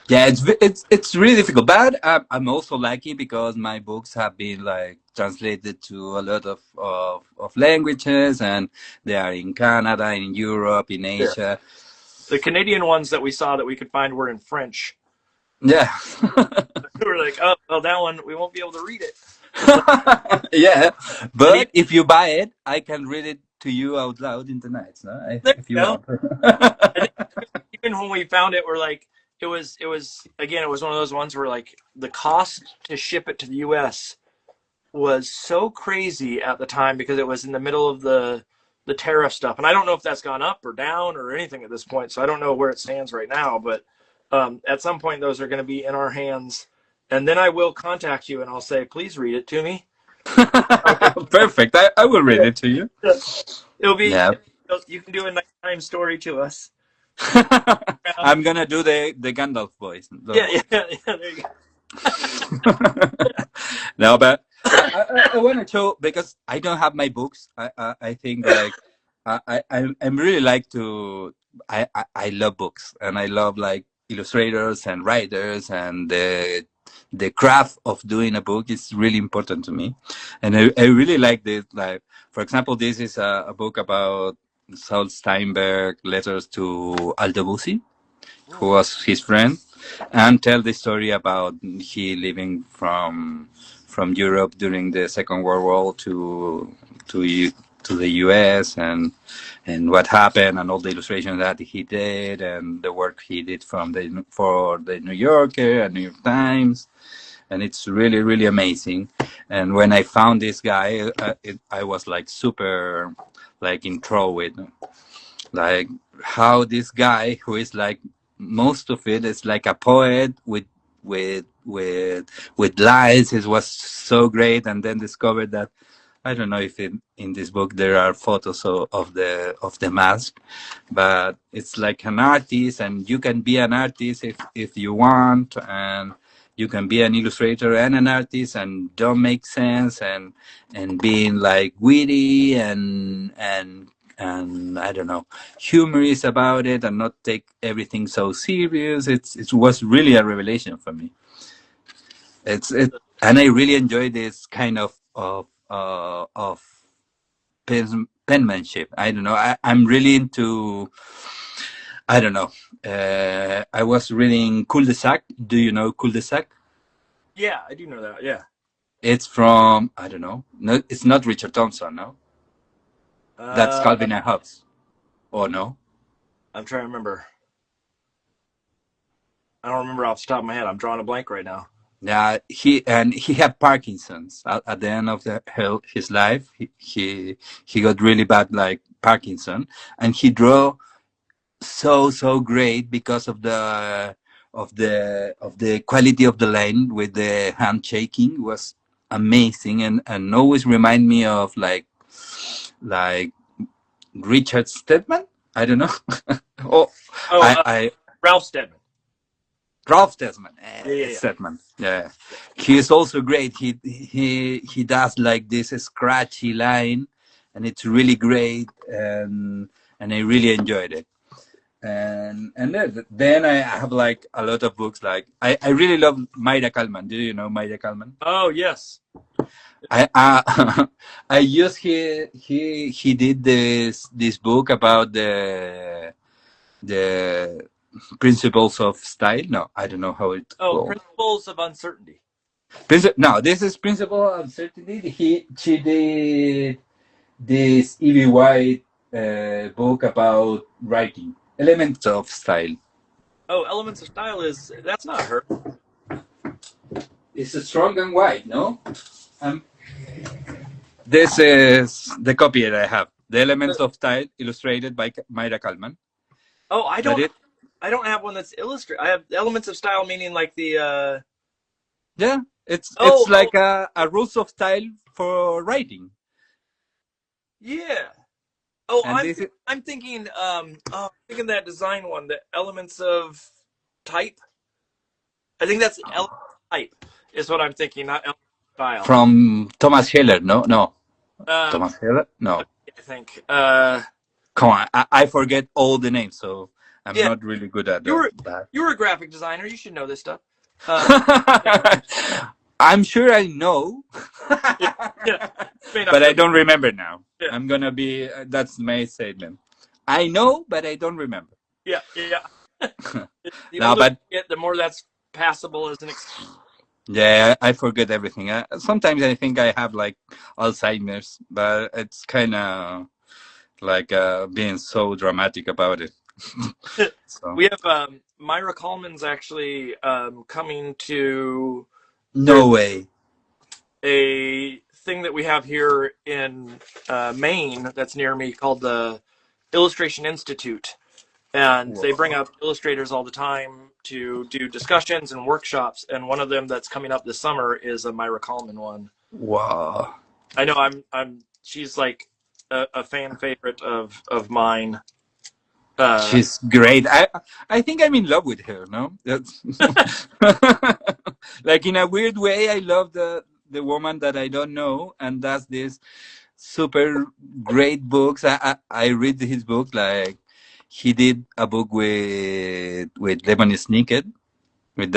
S1: Yeah, it's really difficult, but I'm also lucky because my books have been like translated to a lot of languages, and they are in Canada, in Europe, in
S2: Yeah.
S1: Asia.
S2: The Canadian ones that we saw that we could find were in French.
S1: Yeah.
S2: We were like, oh, well, that one we won't be able to read it. But
S1: Yeah,
S2: and
S1: but if you buy it, I can read it to you out loud in the nights, no?
S2: there
S1: If
S2: you
S1: you
S2: go.
S1: want.
S2: And even when we found it, we're like, it was again, it was one of those ones where like the cost to ship it to the U.S. was so crazy at the time because it was in the middle of the tariff stuff, and I don't know if that's gone up or down or anything at this point. So I don't know where it stands right now, but at some point those are going to be in our hands, and then I will contact you and I'll say, please read it to me.
S1: Perfect. I will read it to you.
S2: It'll be
S1: Yeah.
S2: you can do a nighttime story to us.
S1: I'm gonna do the Gandalf voice. Don't
S2: Yeah,
S1: worry.
S2: yeah, yeah. There you
S1: No, but I want to show because I don't have my books. I think like I'm really like to I love books, and I love like illustrators and writers, and the craft of doing a book is really important to me, and I really like this. Like for example, this is a book about Saul Steinberg letters to Aldebussy, who
S2: go.
S1: was his friend, and tell the story about he living from Europe during the Second World War to the U.S. and what happened, and all the illustrations that he did, and the work he did for the New Yorker and New York Times, and it's really amazing. And when I found this guy, I was like super like enthralled with like how this guy who is like most of it is like a poet with lines. It was so great, and then discovered that I don't know if in this book there are photos of the mask, but it's like an artist, and you can be an artist if you want, and you can be an illustrator and an artist, and don't make sense, and being like witty and I don't know, humorous about it, and not take everything so serious. It was really a revelation for me. And I really enjoy this kind of penmanship. I don't know. I'm really into. I don't know. I was reading Cul-de-sac. Do you know Cul-de-sac?
S2: Yeah, I do know that. Yeah.
S1: It's from I don't know. No, it's not Richard Thompson. No, that's
S2: Uh,
S1: Calvin and Hobbes. Or no?
S2: I'm trying to remember. I don't remember off the top of my head. I'm drawing a blank right now.
S1: Yeah, he had Parkinson's at the end of his life. He got really bad like Parkinson, and he drew so great because of the quality of the line with the hand shaking was amazing, and always remind me of like Richard Stedman. I don't know. Oh,
S2: Oh,
S1: I
S2: Ralph Steadman.
S1: Ralph Stedman.
S2: Yeah, yeah, yeah.
S1: Stedman. Yeah, he is also great. He does like this scratchy line, and it's really great, and I really enjoyed it. and then I have like a lot of books. Like I really love Mayra Kalman. Do you know Mayra Kalman?
S2: Oh yes.
S1: I I used he did this book about the principles of style. No, I don't know how it's
S2: Oh,
S1: called.
S2: Principles of Uncertainty.
S1: No, this is principle of certainty. She did this Evie White book about writing elements of style.
S2: Oh, Elements of Style that's not her.
S1: It's a strong and white, no? Um, this is the copy that I have. The Elements of Style, illustrated by Mayra Kalman.
S2: Oh,
S1: But it,
S2: I don't have one that's illustrated. I have Elements of Style, meaning like the
S1: yeah, it's
S2: oh
S1: like a rules of style for writing.
S2: yeah. Oh,
S1: And this is,
S2: I'm thinking I'm thinking that design one, the Elements of Type. I think that's Elements of Type is what I'm thinking, not Elements of Style.
S1: from Thomas Heller, no? No.
S2: Um,
S1: Thomas Heller? No.
S2: I think.
S1: Come on, I forget all the names, so I'm
S2: Yeah,
S1: not really good at
S2: you were
S1: that.
S2: you were a graphic designer. You should know this stuff. Um, yeah,
S1: I'm sure I know,
S2: yeah, yeah. May not
S1: but
S2: know.
S1: I don't remember now.
S2: Yeah,
S1: I'm gonna be. That's my statement. I know, but I don't remember.
S2: yeah, yeah. The
S1: No,
S2: older
S1: but
S2: you get, the more that's passable as an excuse.
S1: yeah, I forget everything. Sometimes I think I have like Alzheimer's, but it's kind of like being so dramatic about it. So
S2: We have Myra Coleman's actually coming to. There's
S1: no way.
S2: a thing that we have here in Maine that's near me called the Illustration Institute, and they bring
S1: Wow.
S2: up illustrators all the time to do discussions and workshops. And one of them that's coming up this summer is a Myra Coleman one.
S1: Wow.
S2: I know she's like a fan favorite of mine.
S1: She's great. I think I'm in love with her. No, that's like in a weird way. I love the woman that I don't know, and that's this super great books. I read his book. Like he did a book with Lemony Snicket, with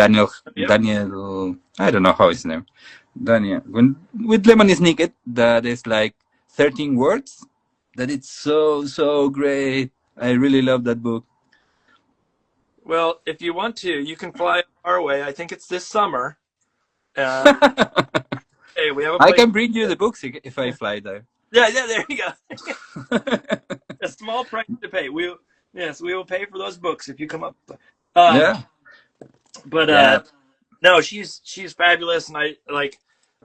S2: Yep.
S1: Daniel. I don't know how his name. Daniel with Lemony Snicket. That is like 13 words. That it's so great. I really love that book.
S2: Well, if you want to, you can fly our way. I think it's this summer. And hey, we have a
S1: I
S2: place.
S1: can bring you the books if I fly there.
S2: Yeah, yeah. There you go. A small price to pay. We will pay for those books if you come up. Um,
S1: Yeah,
S2: but
S1: yeah,
S2: no, she's fabulous, and I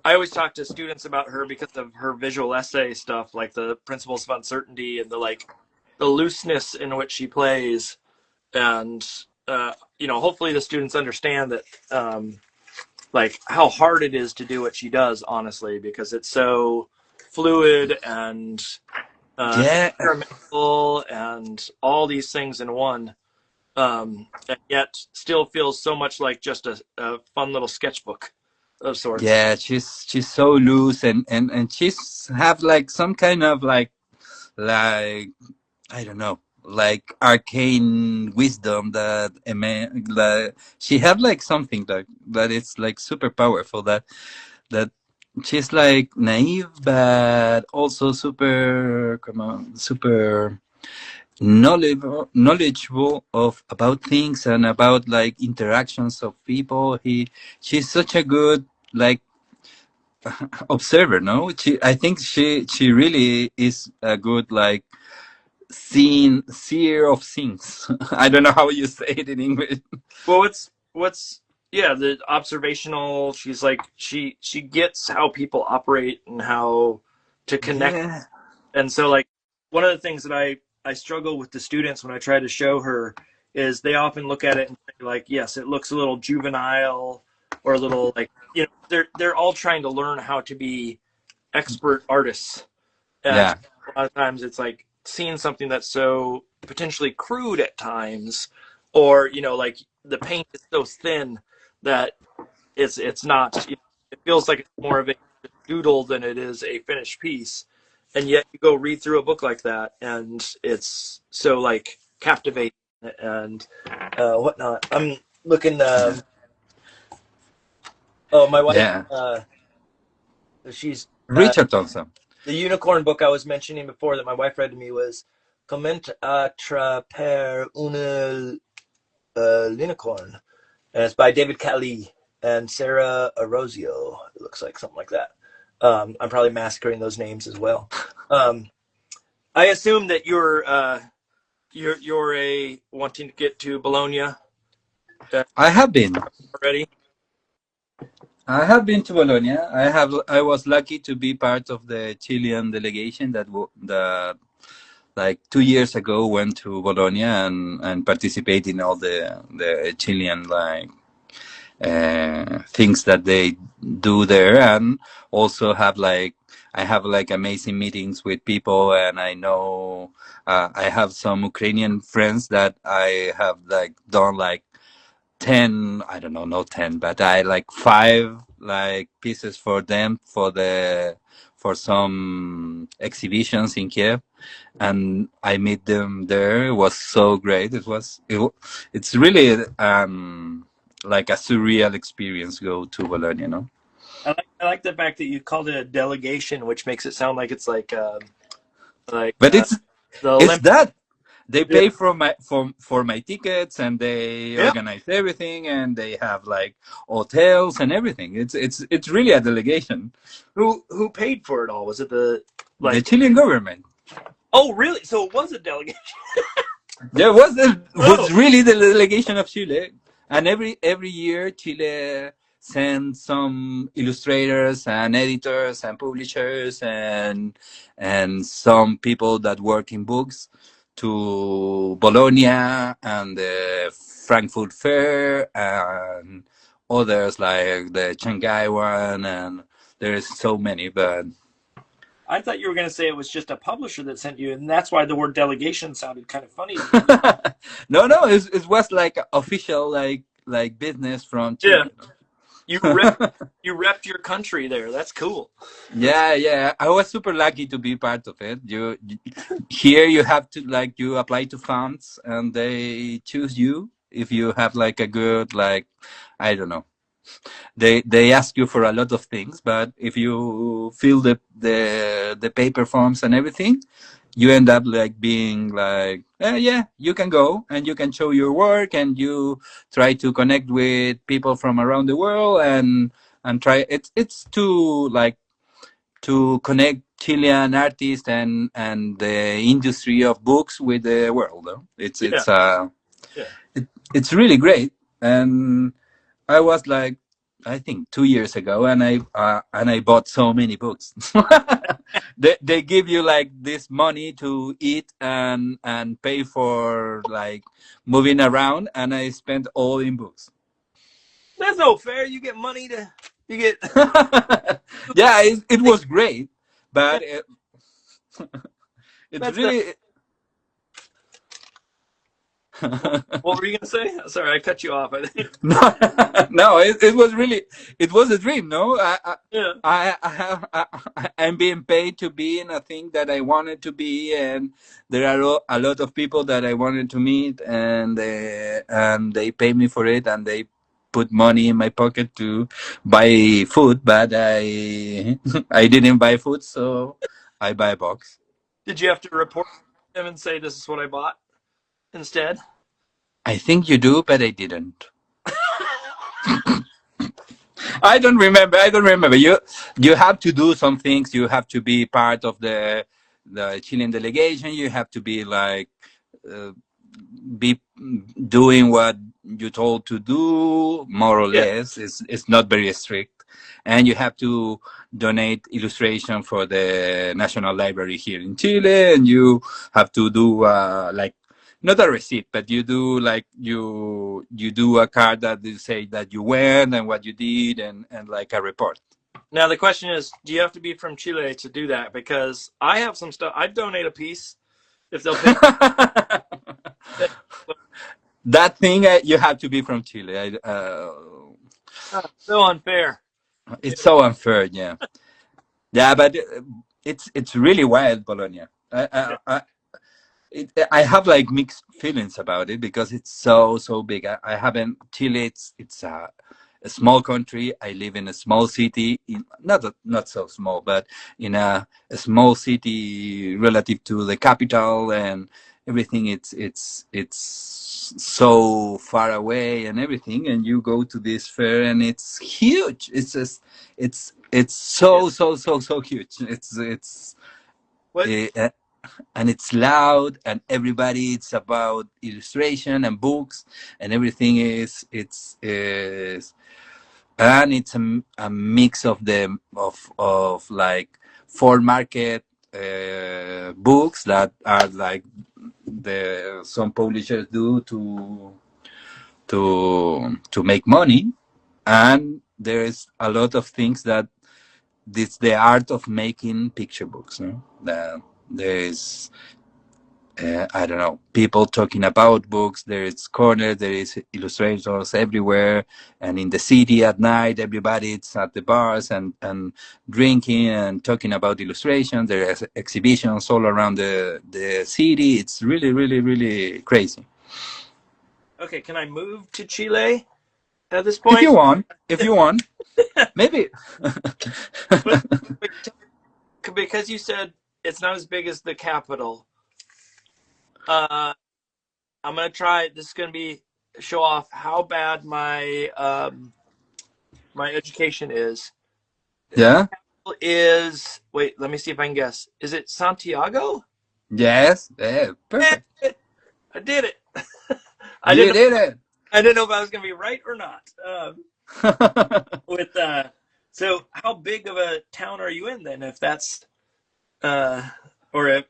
S2: always talk to students about her because of her visual essay stuff, like the principles of uncertainty and the looseness in which she plays, and hopefully the students understand that like how hard it is to do what she does, honestly, because it's so fluid and
S1: yeah,
S2: experimental and all these things in one, and yet still feels so much like just a fun little sketchbook of sorts.
S1: yeah. She's so loose and she's have like some kind of like I don't know, like arcane wisdom that like, she have like something like that. It's like super powerful. That she's like naive, but also super, come on, super knowledgeable of about things and about like interactions of people. She's such a good like observer. No, I think she really is a good like seer of things. I don't know how you say it in English.
S2: Well, what's yeah, the observational. She's like she gets how people operate and how to connect.
S1: Yeah,
S2: And so like one of the things that I struggle with the students when I try to show her is they often look at it and say like, yes, it looks a little juvenile or a little like they're all trying to learn how to be expert artists. And
S1: yeah,
S2: a lot of times it's like seeing something that's so potentially crude at times, or like the paint is so thin that it's not. It feels like it's more of a doodle than it is a finished piece, and yet you go read through a book like that, and it's so like captivating. and whatnot. I'm looking. Oh, my wife.
S1: Yeah.
S2: She's
S1: Richard also.
S2: the unicorn book I was mentioning before that my wife read to me was Comment à travers une l'unicorn, and it's by David Cali and Sarah Arosio. It looks like something like that. I'm probably massacring those names as well. I assume that you're a wanting to get to Bologna
S1: I have been.
S2: already.
S1: I have been to Bologna. I was lucky to be part of the Chilean delegation that like 2 years ago went to Bologna and participate in all the Chilean like things that they do there, and also have like I have like amazing meetings with people, and I know I have some Ukrainian friends that I have like done like 10, I don't know, not 10, but I like 5 like pieces for them for some exhibitions in Kiev, and I meet them there. It was so great. It's really like a surreal experience go to Bologna, you know.
S2: I like the fact that you called it a delegation, which makes it sound like it's like
S1: But
S2: the
S1: it's
S2: Olympic.
S1: that they
S2: Yeah.
S1: pay for my tickets, and they
S2: Yeah.
S1: organize everything, and they have like hotels and everything. It's really a delegation.
S2: Who paid for it all? Was it the
S1: The
S2: like?
S1: Chilean government.
S2: Oh, really? So it was a delegation.
S1: There was
S2: Oh,
S1: really the delegation of Chile, and every year Chile sends some illustrators and editors and publishers and some people that work in books to Bologna and the Frankfurt Fair and others like the Shanghai one, and there's so many, but
S2: I thought you were going to say it was just a publisher that sent you, and that's why the word delegation sounded kind of funny to me.
S1: no, it was like official like business from
S2: Yeah,
S1: Chile.
S2: you
S1: You
S2: rep
S1: know?
S2: you repped your country there. That's cool. That's
S1: Yeah. I was super lucky to be part of it. Here you have to like you apply to funds and they choose you if you have like a good like I don't know. They ask you for a lot of things, but if you fill the paper forms and everything, you end up like being like yeah, you can go and you can show your work, and you try to connect with people from around the world, and try it's to like to connect Chilean artists and the industry of books with the world, no?
S2: yeah, yeah.
S1: It's really great. And I was like, I think 2 years ago, and I bought so many books. They give you like this money to eat and pay for like moving around, and I spent all in books.
S2: That's no fair. You get money to you get.
S1: Yeah, it was great,
S2: Yeah,
S1: but it's
S2: that's the.
S1: really
S2: What were you gonna say? Sorry, I cut you off. I think.
S1: no, no, it was really, it was a dream. No,
S2: Yeah.
S1: I'm being paid to be in a thing that I wanted to be, and there are a lot of people that I wanted to meet, and they pay me for it, and they put money in my pocket to buy food, but I I didn't buy food, so I buy a box.
S2: Did you have to report them and say this is what I bought instead?
S1: I think you do, but I didn't. I don't remember. I don't remember. You have to do some things. You have to be part of the Chilean delegation. You have to be like uh, be doing what you're told to do, more or
S2: Yeah.
S1: less. It's not very strict, and you have to donate illustration for the National Library here in Chile, and you have to do like not a receipt, but you do like you do a card that you say that you went and what you did, and like a report.
S2: Now the question is, do you have to be from Chile to do that? Because I have some stuff. I'd donate a piece if they'll pay.
S1: That thing you have to be from Chile.
S2: So unfair.
S1: It's so unfair. Yeah, yeah, but it's really wild, Bologna.
S2: Yeah.
S1: I have like mixed feelings about it because it's so big. I haven't Chile. It's a small country. I live in a small city, not so small, but in a small city relative to the capital and everything. It's so far away and everything. And you go to this fair and it's huge. It's just it's
S2: Yeah.
S1: so huge. It's.
S2: What?
S1: Uh, and it's loud and everybody it's about illustration and books and everything is and it's a mix of the of like for market books that are like the some publishers do to make money, and there is a lot of things that it's the art of making picture books, no? There is I don't know, people talking about books. There is corner, there is illustrators everywhere, and in the city at night, everybody's at the bars and drinking and talking about illustration. There is exhibitions all around the city. It's really crazy.
S2: Okay, can I move to Chile at this
S1: If you
S2: point?
S1: want, if you want, maybe.
S2: But because you said it's not as big as the capital, uh, I'm gonna try. This is gonna be show off how bad my education is. The
S1: Yeah.
S2: capital is wait. Let me see if I can guess. Is it Santiago?
S1: Yes. Yeah. Perfect.
S2: I did it. I didn't
S1: You
S2: know.
S1: did it.
S2: I didn't know if I was gonna be right or not. With so how big of a town are you in then? If that's uh, or if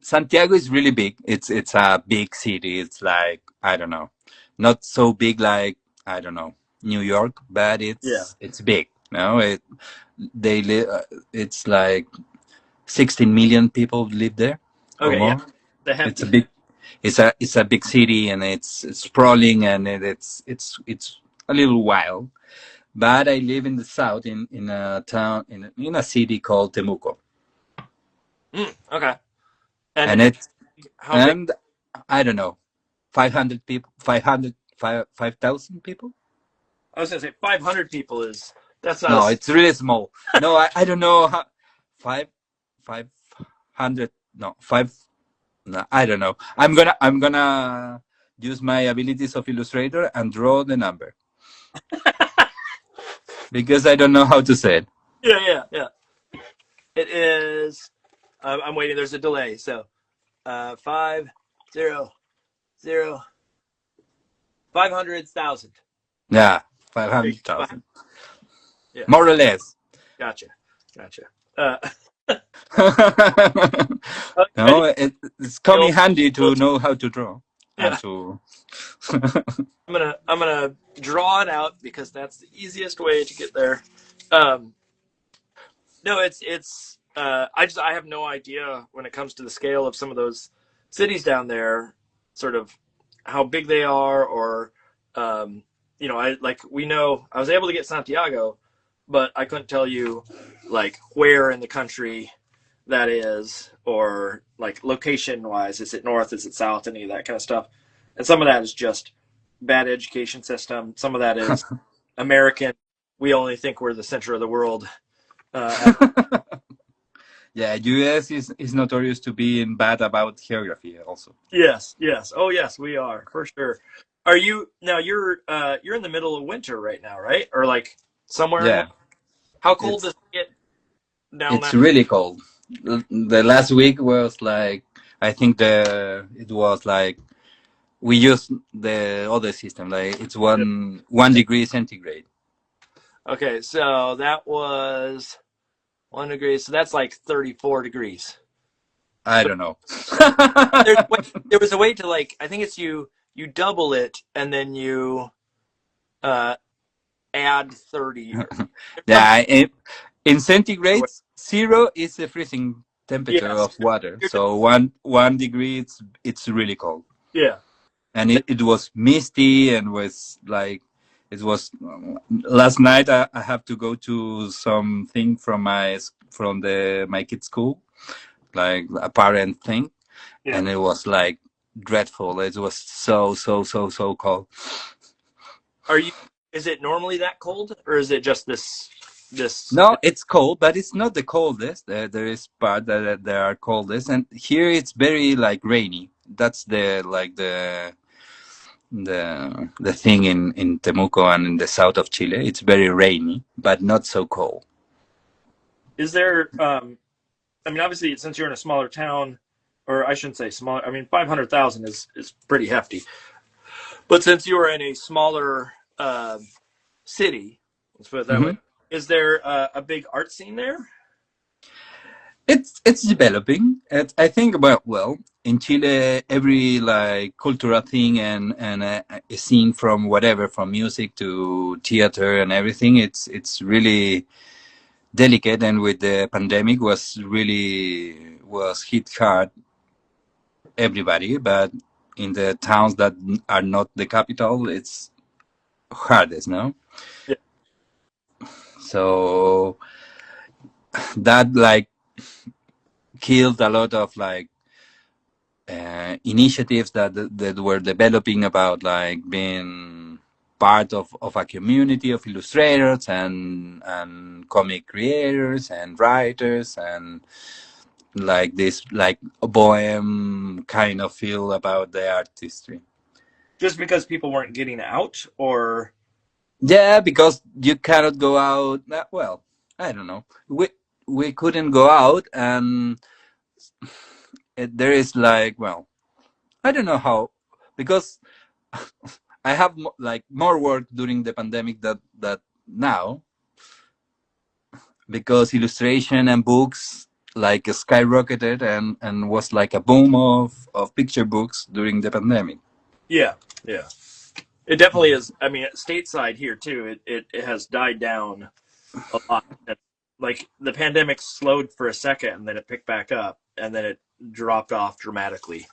S1: Santiago is really big. It's a big city. It's like I don't know, not so big like I don't know New York, but
S2: yeah.
S1: it's big. No, they live. It's like 16 million people live there or
S2: Okay, yeah,
S1: more.
S2: the
S1: It's a
S2: hefty.
S1: big. It's a big city and it's sprawling and it's a little wild. But I live in the south in a town in a city called Temuco,
S2: Okay, and
S1: and it's
S2: how big?
S1: and I don't know 500 people, 5,000 people.
S2: I was gonna say 500 people is that's not
S1: No,
S2: a
S1: it's really small. No, I don't know how, 500, no, 5, no, I don't know. I'm gonna use my abilities of illustrator and draw the number because I don't know how to say it.
S2: yeah. It is. I'm waiting. There's a delay. So 500 500,000.
S1: Yeah,
S2: There you go.
S1: 500,000,
S2: Yeah,
S1: more or less.
S2: gotcha, gotcha. Uh,
S1: No,
S2: ready?
S1: it's coming handy
S2: Well,
S1: to know how to draw and
S2: yeah.
S1: to.
S2: I'm gonna draw it out because that's the easiest way to get there. Um, no, it's I have no idea when it comes to the scale of some of those cities down there, sort of how big they are, or um, I like we know I was able to get Santiago, but I couldn't tell you like where in the country that is, or like location wise, is it north, is it south, any of that kind of stuff. And some of that is just bad education system. Some of that is American. We only think we're the center of the world. Uh,
S1: Yeah, US is notorious to being bad about geography also.
S2: Yes, yes. Oh, yes, we are for sure. Are you now? You're in the middle of winter right now, right? Or like somewhere in?
S1: Yeah,
S2: How cold does
S1: it's
S2: it get down
S1: it's
S2: that?
S1: really cold. The last week was like I think the it was like we used the other system like it's one degree centigrade.
S2: Okay, so that was 1 degree. So that's like 34 degrees.
S1: I
S2: But
S1: don't know.
S2: there was a way to like. I think it's you double it and then you uh add 30 or something.
S1: Yeah, in centigrades, zero is the freezing temperature
S2: Yes.
S1: of water.
S2: You're just,
S1: So one degree, it's really cold.
S2: yeah.
S1: And it was misty and was like it was last night. I have to go to something from my kids' school, like a parent thing,
S2: Yeah.
S1: and it was like dreadful. It was so cold.
S2: Are you? Is it normally that cold, or is it just this?
S1: No, it's cold, but it's not the coldest. There is part that there are coldest, and here it's very like rainy. That's the like the thing in Temuco and in the south of Chile. It's very rainy, but not so cold.
S2: Is there? I mean, obviously, since you're in a smaller town, or I shouldn't say smaller. I mean, 500,000 is pretty hefty. But since you are in a smaller city, let's put it that way,
S1: Hmm.
S2: is there a big art scene there?
S1: It's developing. I think about well in Chile every like cultural thing and a scene from whatever from music to theater and everything. It's really delicate, and with the pandemic was hit hard everybody, but in the towns that are not the capital, it's hardest, no?
S2: Yeah.
S1: So that like killed a lot of like initiatives that were developing about like being part of a community of illustrators and comic creators and writers and like this like bohem kind of feel about the artistry.
S2: Just because people weren't getting out, or
S1: Yeah, because you cannot go out. Well, I don't know. We couldn't go out, and there is like, well, I don't know how, because I have like more work during the pandemic that now, because illustration and books like skyrocketed and was like a boom of picture books during the pandemic.
S2: yeah, yeah, it definitely is. I mean, stateside here too, it has died down a lot. Like the pandemic slowed for a second, and then it picked back up, and then it dropped off dramatically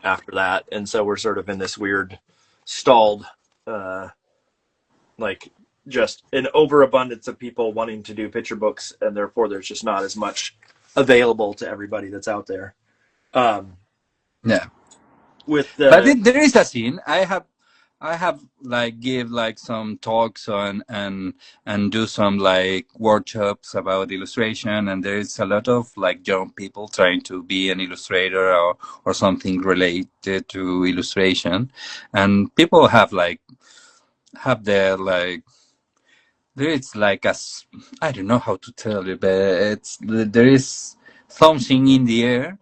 S2: after that. And so we're sort of in this weird stalled, uh, like just an overabundance of people wanting to do picture books, and therefore there's just not as much available to everybody that's out there. Um,
S1: Yeah.
S2: with
S1: But
S2: the
S1: there is a scene. I have like give like some talks on and do some like workshops about illustration, and there is a lot of like young people trying to be an illustrator or something related to illustration, and people have their like there is like I don't know how to tell you, but there is something in the air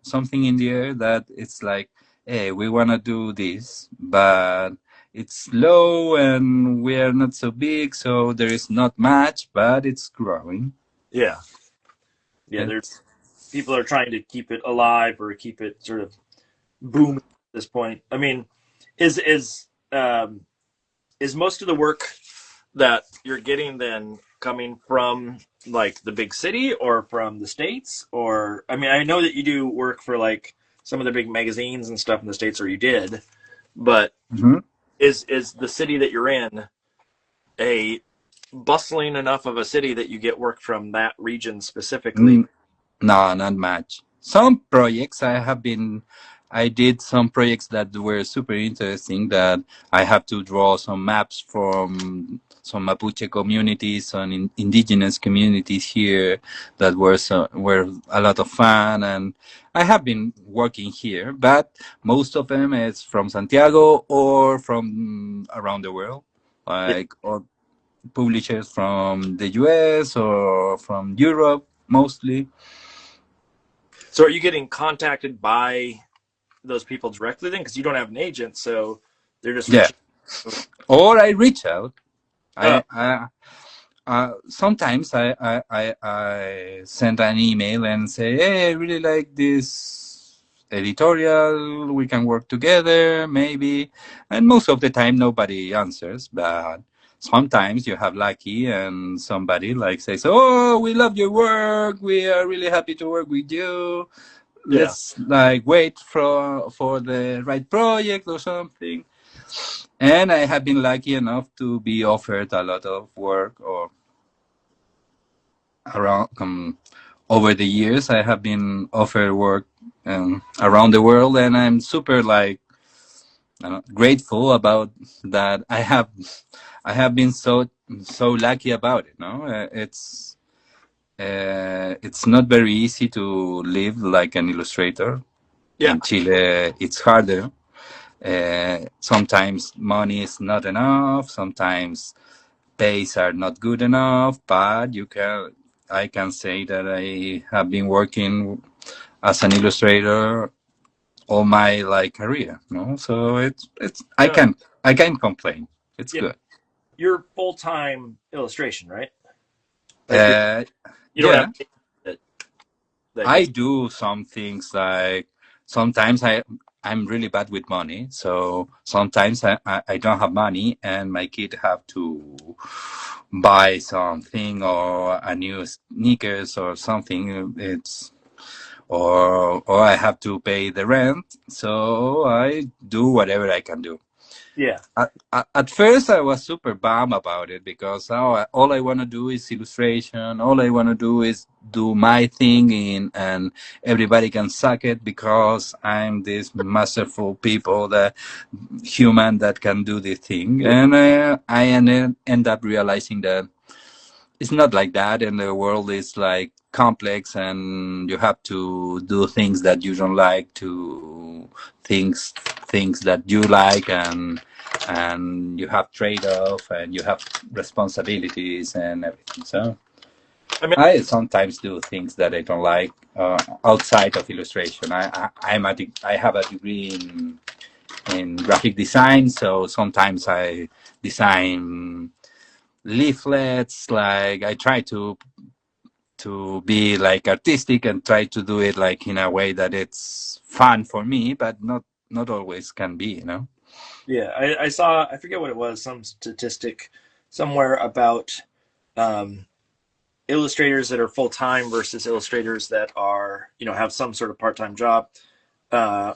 S1: that it's like, hey, we want to do this, but it's low and we are not so big, so there is not much, but it's growing.
S2: yeah, yeah,
S1: Yeah.
S2: there's people are trying to keep it alive or keep it sort of booming at this point. I mean, is is um, is most of the work that you're getting then coming from like the big city or from the states? Or I mean, I know that you do work for like some of the big magazines and stuff in the states, or you did, but
S1: Hmm.
S2: is the city that you're in a bustling enough of a city that you get work from that region specifically?
S1: No, not much. Some projects I did some projects that were super interesting that I have to draw some maps from some Mapuche communities and indigenous communities here that were a lot of fun, and I have been working here, but most of them is from Santiago or from around the world,
S2: Yeah.
S1: like or publishers from the US or from Europe mostly.
S2: So are you getting contacted by those people directly then? Because you don't have an agent, so they're just
S1: Yeah.
S2: reaching.
S1: Or I reach out.
S2: Oh,
S1: Sometimes I send an email and say, hey, I really like this editorial. We can work together, maybe. And most of the time, nobody answers. But sometimes you have lucky and somebody like says, oh, we love your work. We are really happy to work with you.
S2: yeah.
S1: Let's like wait for the right project or something. And I have been lucky enough to be offered a lot of work or around over the years I have been offered work around the world, and I'm super like grateful about that. I have been so lucky about it. No, it's not very easy to live like an illustrator
S2: Yeah.
S1: in Chile. It's harder. Sometimes money is not enough. Sometimes pays are not good enough. But I can say that I have been working as an illustrator all my like career. No, so it's
S2: No.
S1: I can complain. It's
S2: Yeah.
S1: good.
S2: You're full time illustration, right? Like
S1: Uh,
S2: you don't have
S1: yeah,
S2: that that you.
S1: I do some things like sometimes I'm really bad with money, so sometimes I don't have money and my kid have to buy something or a new sneakers or something. It's or I have to pay the rent, so I do whatever I can do.
S2: Yeah.
S1: At first, I was super bummed about it because all I want to do is illustration. All I want to do is do my thing, and everybody can suck it because I'm this masterful people, that human that can do this thing. And I end up realizing that it's not like that, and the world is like complex, and you have to do things that you don't like to things that you like, and you have trade-off and you have responsibilities and everything. So
S2: I mean,
S1: I sometimes do things that I don't like outside of illustration. I have a degree in graphic design, so sometimes I design leaflets. Like I try to be like artistic and try to do it like in a way that it's fun for me, but not always can be, you know.
S2: yeah. I saw. I forget what it was. Some statistic somewhere about um, illustrators that are full time versus illustrators that are have some sort of part time job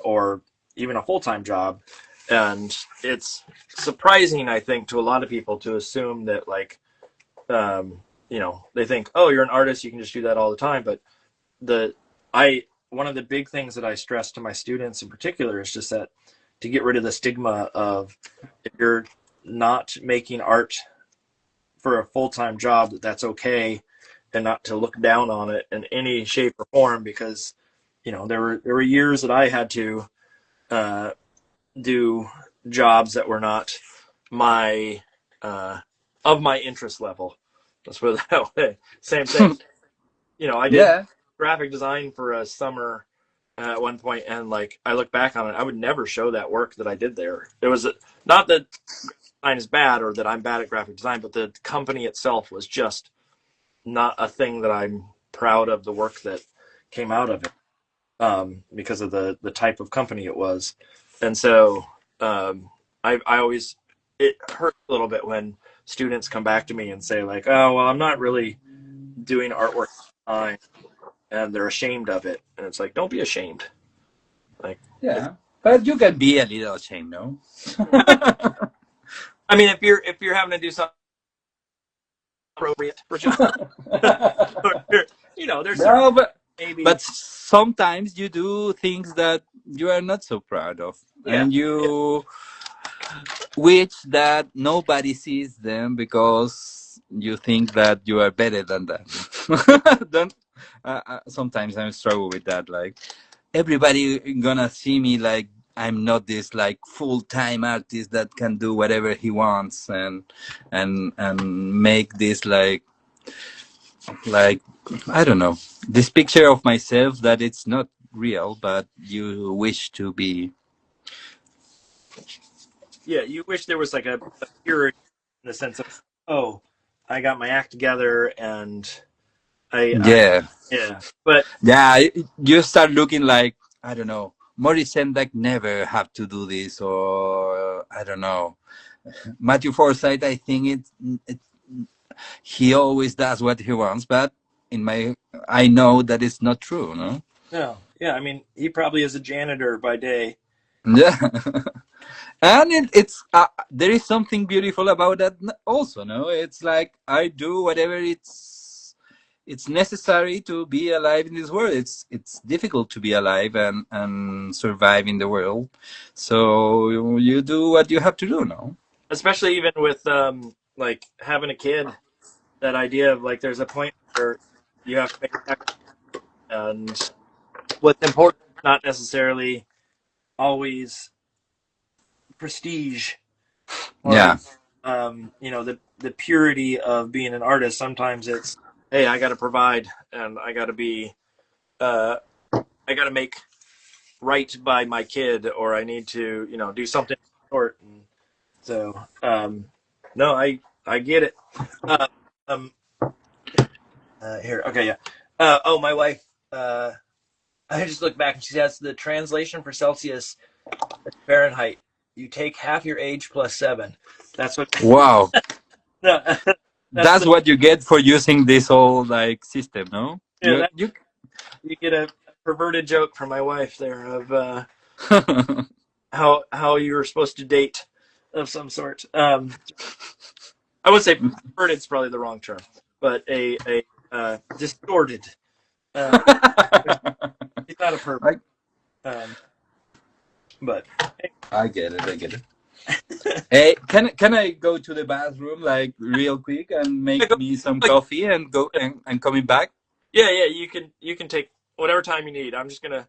S2: or even a full time job, and it's surprising I think to a lot of people to assume that like they think, oh, you're an artist, you can just do that all the time. But the I one of the big things that I stress to my students in particular is just that to get rid of the stigma of if you're not making art for a full time job, that's okay, and not to look down on it in any shape or form because there were years that I had to uh, do jobs that were not my uh, of my interest level. Let's put it that way. Same thing. I did
S1: Yeah,
S2: graphic design for a summer at one point, and like I look back on it, I would never show that work that I did there. It was not that design is bad or that I'm bad at graphic design, but the company itself was just not a thing that I'm proud of the work that came out of it because of the type of company it was. And so I always, it hurts a little bit when students come back to me and say like, oh, well, I'm not really doing artwork design, and they're ashamed of it. And it's like, don't be ashamed. Like,
S1: yeah, but you can be a little ashamed, no?
S2: I mean, if you're having to do something appropriate for job, there's certain
S1: No, but
S2: maybe.
S1: sometimes you do things that you are not so proud of,
S2: Yeah,
S1: and
S2: yeah,
S1: you wish that nobody sees them because you think that you are better than them. Don't sometimes I struggle with that. Like everybody gonna see me like I'm not this like full-time artist that can do whatever he wants, and make this like I don't know, this picture of myself that it's not real, but you wish to be.
S2: yeah. You wish there was like a purity in the sense of, oh, I got my act together and I
S1: Yeah,
S2: yeah. But
S1: yeah. You start looking like I don't know. Maurice Sendak never have to do this, or I don't know. Matthew Forsyth, I think it he always does what he wants, but in my I know that it's not true, no.
S2: no, yeah. I mean, he probably is a janitor by day.
S1: Yeah. And it's there is something beautiful about that also, no. It's like I do whatever it's necessary to be alive in this world. It's difficult to be alive and survive in the world. So you do what you have to do now.
S2: Especially even with like having a kid, that idea of like there's a point where you have to make sacrifices, and what's important is not necessarily always prestige or
S1: Yeah.
S2: the purity of being an artist. Sometimes it's, hey, I got to provide, and I got to be I got to make right by my kid, or I need to do something short. And so no, I get it. Uh, um, here, okay, yeah. Oh, my wife. I just looked back and she has the translation for Celsius Fahrenheit. You take half your age plus 7. That's what.
S1: Wow.
S2: No, that's
S1: That's
S2: the
S1: what you get for using this whole like system, no?
S2: yeah.
S1: You
S2: That
S1: you
S2: you get a perverted joke from my wife there of how you were supposed to date of some sort. I would say perverted is probably the wrong term, but a distorted. Uh, he's not a pervert.
S1: I,
S2: Um, but
S1: I get it. I get it. Hey, can I go to the bathroom like real quick and make me some coffee and go and coming back?
S2: yeah, you can take whatever time you need. I'm just gonna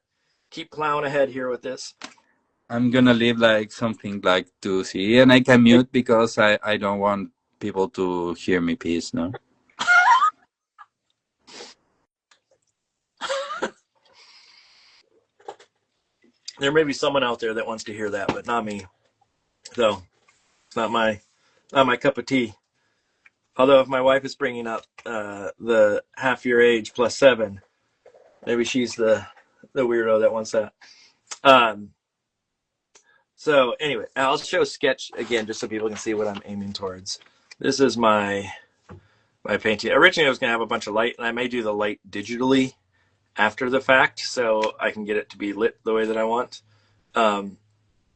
S2: keep plowing ahead here with this.
S1: I'm gonna leave like something like to see, and I can mute because I don't want people to hear me piece. No.
S2: There may be someone out there that wants to hear that, but not me. So it's not my cup of tea. Although if my wife is bringing up the half your age plus 7, maybe she's the weirdo that wants that. Um, so anyway, I'll show sketch again just so people can see what I'm aiming towards. This is my painting. Originally, I was gonna have a bunch of light, and I may do the light digitally after the fact, so I can get it to be lit the way that I want.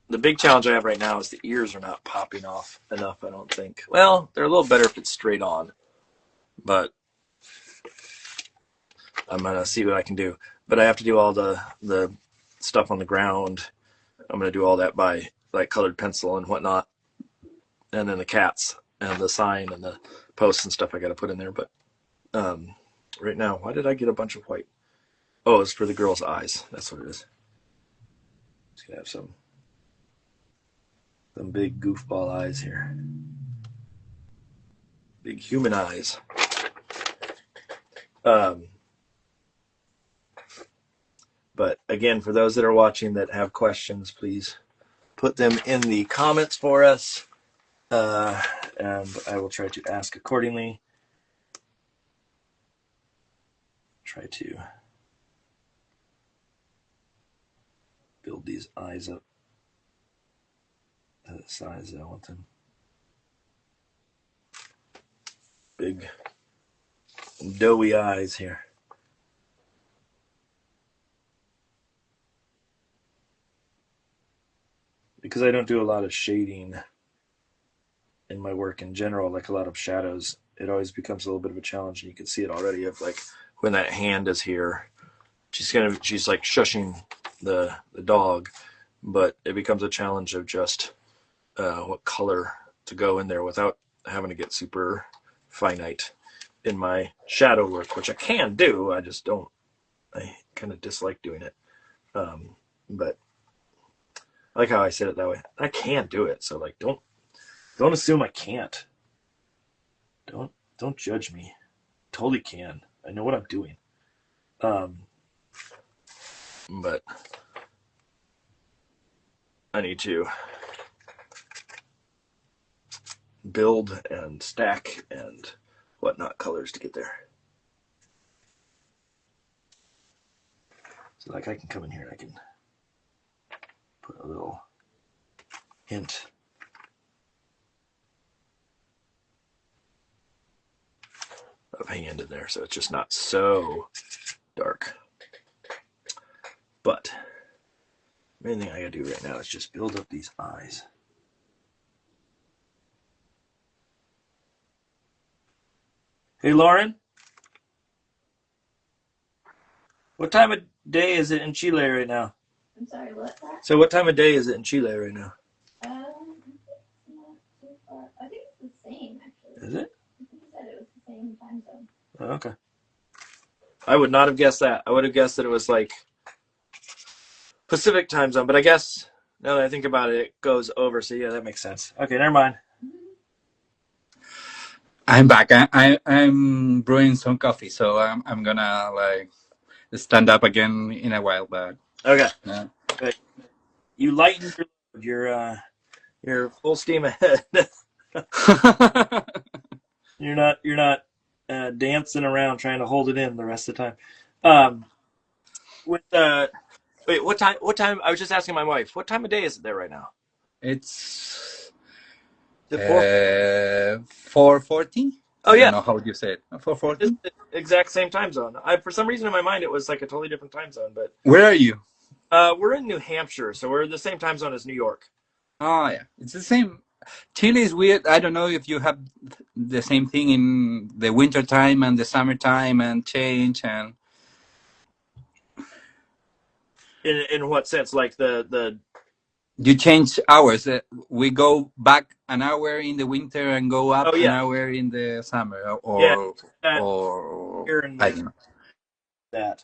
S2: The big challenge I have right now is the ears are not popping off enough, I don't think. Well, they're a little better if it's straight on, but I'm gonna see what I can do. But I have to do all the stuff on the ground. I'm gonna do all that by like colored pencil and whatnot, and then the cats and the sign and the posts and stuff I got to put in there. But right now, why did I get a bunch of white? Oh, it's for the girl's eyes. That's what it is. It's gonna have some big goofball eyes here, big human eyes. But again, for those that are watching that have questions, please put them in the comments for us, and I will try to ask accordingly. Try to build these eyes up to the size that I want them. Big, doughy eyes here. Because I don't do a lot of shading in my work in general, like a lot of shadows, it always becomes a little bit of a challenge, and you can see it already of like when that hand is here, she's like shushing the dog, but it becomes a challenge of just what color to go in there without having to get super finite in my shadow work, which I can do. I just don't. I kind of dislike doing it, but I like how I said it that way. I can do it, so like don't assume I can't. Don't judge me. Totally can. I know what I'm doing. But I need to build and stack and whatnot colors to get there. So like I can come in here and I can put a little hint of hand in there, so it's just not so dark. But the main thing I gotta do right now is just build up these eyes. Hey, Lauren. What time of day is it in Chile right now?
S4: I'm sorry, what's that?
S2: So what time of day is it in Chile right now?
S4: Not too far. I think it's the same, actually.
S2: Is it?
S4: I think he said it was the same time zone.
S2: Oh, okay. I would not have guessed that. I would have guessed that it was like Pacific time zone, but I guess now that I think about it, it goes over. So yeah, that makes sense. Okay, never mind.
S1: I'm back. I'm brewing some coffee, so I'm gonna like stand up again in a while. But
S2: Okay,
S1: yeah.
S2: good. You lightened your load. You're full steam ahead. You're not dancing around trying to hold it in the rest of the time. With wait, what time? What time? I was just asking my wife. What time of day is it there right now?
S1: It's
S2: Is it 4?
S1: 4:40.
S2: Oh
S1: I don't
S2: yeah,
S1: know how you say it.
S2: it's
S1: 4:40.
S2: the exact same time zone. I for some reason in my mind it was like a totally different time zone, but
S1: Where are you?
S2: we're in New Hampshire, so we're the same time zone as New York.
S1: Oh yeah, it's the same. Chile is weird. I don't know if you have the same thing in the winter time and the summertime and change and
S2: In what sense? Like the
S1: you change hours. We go back an hour in the winter and go up
S2: oh
S1: an
S2: yeah,
S1: hour in the summer,
S2: yeah,
S1: or
S2: that
S1: or
S2: here and
S1: I
S2: there
S1: don't know.
S2: that.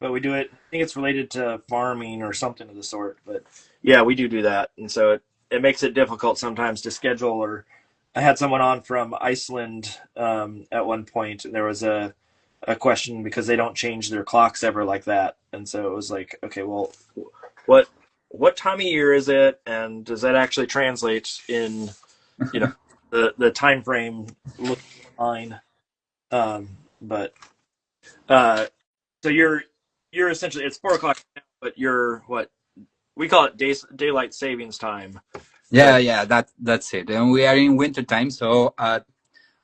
S2: But we do it. I think it's related to farming or something of the sort. But yeah, we do that, and so it makes it difficult sometimes to schedule. Or I had someone on from Iceland at one point, and there was a question because they don't change their clocks ever like that, and so it was like, okay, well, what what time of year is it, and does that actually translate in you know the time frame looking fine? But uh, so you're essentially it's 4 o'clock now, but you're what we call it daylight savings time.
S1: Yeah,
S2: But
S1: yeah, that's it. And we are in winter time, so at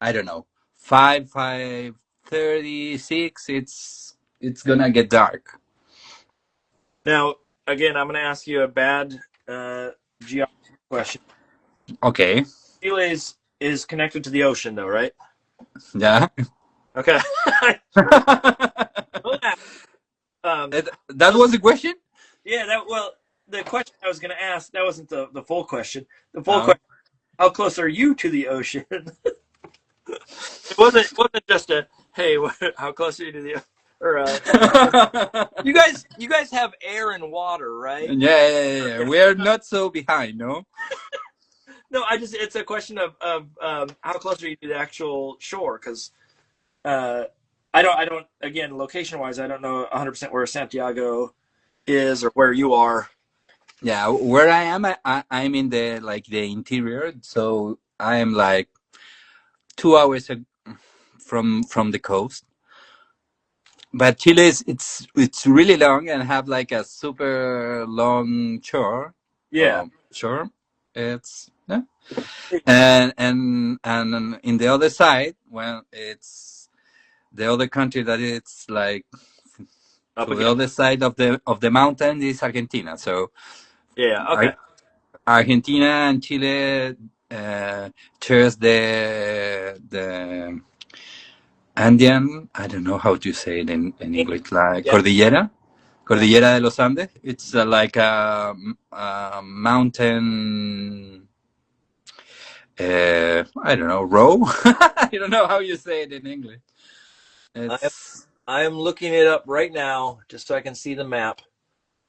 S1: I don't know 5:36. It's gonna get dark.
S2: now again, I'm going to ask you a bad uh, geography question.
S1: Okay.
S2: Chile is connected to the ocean, though, right?
S1: Yeah.
S2: Okay. um,
S1: That was the question.
S2: yeah. That well, the question I was going to ask that wasn't the full question. The full
S1: Oh.
S2: question: how close are you to the ocean? It wasn't just a hey, how close are you to the or you guys have air and water, right?
S1: Yeah, yeah, yeah, yeah. We are not so behind, no?
S2: No, I just it's a question of how close are you to the actual shore because uh, I don't again location wise I don't know 100% where Santiago is or where you are.
S1: Yeah, where I am, I'm in the like the interior, so I am like 2 hours from the coast. But Chile is it's really long and have like a super long shore.
S2: Yeah.
S1: Shore. It's yeah. And in the other side, well, it's the other country that it's like
S2: Up
S1: to the
S2: again.
S1: other side of the mountain is Argentina. So
S2: Yeah. Okay.
S1: Argentina and Chile shares the Andean. I don't know how to say it in English. Like
S2: Yeah.
S1: Cordillera,
S2: Yeah.
S1: Cordillera de los Andes. It's like a mountain. I don't know, row. I don't know how you say it in English.
S2: I am
S1: It's
S2: I am looking it up right now just so I can see the map.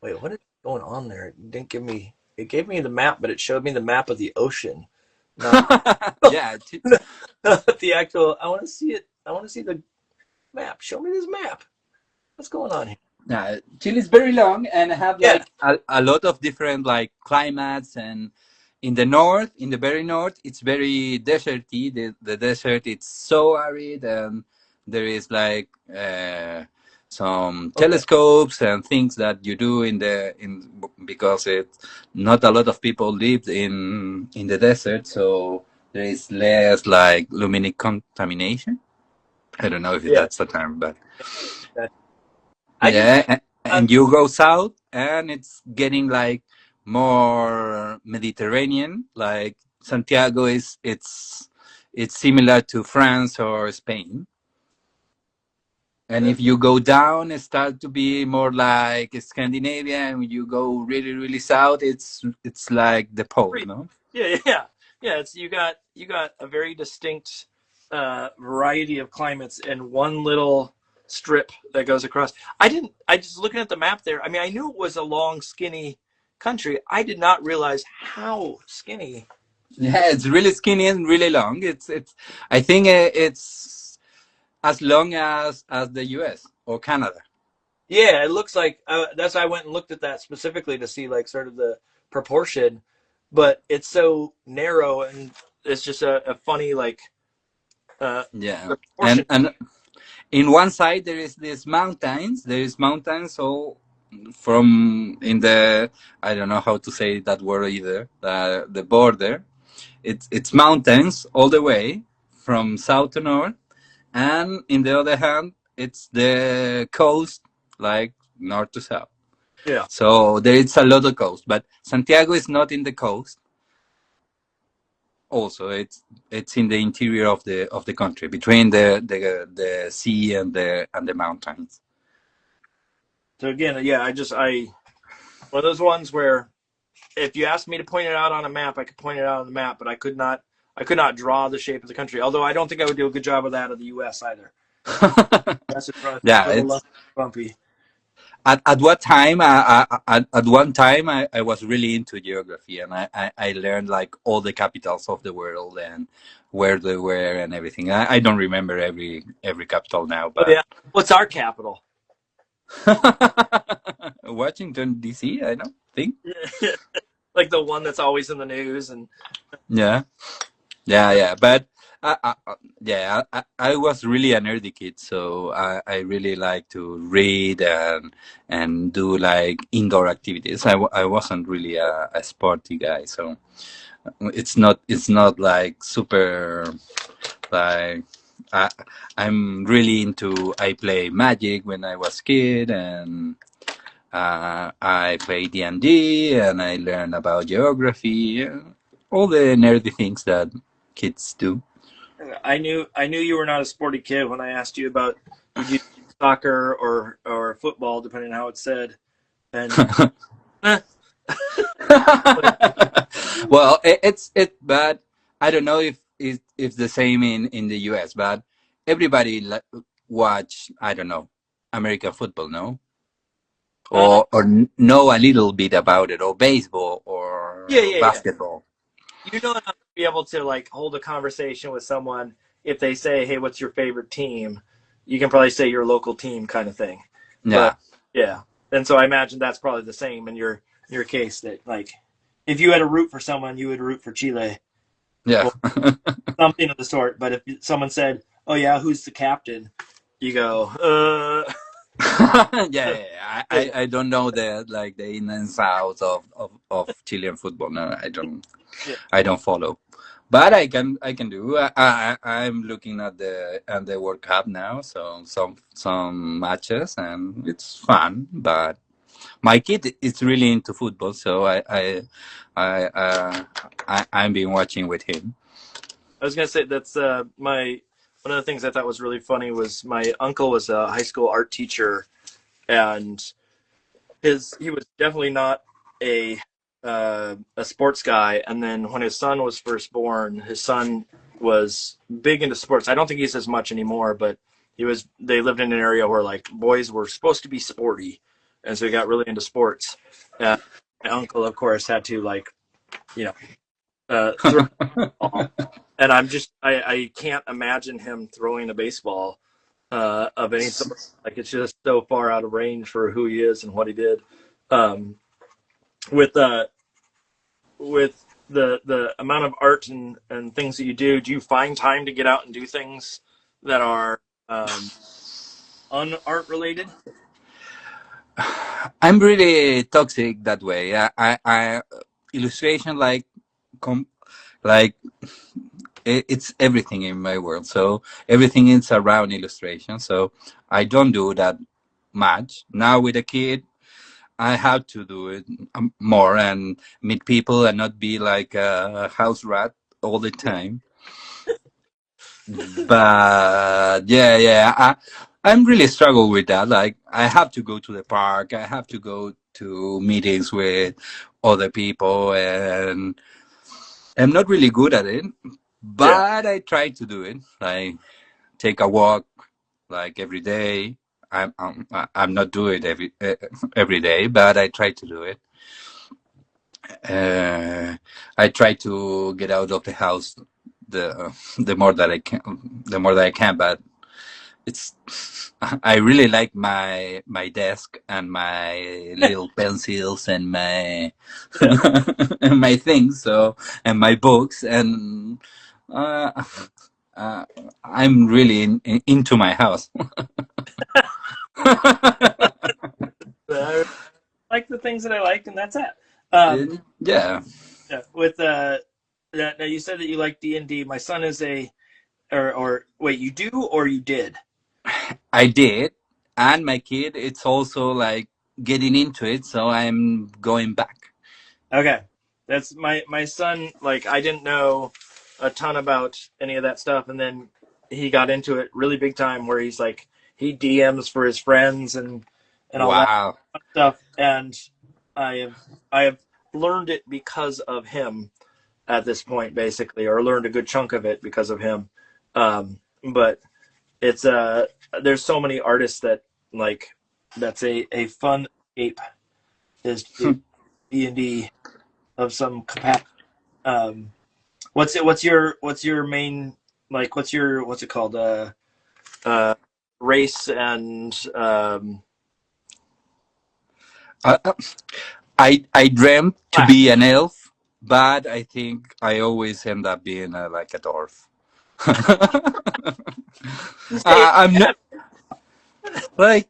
S2: Wait, what is going on there? It didn't give me. It gave me the map, but it showed me the map of the ocean, not
S1: yeah.
S2: the actual. I want to see it. I want to see the map. Show me this map. What's going on here?
S1: Chile is very long and have
S2: Yeah.
S1: like a lot of different like climates. And in the north, in the very north, it's very deserty. The desert it's so arid, and there is like some
S2: Okay.
S1: telescopes and things that you do in because it not a lot of people lived in the desert, so there is less like luminic contamination. I don't know if
S2: Yeah.
S1: that's the term, but
S2: I just
S1: yeah,
S2: um
S1: and you go south, and it's getting like more Mediterranean. Like Santiago is it's similar to France or Spain. And if you go down, it starts to be more like Scandinavia. And when you go really, really south, it's like the pole, no?
S2: Yeah, yeah, yeah. It's you got a very distinct variety of climates in one little strip that goes across. I didn't. I just looking at the map there. I mean, I knew it was a long, skinny country. I did not realize how skinny.
S1: Yeah, it's really skinny and really long. It's. I think it's as long as the U.S. or Canada.
S2: Yeah, it looks like that's why I went and looked at that specifically to see like sort of the proportion, but it's so narrow and it's just a funny like
S1: Yeah,
S2: proportion.
S1: and in one side there is these mountains. There is mountains all from in the, I don't know how to say that word either. The border. It's mountains all the way from south to north, and in the other hand, it's the coast, like north to south.
S2: Yeah.
S1: So there is a lot of coast, but Santiago is not in the coast. Also, it's in the interior of the country, between the sea and the mountains.
S2: So again, yeah, I one of those ones where if you asked me to point it out on a map, I could point it out on the map, but I could not draw the shape of the country. Although I don't think I would do a good job of that of the U.S. either. That's a
S1: Yeah,
S2: little
S1: it's
S2: bumpy.
S1: at what time at one time I was really into geography, and I learned like all the capitals of the world and where they were and everything. I don't remember every capital now,
S2: Oh
S1: but
S2: yeah, what's our capital?
S1: Washington D.C. I don't think.
S2: Like the one that's always in the news and
S1: Yeah, yeah. But yeah, I was really a nerdy kid, so I really like to read and do like indoor activities. I wasn't really a sporty guy, so it's not like super like I, I'm really into. I play Magic when I was kid, and I play D&D, and I learn about geography, all the nerdy things that kids do.
S2: I knew you were not a sporty kid when I asked you about would you do soccer or football, depending on how it's said. And eh, like,
S1: Well, but I don't know if it's the same in the US, but everybody watch, I don't know, American football, no?
S2: uh,
S1: Or know a little bit about it, or baseball
S2: yeah,
S1: or
S2: yeah, yeah.
S1: basketball.
S2: You know enough to be able to like hold a conversation with someone if they say, "Hey, what's your favorite team?" You can probably say your local team kind of thing. But
S1: Yeah,
S2: yeah, and so I imagine that's probably the same in your case that like if you had to root for someone, you would root for Chile
S1: yeah.
S2: or something of the sort. But if someone said, "Oh yeah, who's the captain?" You go,
S1: Yeah, yeah, yeah. I don't know the like the ins and outs of Chilean football. No,
S2: yeah.
S1: I don't follow. But I can do. I'm looking at the World Cup now, so some matches, and it's fun. But my kid is really into football, so I'm been watching with him.
S2: I was gonna say that's my one of the things I thought was really funny was my uncle was a high school art teacher and he was definitely not a sports guy. And then when his son was first born, his son was big into sports. I don't think he's as much anymore, but they lived in an area where like boys were supposed to be sporty, and so he got really into sports. My uncle, of course, had to like you know throw a ball, and I can't imagine him throwing a baseball of any sort. Like it's just so far out of range for who he is and what he did. Um, with with the amount of art and things that you do you find time to get out and do things that are unart related?
S1: I'm really toxic that way. Illustration com, like it's everything in my world. So everything is around illustration. So I don't do that much now with a kid. I have to do it more and meet people and not be like a house rat all the time. But yeah, yeah. I'm really struggle with that. Like I have to go to the park. I have to go to meetings with other people, and I'm not really good at it.
S2: Yeah.
S1: But I try to do it. Like take a walk, like every day. I'm not doing it every day, but I try to do it. Uh, I try to get out of the house the more that I can, but it's I really like my desk and my little pencils and my and my things, so and my books, and uh, uh, I'm really into my house.
S2: I like the things that I like, and that's it. Um,
S1: Yeah,
S2: yeah, with now you said that you like D&D. My son is a or wait, you do or you did?
S1: I did, and my kid it's also like getting into it, so I'm going back.
S2: Okay, that's my son. Like I didn't know a ton about any of that stuff, and then he got into it really big time. Where he's like he DMs for his friends and all that
S1: Wow.
S2: stuff, and I have learned it because of him at this point, basically, or learned a good chunk of it because of him. But it's there's so many artists that like that's a fun escape is to do D&D of some capacity. Um, what's your main like what's it called uh race and
S1: Uh, I dreamt to
S2: class?
S1: be an elf, but I think I always end up being like a dwarf.
S2: You say it
S1: I'm not
S2: again.
S1: like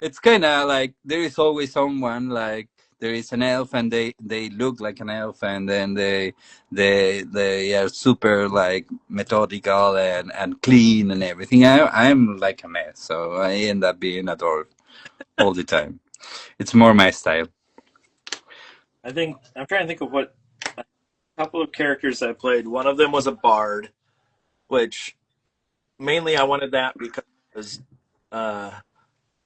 S1: it's kind of like there is always someone like there is an elf and they look like an elf, and then they are super like methodical and clean and everything. I'm like a mess, so I end up being a dwarf all the time. It's more my style.
S2: I think I'm trying to think of what a couple of characters I played. One of them was a bard, which mainly I wanted that because uh,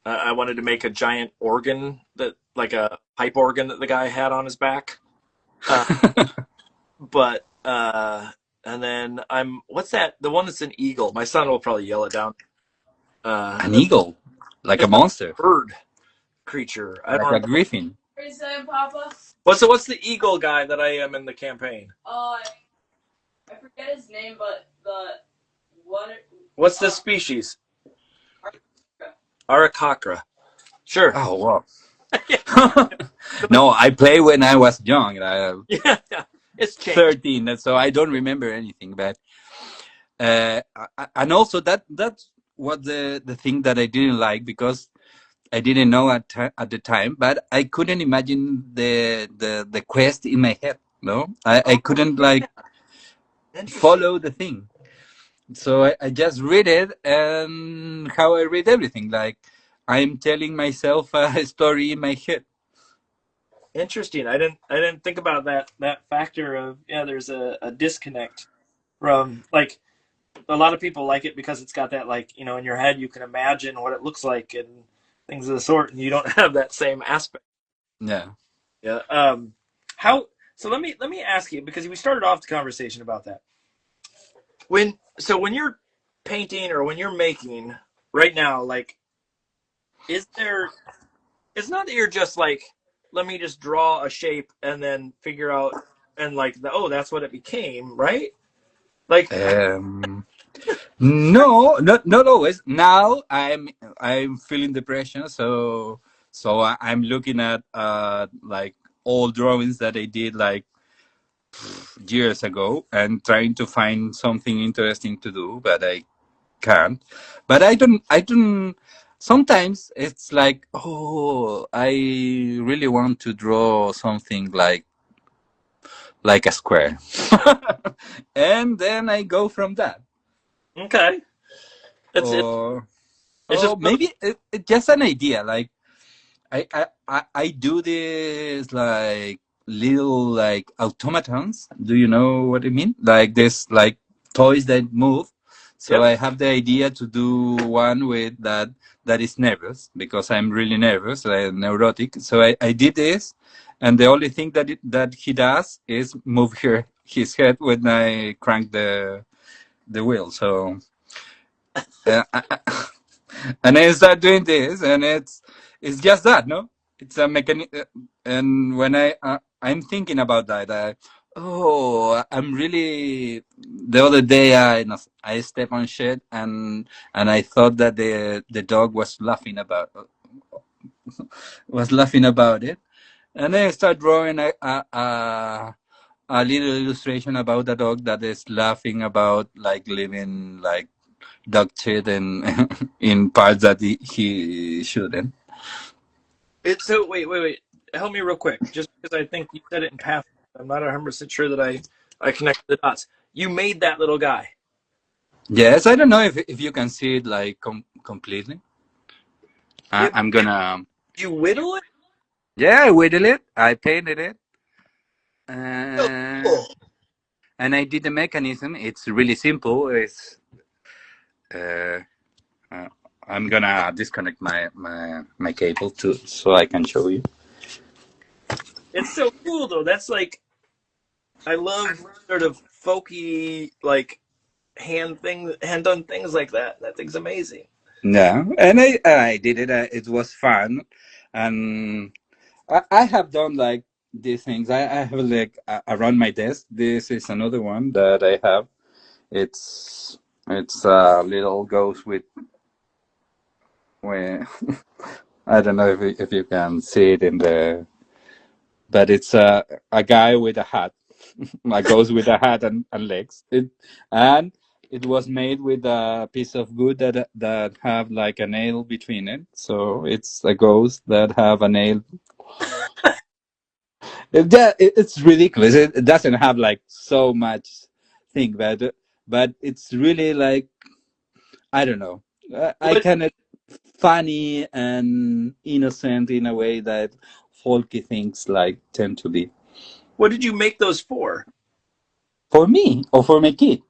S2: I wanted to make a giant organ that like a pipe organ that the guy had on his back. Uh, but and then I'm what's that? The one that's an eagle. My son will probably yell it down.
S1: An
S2: The
S1: eagle, like a
S2: just a
S1: monster,
S2: bird creature. I
S1: like
S2: don't
S1: a
S2: know.
S1: griffin.
S4: What are you saying, Papa?
S2: What's the eagle guy that I am in the campaign?
S4: I forget his name, but the what?
S2: What's the species? Arakakra. Sure.
S1: Oh wow.
S2: Yeah.
S1: No, I played when I was young.
S2: Yeah. It's changed.
S1: 13, so I don't remember anything. But and also that's what the thing that I didn't like, because I didn't know at the time, but I couldn't imagine the quest in my head. No, I
S2: Oh,
S1: couldn't like
S2: interesting.
S1: follow the thing. So I just read it, and how I read everything, like I'm telling myself a story in my head.
S2: Interesting. I didn't think about that factor of yeah. There's a disconnect from like a lot of people like it because it's got that like in your head you can imagine what it looks like and things of the sort, and you don't have that same aspect.
S1: Yeah.
S2: Yeah. How? So let me ask you because we started off the conversation about that. When you're painting or when you're making right now, like, is there? It's not that you're just like, let me just draw a shape and then figure out and like oh that's what it became, right? Like,
S1: Um, no, not always. Now I'm feeling depression, so I'm looking at like old drawings that I did like years ago, and trying to find something interesting to do, but I can't. But I don't. Sometimes it's like, oh, I really want to draw something like a square, and then I go from that.
S2: okay, it's
S1: Or
S2: it's just one of
S1: maybe it just an idea. Like I do this like little like automatons. Do you know what I mean? Like this like toys that move. So I have the idea to do one with that is nervous because I'm really nervous, I'm neurotic. So I did this, and the only thing that he does is move his head when I crank the wheel. So and I start doing this, and it's just that, no? It's a mechanic. And when I'm thinking about that, I'm really. The other day, I stepped on shit, and I thought that the dog was laughing about it, and then I start drawing a little illustration about the dog that is laughing about like living like dog shit in in parts that he shouldn't.
S2: So wait. Help me real quick, just because I think you said it in passing. I'm not 100% sure that I connected the dots. You made that little guy.
S1: Yes, I don't know if you can see it like completely.
S2: Yeah,
S1: I'm gonna.
S2: you whittle it.
S1: Yeah, I whittled it. I painted it,
S2: So cool.
S1: and I did the mechanism. It's really simple. Uh, uh, I'm gonna disconnect my cable too, so I can show you.
S2: It's so cool though. That's like I love sort of folky like hand done things like that. That thing's amazing.
S1: Yeah, and I did it. It was fun, and I have done like these things. I have like around my desk. This is another one that I have. It's it's a little ghost with I don't know if you can see it in the, but it's a guy with a hat, a ghost with a hat and legs. And it was made with a piece of wood that have like a nail between it. So it's a ghost that have a nail. It's ridiculous. It doesn't have like so much thing, but it's really like I don't know. I
S2: What
S1: kind of funny and innocent in a way that folky things like tend to be.
S2: what did you make those for?
S1: For me or for my kid,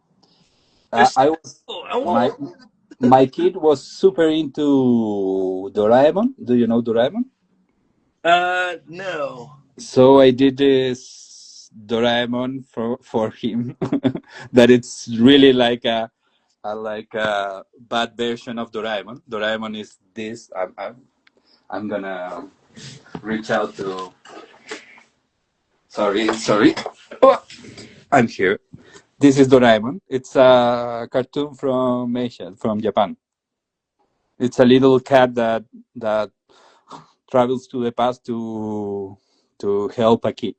S2: They're so
S1: I was
S2: cool.
S1: my my kid was super into Doraemon. Do you know Doraemon?
S2: No.
S1: So I did this Doraemon for him. That it's really like a bad version of Doraemon. Doraemon is this. I'm gonna reach out to. Sorry. Oh, I'm here. This is Doraemon. It's a cartoon from Asia, from Japan. It's a little cat that travels to the past to help a kid.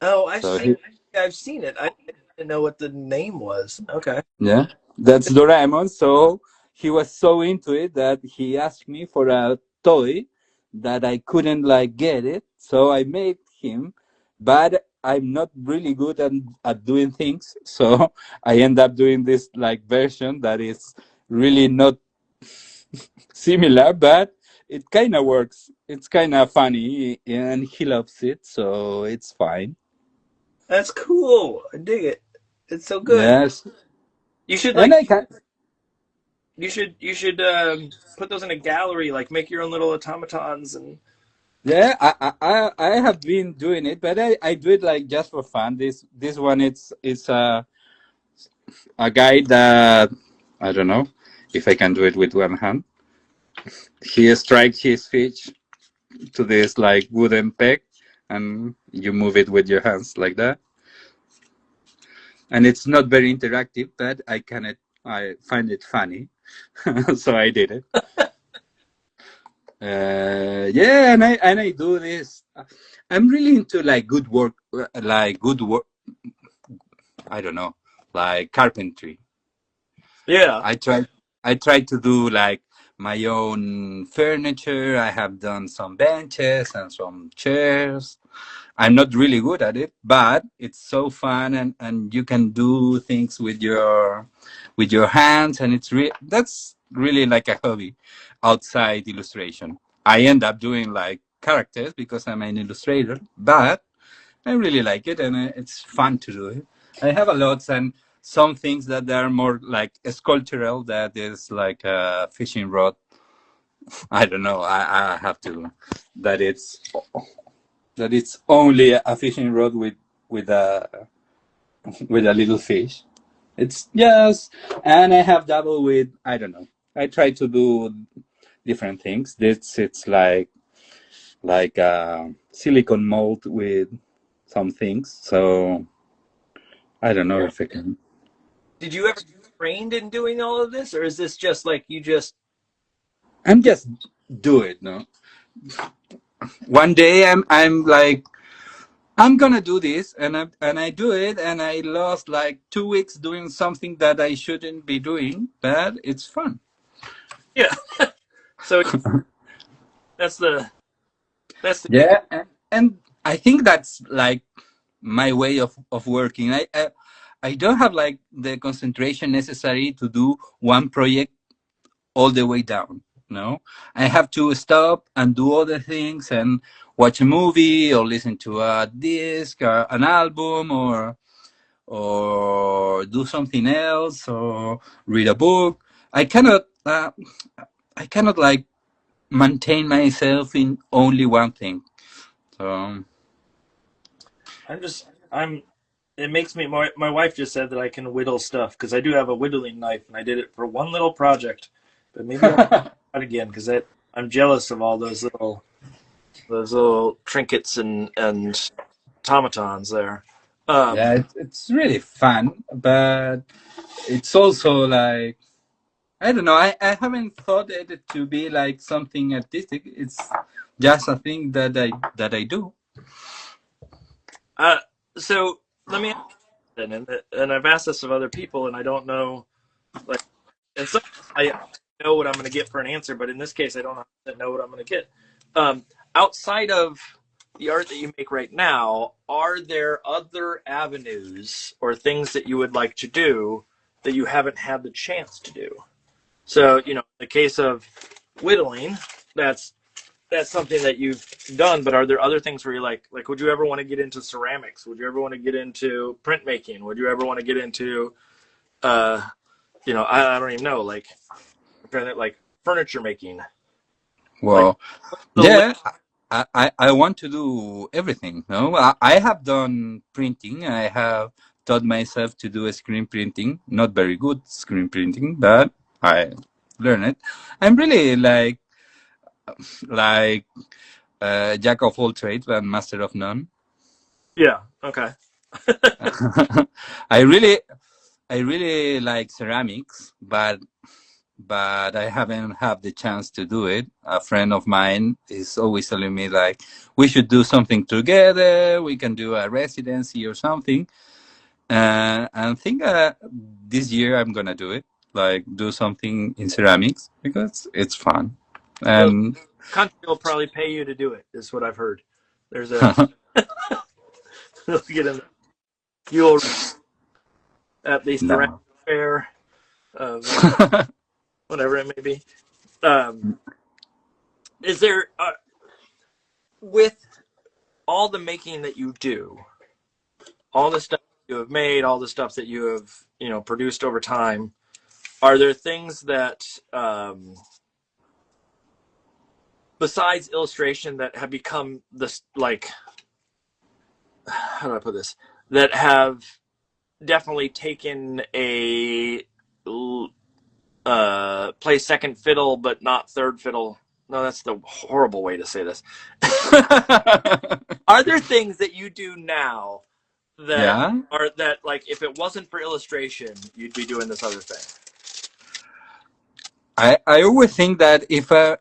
S2: Oh,
S1: So he,
S2: I've seen it. I didn't know what the name was. Okay.
S1: yeah, that's Doraemon. So he was so into it that he asked me for a toy that I couldn't like get it. So I made him, but I'm not really good at doing things. So I end up doing this like version that is really not similar, but it kind of works. It's kind of funny, and he loves it, so it's fine.
S2: That's cool. I dig it. It's so good.
S1: Yes,
S2: You should
S1: and
S2: like
S1: I can.
S2: you should put those in a gallery, like make your own little automatons and
S1: Yeah, I have been doing it, but I do it like just for fun. This one it's a guy that I don't know if I can do it with one hand. He strikes his fish to this like wooden peg, and you move it with your hands like that. And it's not very interactive, but I find it funny, so I did it. Yeah, and I do this. I'm really into like good work, like good work. I don't know, like carpentry.
S2: yeah.
S1: I try I try to do like my own furniture. I have done some benches and some chairs. I'm not really good at it, but it's so fun, and you can do things with your hands, and that's really like a hobby outside illustration. I end up doing like characters because I'm an illustrator, but I really like it, and it's fun to do it. I have a lot, and some things that are more like sculptural, that is like a fishing rod. I don't know. I have to that it's only a fishing rod with a with a little fish. It's just, and I have dabbled with, I don't know. I try to do different things. It's like a silicone mold with some things. So I don't know if I can.
S2: Did you ever get trained in doing all of this, or is this just like you just
S1: I'm just do it. No, one day I'm like I'm gonna do this, and I do it, and I lost like 2 weeks doing something that I shouldn't be doing, but it's fun.
S2: yeah? So that's the that's the
S1: Yeah, and I think that's like my way of working. I don't have like the concentration necessary to do one project all the way down. No, I have to stop and do other things and watch a movie or listen to a disc or an album or do something else or read a book. I cannot like maintain myself in only one thing. So
S2: I'm it makes me my wife just said that I can whittle stuff because I do have a whittling knife and I did it for one little project, but maybe I'll try it again because I'm jealous of all those little trinkets and automatons there. Um,
S1: yeah, it's really fun, but it's also like I don't know. I haven't thought it to be like something artistic. It's just a thing that I do.
S2: uh, so let me ask you then, and I've asked this of other people, and I don't know, like, and some I know what I'm going to get for an answer, but in this case, I don't know what I'm going to get. Um, Outside of the art that you make right now, are there other avenues or things that you would like to do that you haven't had the chance to do? So, in the case of whittling, that's something that you've done, but are there other things where you're like, would you ever want to get into ceramics? Would you ever want to get into printmaking? Would you ever want to get into, uh, I don't even know, like, like furniture making? Like,
S1: Well,
S2: what's the
S1: yeah, I want to do everything. No, I have done printing. I have taught myself to do screen printing. Not very good screen printing, but I learn it. I'm really like jack of all trades but master of none.
S2: Yeah, okay.
S1: I really I really like ceramics, but I haven't had the chance to do it. A friend of mine is always telling me like we should do something together. We can do a residency or something. And I think this year I'm gonna do it. Like do something in ceramics because it's fun.
S2: Well,
S1: And
S2: country will probably pay you to do it, is what I've heard. There's a, they'll get in, you'll at the ceramic
S1: no.
S2: fair of whatever it may be. Um, is there, with all the making that you do, all the stuff you have made, all the stuff that you have, produced over time, are there things that, besides illustration, that have become this, like, how do I put this, that have definitely taken a play second fiddle, but not third fiddle? No, that's the horrible way to say this. Are there things that you do now that
S1: Yeah.
S2: are that, like, if it wasn't for illustration, you'd be doing this other thing?
S1: I always think that if I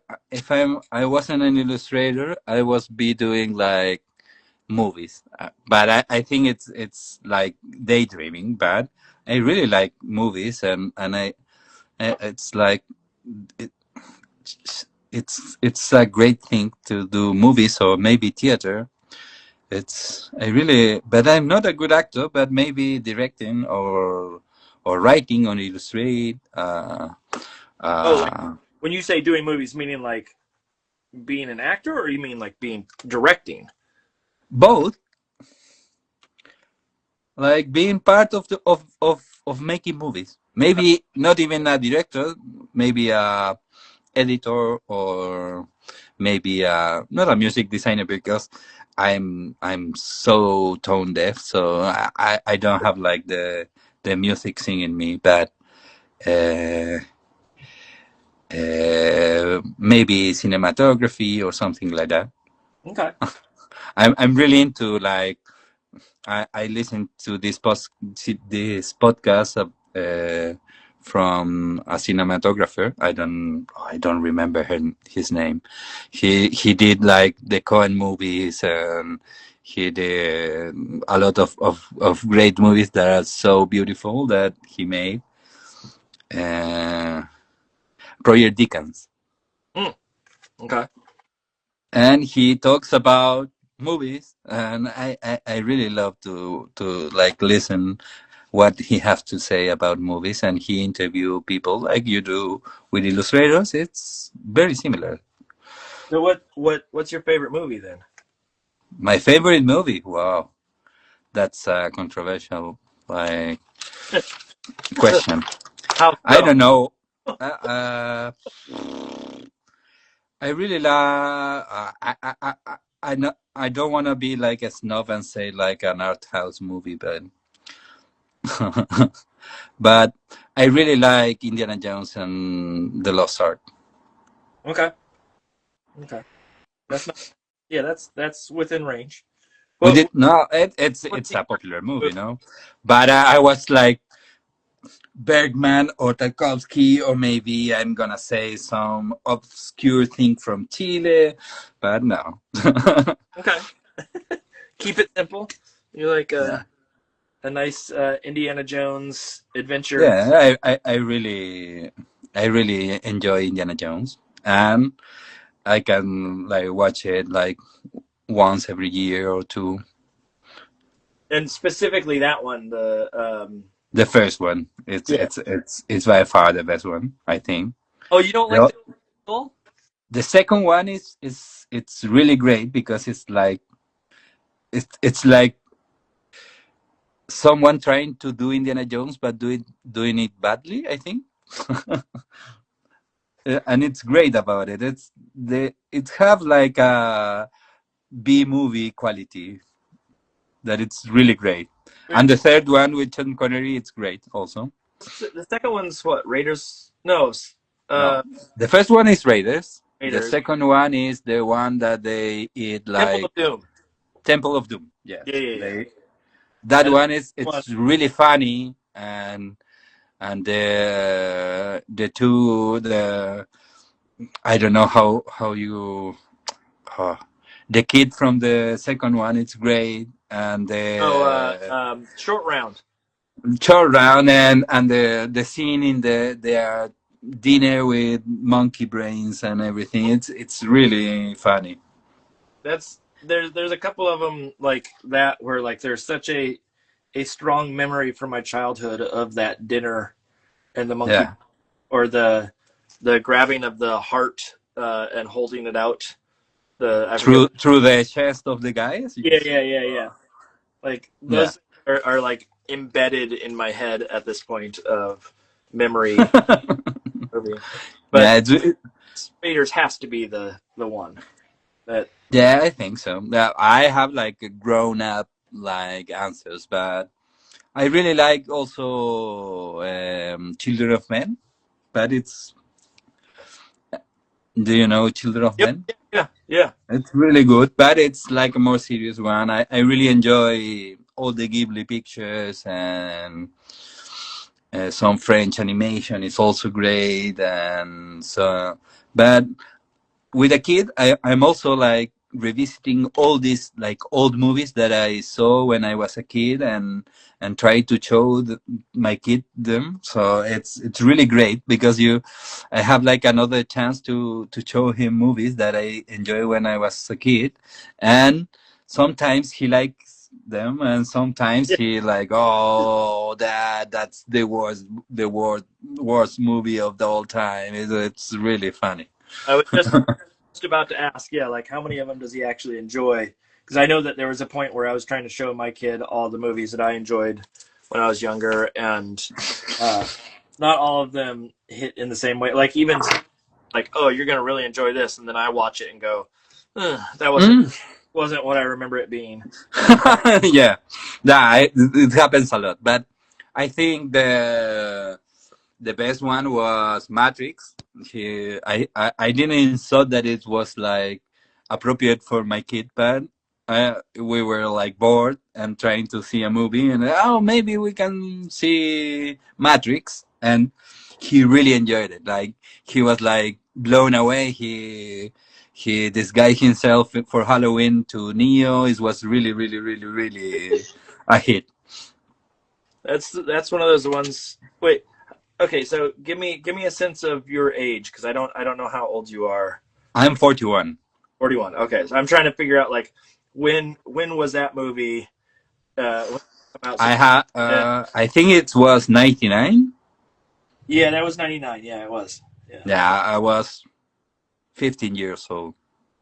S1: wasn't an illustrator, I was be doing like movies. But I think it's like daydreaming. But I really like movies, and it's like it, it's a great thing to do movies or maybe theater. I really, but I'm not a good actor. But maybe directing or writing or illustrate.
S2: Oh, like
S1: Uh,
S2: when you say doing movies, meaning like being an actor, or you mean like being directing?
S1: both, like being part of of making movies. Maybe not even a director, maybe a editor, or maybe not a music designer, because I'm so tone deaf, so I don't have like the music thing in me, but uh, maybe cinematography or something like that.
S2: Okay.
S1: I'm really into like I listen to this podcast from a cinematographer. I don't remember his name. He did like the Coen movies, and he did a lot of great movies that are so beautiful that he made. Uh, Roger Dickens,
S2: Mm, okay.
S1: and he talks about movies, and I really love to like listen what he has to say about movies, and he interview people like you do with illustrators. It's very similar.
S2: So what's your favorite movie then?
S1: My favorite movie, wow, that's a controversial like question.
S2: How
S1: I
S2: so?
S1: don't know. uh, I really love. I don't want to be like a snob and say like an art house movie, but but I really like Indiana Jones and the Lost Ark.
S2: Okay. Okay. That's not. Yeah, that's within range.
S1: We
S2: What
S1: did no,
S2: what's
S1: it's
S2: the
S1: a popular movie,
S2: movie?
S1: no, but I was like Bergman or Tarkovsky, or maybe I'm gonna say some obscure thing from Chile, but no.
S2: Okay. Keep it simple. You like
S1: Yeah.
S2: a nice Indiana Jones adventure.
S1: Yeah, I really enjoy Indiana Jones, and I can like watch it like once every year or two.
S2: And specifically that one, the
S1: The first one, it's
S2: yeah.
S1: it's it's it's by far the best one, I think.
S2: Oh, you don't like
S1: The,
S2: the sequel?
S1: the second one is it's really great because it's like someone trying to do Indiana Jones but doing it badly, I think. And it's great about it. It have like a B movie quality that it's really great.
S2: Wait,
S1: And the third one with Sean Connery, it's great also.
S2: the second one's what? Raiders? No,
S1: No,
S2: uh,
S1: the first one is Raiders. The
S2: Raiders.
S1: second one is the one that they eat
S2: Temple of
S1: like
S2: Doom.
S1: Temple of Doom. Yes,
S2: Yeah, yeah, yeah.
S1: they that
S2: And
S1: one is
S2: one.
S1: it's really funny, and the I don't know how you uh, the kid from the second one it's great, and
S2: Oh,
S1: the
S2: Short Round.
S1: short round, and the scene in their dinner with monkey brains and everything, it's really funny.
S2: That's there's a couple of them like that where like there's such a strong memory from my childhood of that dinner and the monkey
S1: Yeah,
S2: or the grabbing of the heart and holding it out. The I forget.
S1: through the chest of the guys.
S2: Yeah, yeah, yeah, yeah. Like
S1: Yeah.
S2: those are like embedded in my head at this point of memory movie. But
S1: Yeah,
S2: Raiders has to be the one that
S1: yeah, I think so. Yeah, I have like a grown up like answers, but I really like also Children of Men. But it's do you know Children of
S2: yep,
S1: Men?
S2: yeah, yeah, yeah.
S1: It's really good, but it's like a more serious one. I really enjoy all the Ghibli pictures, and some French animation is also great, and so. But with a kid, I'm also like revisiting all these like old movies that I saw when I was a kid, and try to show my kid them. So it's really great because I have like another chance to show him movies that I enjoy when I was a kid, and sometimes he likes them, and sometimes
S2: Yeah.
S1: he like, oh, that's the worst movie of the all time. It's really funny.
S2: I was just about to ask, yeah, like how many of them does he actually enjoy? Because I know that there was a point where I was trying to show my kid all the movies that I enjoyed when I was younger, and not all of them hit in the same way. Like even like, oh, you're gonna really enjoy this, and then I watch it and go, that
S1: Mm.
S2: wasn't what I remember it being.
S1: Yeah, it happens a lot. But I think the best one was Matrix. I didn't thought that it was like appropriate for my kid, but we were like bored and trying to see a movie, and oh, maybe we can see Matrix, and he really enjoyed it. Like he was like blown away. He disguised himself for Halloween to Neo. It was really, really, really, really a hit.
S2: That's one of those ones. Wait, okay, so give me a sense of your age because I don't know how old you are.
S1: I'm 41.
S2: 41. Okay, so I'm trying to figure out like when was that movie? When did it come out? So
S1: I think it was 99.
S2: yeah, that was 99. Yeah, it was. Yeah.
S1: Yeah, I was 15 years old.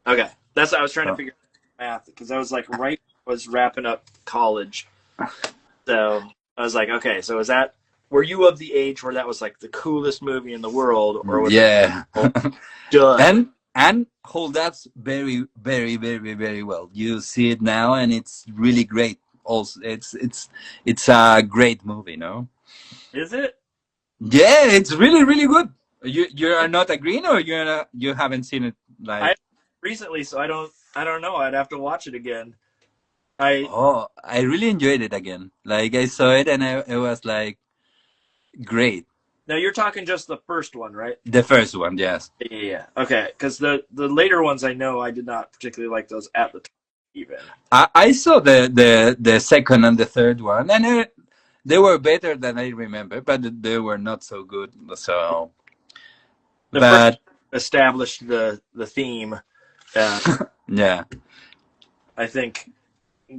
S2: Okay, that's what I was trying to
S1: So,
S2: figure out math because I was like was wrapping up college, so I was like, okay, so is that were you of the age where that was like the coolest movie in the world, or was it
S1: yeah.
S2: dud?
S1: And hold up very, very, very, very well. You see it now, and it's really great. Also, it's a great movie, no?
S2: Is it?
S1: Yeah, it's really, really good. You are not agreeing, or you haven't seen it like?
S2: I recently, so I don't know. I'd have to watch it again. I
S1: Oh, I really enjoyed it again. Like I saw it, and it was like great.
S2: Now you're talking just the first one, right?
S1: The first one, yes.
S2: Yeah. Okay, because the later ones I know I did not particularly like those at the time even.
S1: I saw the second and the third one, and they were better than I remember, but they were not so good. So,
S2: The first
S1: but
S2: established the theme.
S1: yeah,
S2: I think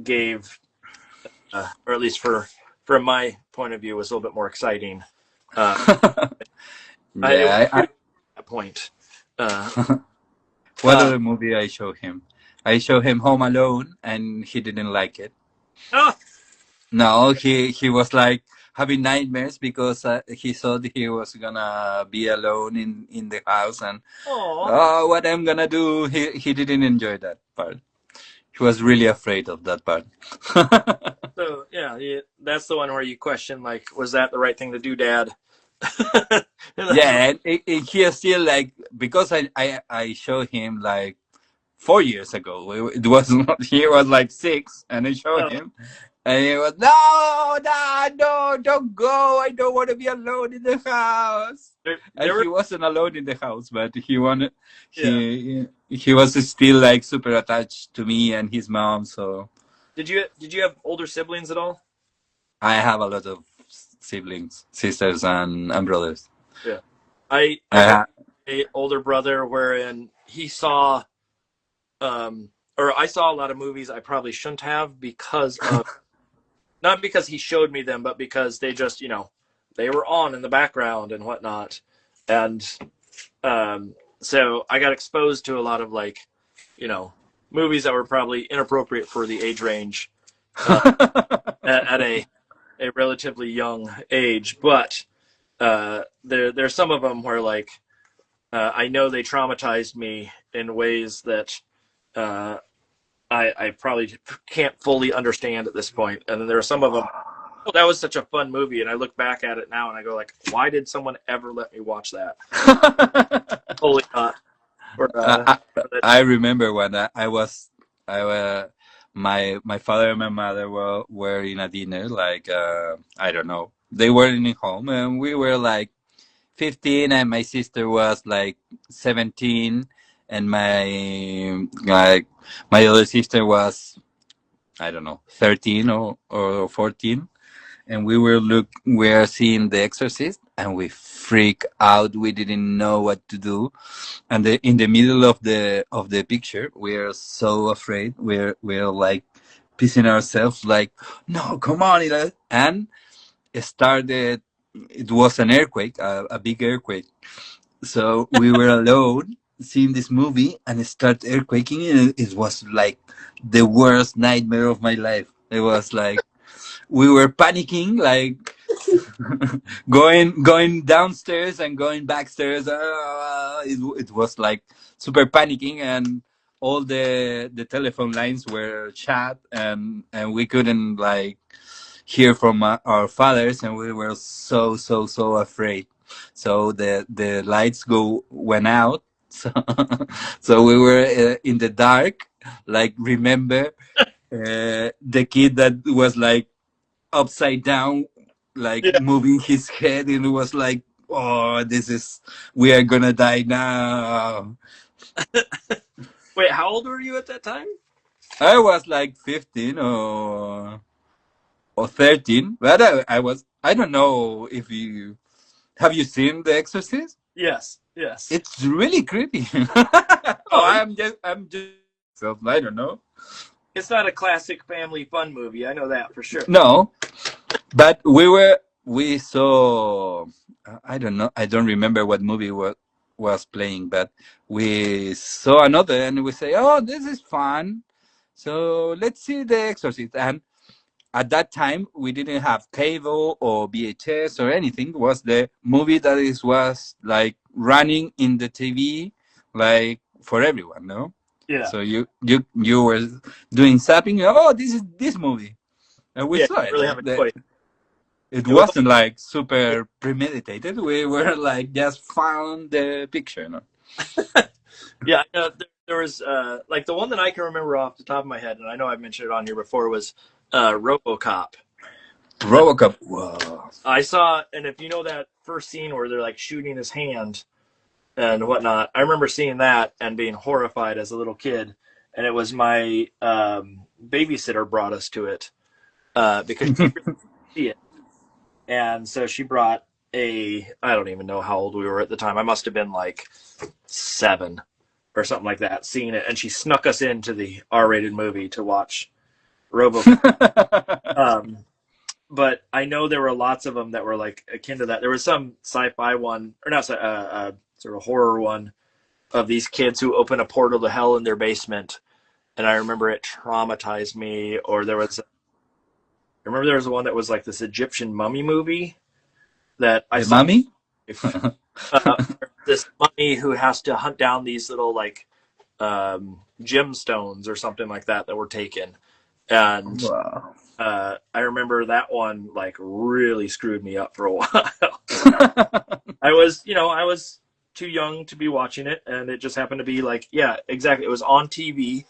S2: gave, or at least from my point of view, was a little bit more exciting. It was
S1: yeah.
S2: at that point. Uh,
S1: What
S2: uh,
S1: other movie I show him? I show him Home Alone, and he didn't like it.
S2: oh,
S1: No, he was like having nightmares because he thought he was gonna be alone in the house, and
S2: oh.
S1: oh, what I'm gonna do? He didn't enjoy that part. He was really afraid of that part.
S2: So yeah, that's the one where you question like, was that the right thing to do, Dad?
S1: Yeah, and he is still like because I showed him like 4 years ago. It was he was like 6, and I showed him, and he was no, Dad, no, don't go. I don't want to be alone in the house. And
S2: there
S1: he
S2: were
S1: wasn't alone in the house, but
S2: yeah.
S1: he was still like super attached to me and his mom. So
S2: Did you have older siblings at all?
S1: I have a lot of siblings, sisters, and brothers.
S2: Yeah. I have a older brother wherein he saw or I saw a lot of movies I probably shouldn't have because of not because he showed me them, but because they just, they were on in the background and whatnot. And so I got exposed to a lot of like, movies that were probably inappropriate for the age range at a relatively young age. But there's some of them where like I know they traumatized me in ways that uh, I probably can't fully understand at this point. And then there are some of them. Oh, that was such a fun movie, and I look back at it now and I go like, why did someone ever let me watch that? Holy not. Or,
S1: I remember when my father and my mother were in a dinner, like I don't know, they were in home, and we were like 15, and my sister was like 17, and my other sister was, I don't know, 13 or 14, and we are seeing The Exorcist, and we freak out. We didn't know what to do, and in the middle of the picture, we are so afraid. We're like pissing ourselves, like, no, come on, and it started. It was an earthquake, a big earthquake. So we were alone seeing this movie, and it started earthquaking, and it was like the worst nightmare of my life. It was like we were panicking, like going downstairs and going backstairs. It was like super panicking, and all the telephone lines were shut, and we couldn't like hear from our fathers, and we were so afraid. So the lights go went out. So so we were in the dark. Like, remember the kid that was like upside down, like
S2: Yeah.
S1: moving his head, and it was like, oh, this is, we are gonna die now.
S2: Wait, how old were you at that time?
S1: I was like 15 or 13, but I don't know if you have you seen The Exorcist.
S2: Yes. Yes.
S1: It's really creepy. Oh,
S2: Oh,
S1: I'm just so I don't know.
S2: it's not a classic family fun movie. I know that for sure.
S1: No, but we saw, I don't know, I don't remember what movie was playing, but we saw another, and we say, oh, this is fun, so let's see The Exorcist. And at that time we didn't have cable or VHS or anything. It was the movie that was like running in the TV, like for everyone, no?
S2: Yeah.
S1: So you were doing zapping. Oh, this is this movie, and we
S2: Yeah.
S1: saw
S2: You
S1: it.
S2: really have a choice.
S1: It
S2: It was.
S1: wasn't like super premeditated. We were like just found the picture, no?
S2: Yeah. I know there was like the one that I can remember off the top of my head, and I know I've mentioned it on here before, was RoboCop. That
S1: Robocop. Whoa.
S2: I saw, and if you know that first scene where they're like shooting his hand and whatnot, I remember seeing that and being horrified as a little kid. And it was my babysitter brought us to it because she really didn't see it, and so she brought I don't even know how old we were at the time. I must have been like 7 or something like that, seeing it, and she snuck us into the R-rated movie to watch RoboCop. Um, but I know there were lots of them that were like akin to that. There was some sci-fi one, or not, sort of horror one of these kids who open a portal to hell in their basement, and I remember it traumatized me. Or I remember there was one that was like this Egyptian mummy movie that I
S1: The
S2: saw.
S1: mummy.
S2: Uh, this mummy who has to hunt down these little like gemstones or something like that were taken, and
S1: Wow.
S2: I remember that one like really screwed me up for a while. I was too young to be watching it, and it just happened to be like, yeah, exactly. It was on TV,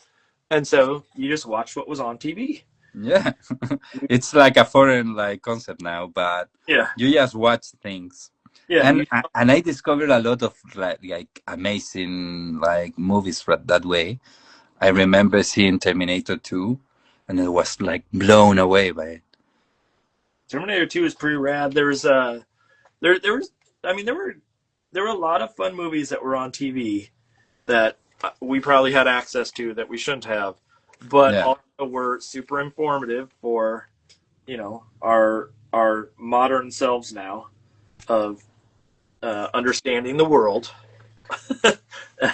S2: and so you just watched what was on TV.
S1: Yeah, it's like a foreign like concept now, but
S2: Yeah,
S1: you just watch things.
S2: yeah,
S1: And I discovered a lot of like amazing like movies that way. I remember seeing Terminator 2, and it was like blown away by it.
S2: Terminator 2 is pretty rad. There was, I mean, there were a lot of fun movies that were on TV that we probably had access to that we shouldn't have, but
S1: Yeah.
S2: also were super informative for our modern selves now of understanding the world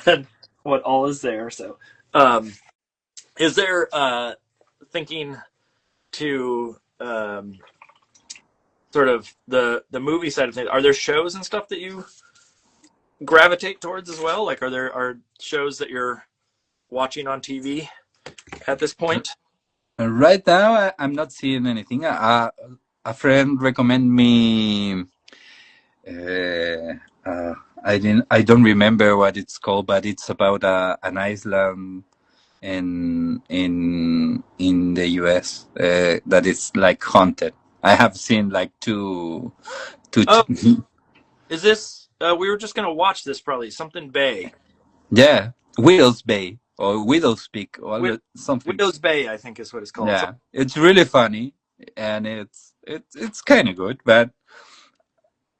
S2: and what all is there. So, um, is there thinking to sort of the movie side of things? Are there shows and stuff that you gravitate towards as well? Like, are shows that you're watching on TV at this point?
S1: Right now, I'm not seeing anything. A friend recommend me. Uh, uh, I don't remember what it's called, but it's about an island in the U.S. That is like haunted. I have seen like two.
S2: Oh, is this? We were just gonna watch this probably. Something Bay,
S1: Yeah, Widow's Bay or Widow's Peak
S2: Wid-
S1: or something.
S2: Widows Bay, I think is what it's called. So,
S1: Yeah, it's really funny, and it's kind of good, but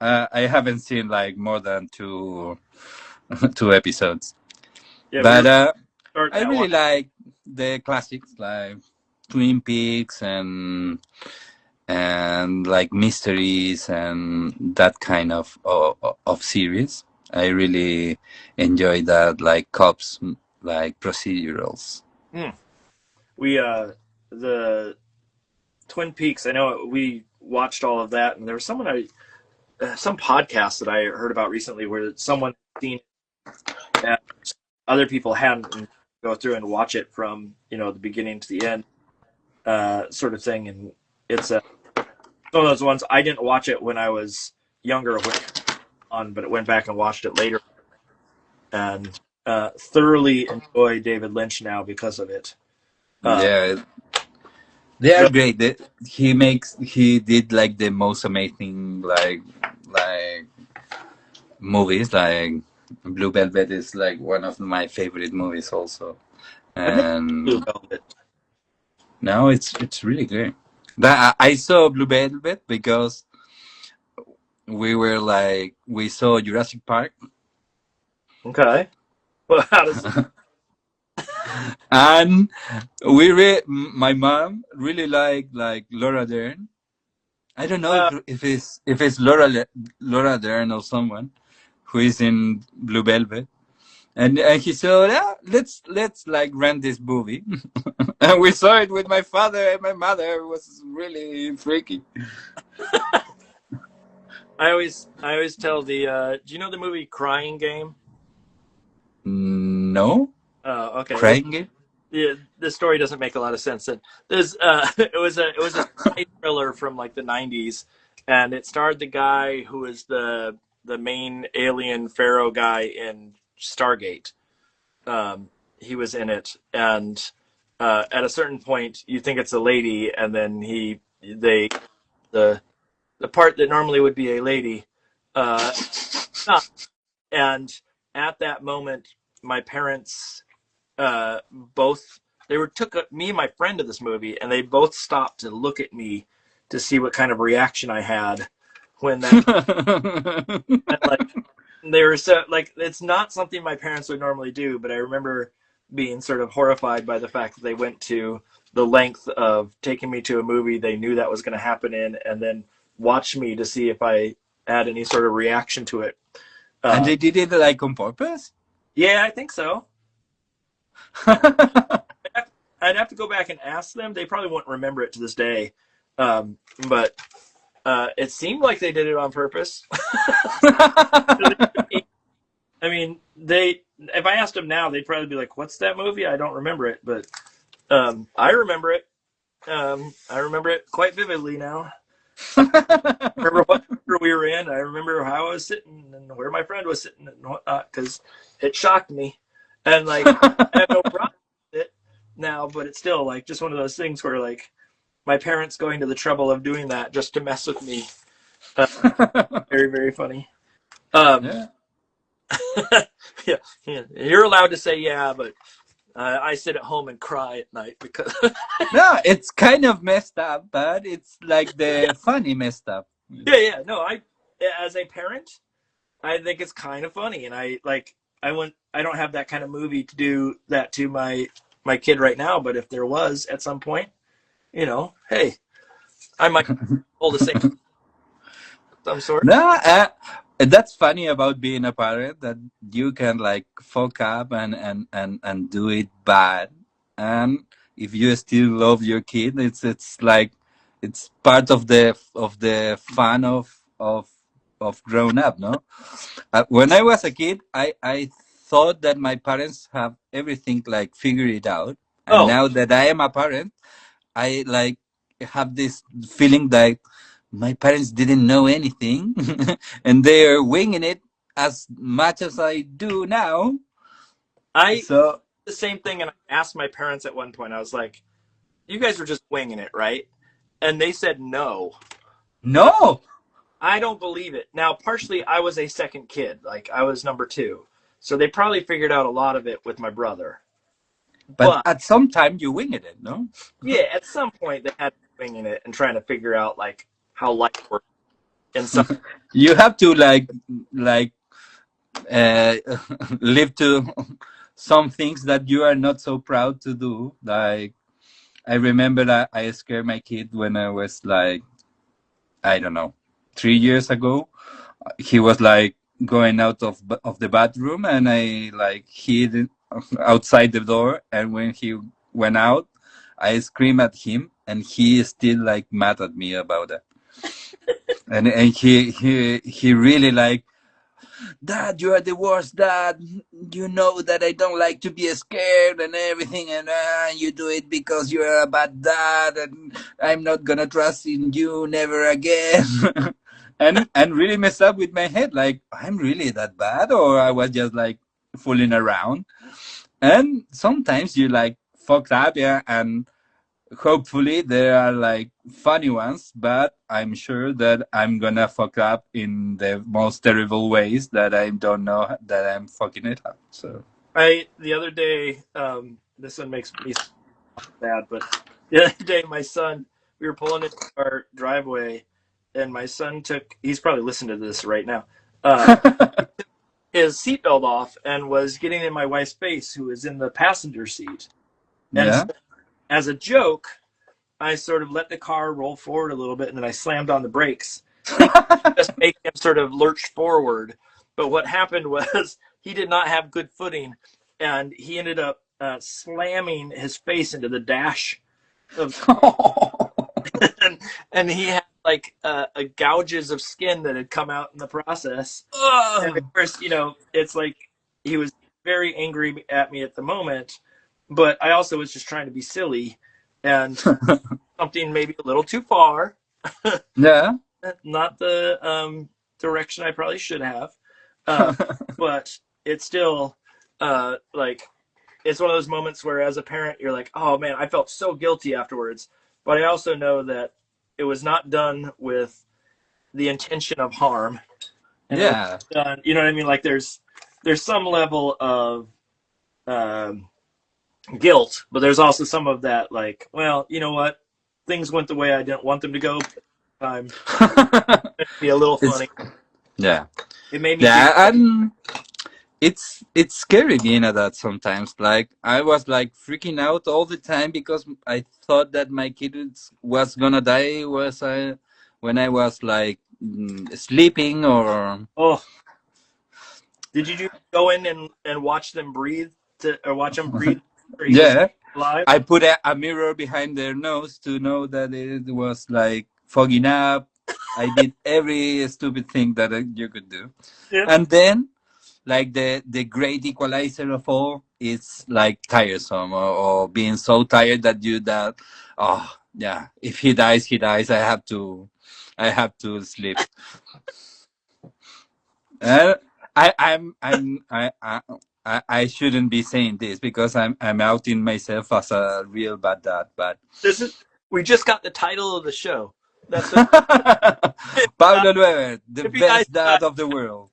S1: I haven't seen like more than two two episodes.
S2: yeah, we
S1: But
S2: were starting
S1: I
S2: that one.
S1: really like the classics like Twin Peaks and like mysteries and that kind of series. I really enjoy that, like cops, like procedurals.
S2: Hmm. We the Twin Peaks. I know we watched all of that, and there was some podcast that I heard about recently where someone had seen it and other people hadn't, and go through and watch it from the beginning to the end, sort of thing. And it's one of those ones. I didn't watch it when I was younger, but it went back and watched it later, and thoroughly enjoy David Lynch now because of it.
S1: Yeah, they are great. He did like the most amazing like movies. Like Blue Velvet is like one of my favorite movies also.
S2: I've never seen Blue
S1: And
S2: Velvet.
S1: no, it's really great. That I saw Blue Velvet because we saw Jurassic Park,
S2: Okay. Well, how does
S1: and my mom really like Laura Dern. I don't know
S2: uh,
S1: if it's Laura Dern or someone who is in Blue Velvet. And he said, let's like rent this movie, and we saw it with my father and my mother. It was really freaky.
S2: I always tell do you know the movie Crying Game?
S1: No,
S2: Okay.
S1: crying game.
S2: Yeah, the story doesn't make a lot of sense. And there's it was a spy thriller from like the '90s, and it starred the guy who was the main alien pharaoh guy in Stargate. He was in it, and at a certain point, you think it's a lady, and then the the part that normally would be a lady, uh, not. And at that moment, my parents both took me and my friend to this movie, and they both stopped to look at me to see what kind of reaction I had when that like they were so like it's not something my parents would normally do, but I remember being sort of horrified by the fact that they went to the length of taking me to a movie they knew that was going to happen in, and then watch me to see if I had any sort of reaction to it.
S1: And they did it like on purpose.
S2: Yeah, I think so. I'd have to go back and ask them. They probably won't remember it to this day. But it seemed like they did it on purpose. I mean, if I asked them now, they'd probably be like, "What's that movie? I don't remember it." But I remember it. I remember it quite vividly now. I remember what order we were in. I remember how I was sitting and where my friend was sitting and whatnot, because it shocked me. And like, I have no problem with it now, but it's still like just one of those things where like my parents going to the trouble of doing that just to mess with me. Very, very funny.
S1: Yeah.
S2: Yeah, yeah, you're allowed to say yeah, but I sit at home and cry at night because
S1: No, it's kind of messed up, but it's like the funny messed up.
S2: yeah. No, as a parent, I think it's kind of funny, and I don't have that kind of movie to do that to my kid right now, but if there was at some point, hey, I might hold the same some sort.
S1: No, that's funny about being a parent, that you can like fuck up and do it bad, and if you still love your kid, it's like it's part of the fun of grown up, no? When I was a kid, I thought that my parents have everything like figured it out, and
S2: Oh,
S1: now that I am a parent, I like have this feeling that my parents didn't know anything, and they are winging it as much as I do now.
S2: I
S1: So
S2: the same thing, and I asked my parents at one point. I was like, "You guys were just winging it, right?" And they said no.
S1: no,
S2: I don't believe it. Now, partially, I was a second kid. Like, I was number two. So they probably figured out a lot of it with my brother.
S1: but
S2: But,
S1: at some time you winged it, no?
S2: yeah, at some point, they had to be winging it and trying to figure out, like, how life works. And so,
S1: You have to like uh, live to some things that you are not so proud to do. Like I remember that I scared my kid when I was like, I don't know, 3 years ago. He was like going out of the bathroom, and I like hid outside the door. And when he went out, I screamed at him, and he is still like mad at me about that. And he really like, Dad, you are the worst dad. You know that I don't like to be scared and everything, and you do it because you're a bad dad, and I'm not gonna trust in you never again. And really mess up with my head. Like, I'm really that bad, or I was just like fooling around. And sometimes you like fucked up, yeah, and hopefully there are like funny ones, but I'm sure that I'm gonna fuck up in the most terrible ways that I don't know that I'm fucking it up. So
S2: The other day, this one makes me sad, but the other day, my son, we were pulling into our driveway, and my son he's probably listening to this right now, his seatbelt off and was getting in my wife's face, who was in the passenger seat. And
S1: yeah.
S2: so, as a joke, I sort of let the car roll forward a little bit, and then I slammed on the brakes, thinking just make him sort of lurch forward. But what happened was he did not have good footing, and he ended up slamming his face into the dash of, and, and he had like gouges of skin that had come out in the process. And of course, it's like he was very angry at me at the moment, but I also was just trying to be silly and something maybe a little too far,
S1: Yeah.
S2: not the direction I probably should have. But it's still like it's one of those moments where, as a parent, you're like, "Oh man, I felt so guilty afterwards," but I also know that it was not done with the intention of harm, and it was
S1: Yeah.
S2: done. You know what I mean? Like there's some level of um, guilt, but there's also some of that, like, well, you know what? Things went the way I didn't want them to go. Time it made me a little
S1: It's
S2: funny.
S1: yeah.
S2: It made me think.
S1: Yeah, and it's scary being a dad sometimes. Like I was like freaking out all the time because I thought that my kid was gonna die was I when I was like sleeping or
S2: Oh, did you go in and watch them breathe or watch him breathe? Or he was
S1: yeah.
S2: alive.
S1: I put a mirror behind their nose to know that it was like fogging up. I did every stupid thing that you could do.
S2: Yeah.
S1: And then, like the great equalizer of all, is like tiresome or being so tired that oh yeah, if he dies, he dies. I have to sleep. Uh, I shouldn't be saying this because I'm outing myself as a real bad dad, but
S2: This is. We just got the title of the show. That's what.
S1: Pablo Luebert, the
S2: If you guys
S1: best dad of the world.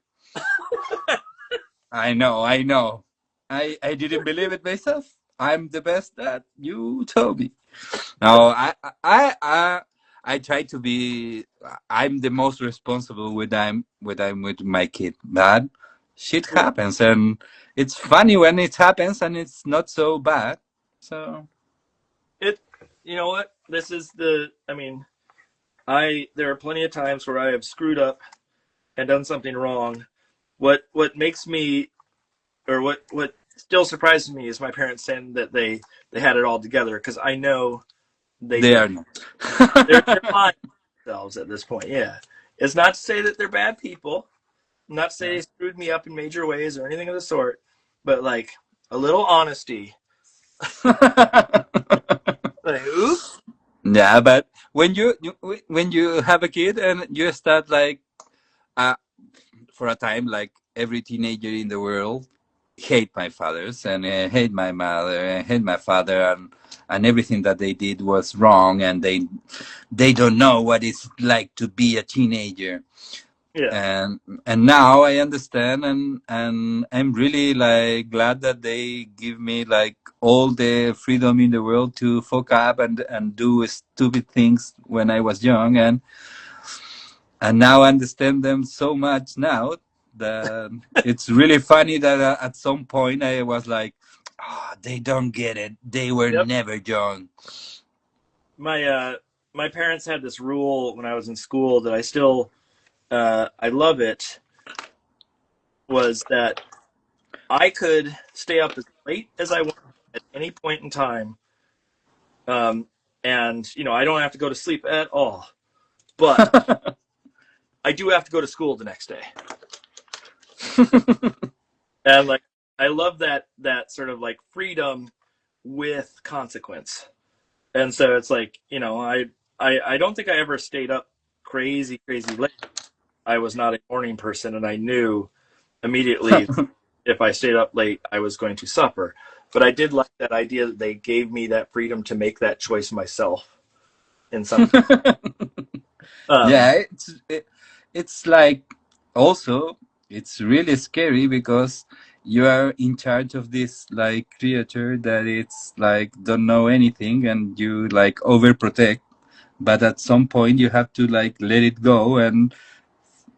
S1: I know, I know. I didn't believe it myself. I'm the best dad. You told me. No, I try to be. I'm the most responsible I'm with my kid. But shit
S2: Yeah.
S1: happens, and it's funny when it happens, and it's not so bad. So
S2: It. You know what? This is the. I mean, there are plenty of times where I have screwed up and done something wrong. What makes me, or what still surprises me, is my parents saying that they had it all together, because I know they
S1: they
S2: don't.
S1: are not.
S2: They're lying to themselves at this point. Yeah, it's not to say that they're bad people. Not to say they screwed me up in major ways or anything of the sort, but like a little honesty. Like, oops.
S1: Yeah, but when you have a kid and you start like uh, for a time, like every teenager in the world, hate my fathers and hate my mother and hate my father, and everything that they did was wrong, and they don't know what it's like to be a teenager.
S2: Yeah.
S1: And now I understand, and I'm really like glad that they give me like all the freedom in the world to fuck up and do stupid things when I was young, and now I understand them so much now that it's really funny that at some point I was like, oh, they don't get it. They were
S2: Yep.
S1: never young.
S2: My parents had this rule when I was in school that I love it, was that I could stay up as late as I wanted at any point in time, um, and I don't have to go to sleep at all, but I do have to go to school the next day. And like I love that sort of like freedom with consequence. And so it's like, I don't think I ever stayed up crazy late. I was not a morning person, and I knew immediately if I stayed up late I was going to suffer. But I did like that idea that they gave me that freedom to make that choice myself in some
S1: Yeah, it's like also it's really scary because you are in charge of this like creature that it's like don't know anything and you like overprotect, but at some point you have to like let it go and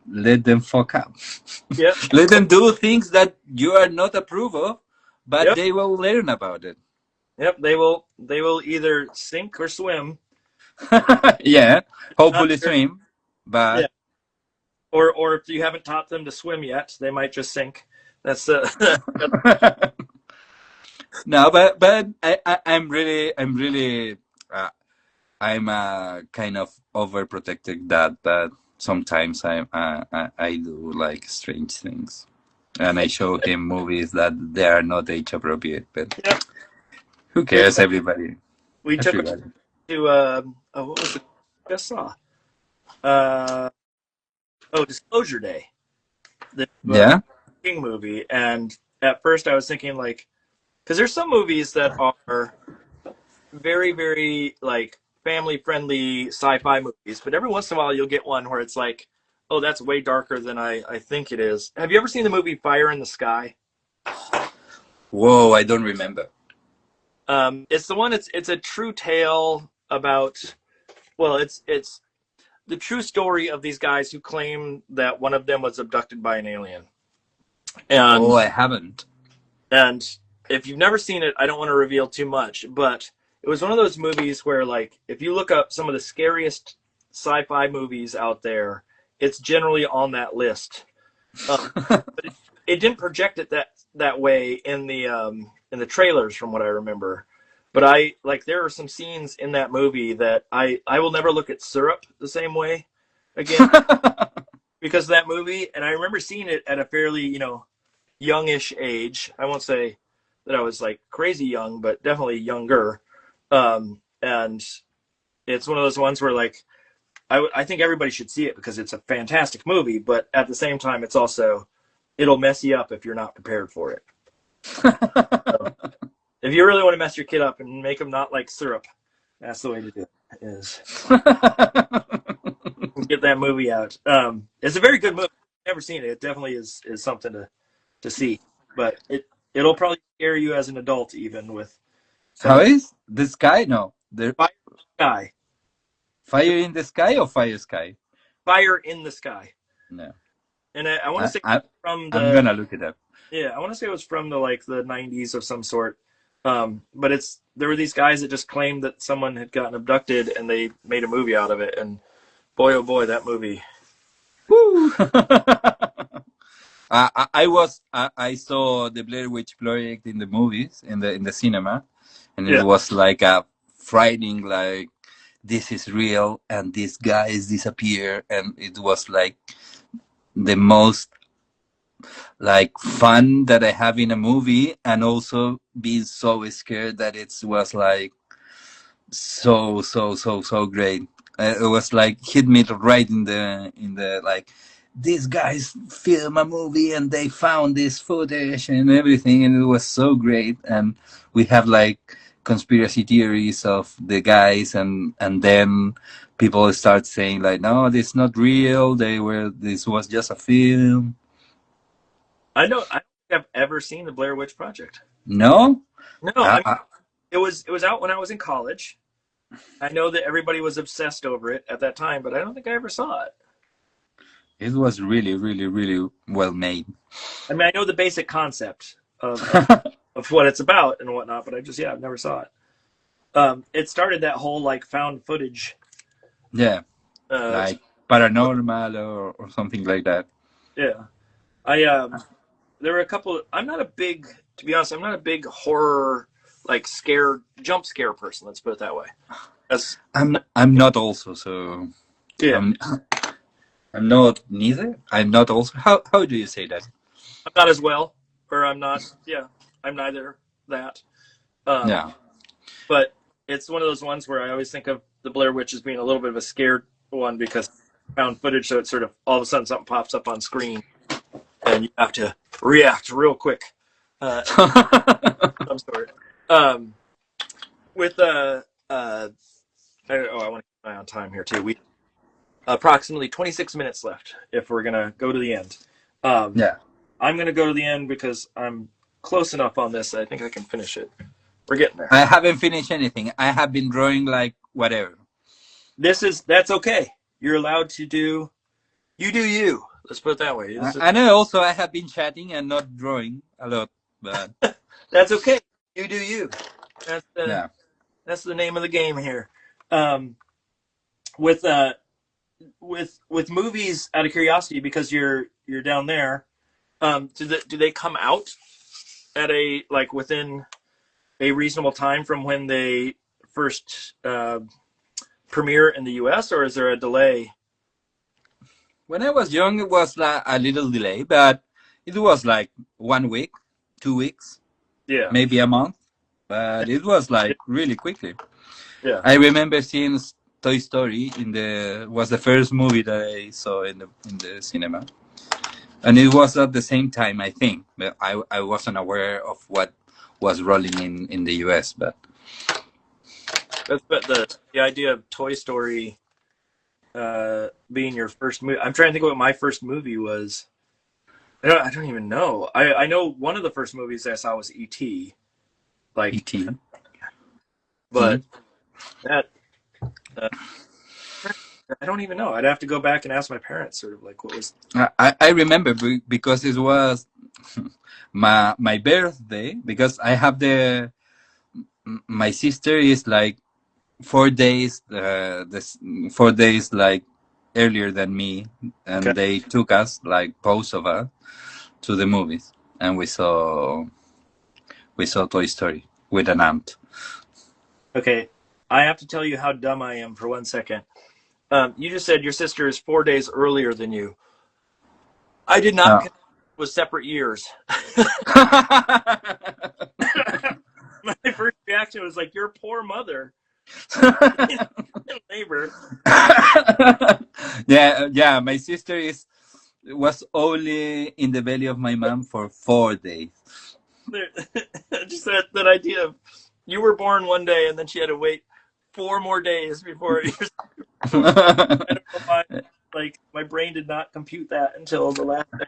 S1: let them fuck up.
S2: Yep.
S1: Let them do things that you are not approve of, but
S2: Yep.
S1: they will learn about it.
S2: Yep. They will either sink or swim.
S1: Yeah,
S2: Not
S1: hopefully
S2: sure.
S1: swim,
S2: Yeah.
S1: but
S2: Or if you haven't taught them to swim yet, they might just sink. That's
S1: no, but I'm really uh, I'm kind of overprotected that sometimes I do like strange things, and I show him movies that they are not age appropriate. But
S2: yep.
S1: who
S2: We
S1: cares?
S2: we took them
S1: Everybody.
S2: to what was the just saw? Uh, Disclosure Day, the
S1: Yeah.
S2: King movie, and at first I was thinking like, because there's some movies that are very very like family friendly sci-fi movies, but every once in a while you'll get one where it's like, oh, that's way darker than I think it is. Have you ever seen the movie Fire in the Sky?
S1: Whoa, I don't remember.
S2: It's the one. It's a true tale about. Well, it's the true story of these guys who claim that one of them was abducted by an alien.
S1: Oh,
S2: And
S1: I haven't.
S2: and if you've never seen it, I don't want to reveal too much, but it was one of those movies where like if you look up some of the scariest sci-fi movies out there, it's generally on that list. Um, but it didn't project it that way in the trailers from what I remember. But I like there are some scenes in that movie that I will never look at syrup the same way again because of that movie. And I remember seeing it at a fairly youngish age. I won't say that I was like crazy young, but definitely younger. And it's one of those ones where like I think everybody should see it because it's a fantastic movie, but at the same time, it's also it'll mess you up if you're not prepared for it. So if you really want to mess your kid up and make them not like syrup, that's the way to do it. Is get that movie out. It's a very good movie. I've never seen it. It definitely is something to see, but it'll probably scare you as an adult even with some
S1: How
S2: of the
S1: is the sky? No, the
S2: fire in the sky.
S1: fire in the sky or fire sky?
S2: Fire in the Sky.
S1: No,
S2: And I want to
S1: I,
S2: say
S1: I
S2: from
S1: I'm
S2: the
S1: gonna look it up.
S2: yeah, I want to say it was from the like the 90s of some sort. But there were these guys that just claimed that someone had gotten abducted and they made a movie out of it. And boy, oh boy, that movie.
S1: Woo! I saw the Blair Witch Project in the movies in the cinema, and it
S2: Yeah,
S1: was like a frightening like this is real and these guys disappear, and it was like the most like fun that I have in a movie, and also being so scared that it was like so great. It was like hit me right in the like these guys film a movie and they found this footage and everything, and it was so great. And we have like conspiracy theories of the guys, and then people start saying like, no, this is not real. This was just a film.
S2: I know. I don't think I've ever seen the Blair Witch Project.
S1: No.
S2: No, I
S1: I,
S2: mean
S1: I,
S2: it was out when I was in college. I know that everybody was obsessed over it at that time, but I don't think I ever saw it.
S1: it was really well made.
S2: I mean, I know the basic concept of what it's about and whatnot, but I've never saw it. It started that whole like found footage.
S1: Yeah,
S2: Uh,
S1: like paranormal or something like that.
S2: yeah, I there were a couple. I'm not a big, to be honest, I'm not a big horror like scare jump scare person. Let's put it that way. That's
S1: I'm not also, so
S2: yeah.
S1: I'm I'm not neither. I'm not also. How do you say that?
S2: I'm not as well, or I'm not. Yeah, I'm neither that. Um,
S1: Yeah.
S2: but it's one of those ones where I always think of the Blair Witch as being a little bit of a scared one because found footage, so it's sort of all of a sudden something pops up on screen and you have to react real quick of some sort. Um, with I want to keep an eye on time here too. We approximately 26 minutes left if we're gonna go to the end. Um,
S1: Yeah.
S2: I'm gonna go to the end because I'm close enough on this. I think I can finish it. We're getting there.
S1: I haven't finished anything. I have been drawing like whatever.
S2: That's okay. You're allowed to do you do you. Let's put it that way. This is
S1: I know also I have been chatting and not drawing a lot, but
S2: that's okay. You do you. That's the
S1: yeah.
S2: that's the name of the game here. Um, with uh with movies, out of curiosity, because you're down there, do they come out at a like within a reasonable time from when they first premiere in the U.S. or is there a delay?
S1: When I was young, it was like a little delay, but it was like 1 week, 2 weeks,
S2: Yeah,
S1: maybe a month. But it was like really quickly.
S2: yeah.
S1: I remember seeing Toy Story in the was the first movie that I saw in the cinema, and it was at the same time I think, but I wasn't aware of what was rolling in the U.S. But
S2: That's but the idea of Toy Story being your first movie. I'm trying to think what my first movie was. I don't even know. I know one of the first movies I saw was E.T. Like,
S1: E.T.
S2: but that uh, I don't even know. I'd have to go back and ask my parents. Sort of like what was.
S1: I remember because it was my birthday because I have my sister is like 4 days this 4 days like earlier than me,
S2: Okay.
S1: and they took us like both of us to the movies, and we saw Toy Story with an aunt.
S2: Okay. I have to tell you how dumb I am for 1 second. You just said your sister is 4 days earlier than you. I did not
S1: No.
S2: connect with separate years. My first reaction was like, "Your poor mother in labor."
S1: Yeah. My sister was only in the belly of my mom for 4 days.
S2: Just that idea of you were born one day and then she had to wait 4 more days before you're. I don't know why. Like my brain did not compute that until the last day.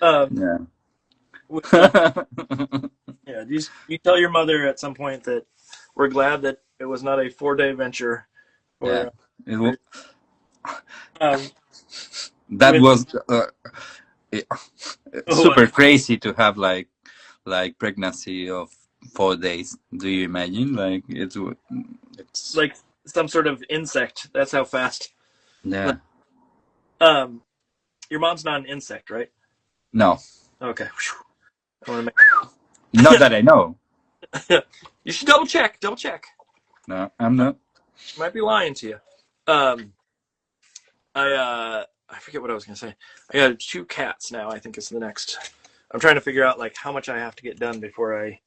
S2: Um,
S1: Yeah.
S2: with yeah, you tell your mother at some point that we're glad that it was not a 4 day venture.
S1: Yeah.
S2: For,
S1: It
S2: for um,
S1: that
S2: with
S1: was eh,
S2: what
S1: super crazy to have like pregnancy of 4 days. Do you imagine? Like it's
S2: like some sort of insect. That's how fast.
S1: yeah.
S2: Um, your mom's not an insect, right?
S1: No,
S2: Okay. I want to
S1: not that I know.
S2: make. You should double check. Double check.
S1: No, I'm not.
S2: She might be lying to you. Um, I forget what I was gonna say. I got 2 cats now. I think is the next. I'm trying to figure out like how much I have to get done before I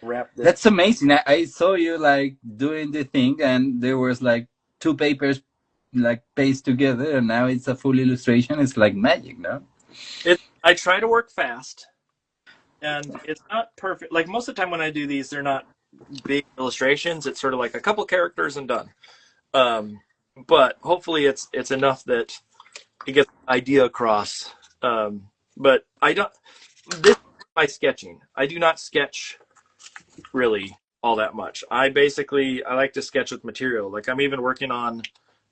S2: wrap this.
S1: That's amazing. I saw you like doing the thing, and there was like two papers like pasted together, and now it's a full illustration. It's like magic, no?
S2: I try to work fast, and it's not perfect. Like most of the time when I do these, they're not big illustrations. It's sort of like a couple characters and done. Um, but hopefully it's enough that it gets the idea across. But I don't. This is my sketching. I do not sketch really all that much. I like to sketch with material. Like I'm even working on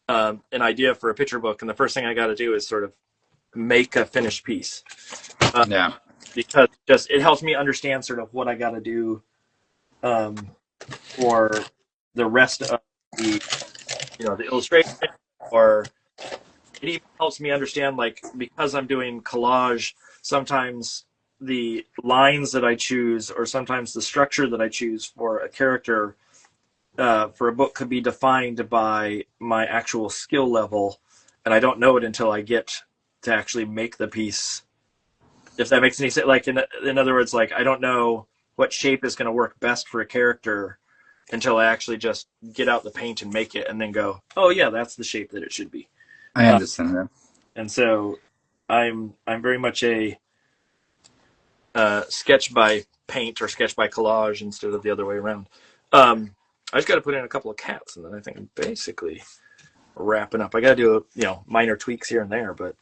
S2: an idea for a picture book, and the first thing I got to do is sort of make a finished piece
S1: Yeah.
S2: because just it helps me understand sort of what I got to do for the rest of the the illustration, or it even helps me understand like because I'm doing collage. Sometimes the lines that I choose, or sometimes the structure that I choose for a character for a book could be defined by my actual skill level, and I don't know it until I get to actually make the piece. If that makes any sense, like in other words, like I don't know what shape is going to work best for a character until I actually just get out the paint and make it, and then go, oh yeah, that's the shape that it should be.
S1: I understand that.
S2: And so I'm very much a sketch by paint or sketch by collage instead of the other way around. I just got to put in a couple of cats, and then I think I'm basically wrapping up. I got to do minor tweaks here and there, but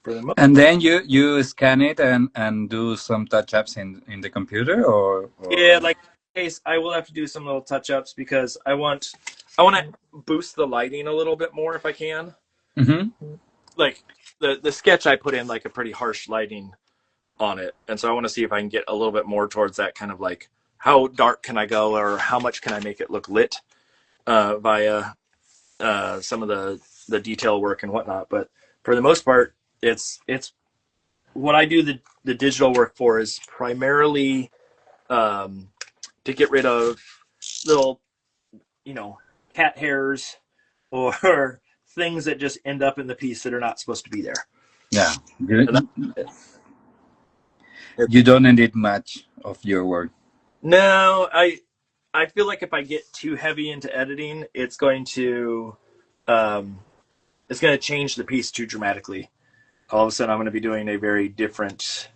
S2: for the most
S1: And then you scan it and do some touch ups in the computer, or
S2: yeah, like in case I will have to do some little touch ups because I want to boost the lighting a little bit more if I can.
S1: Mm-hmm.
S2: Like the sketch I put in like a pretty harsh lighting on it, and so I want to see if I can get a little bit more towards that kind of like how dark can I go or how much can I make it look lit via some of the detail work and whatnot. But for the most part, it's what I do the digital work for is primarily to get rid of little cat hairs or things that just end up in the piece that are not supposed to be there.
S1: Yeah,
S2: It,
S1: you don't edit much of your work.
S2: no, I feel like if I get too heavy into editing, it's going to change the piece too dramatically. All of a sudden, I'm going to be doing a very different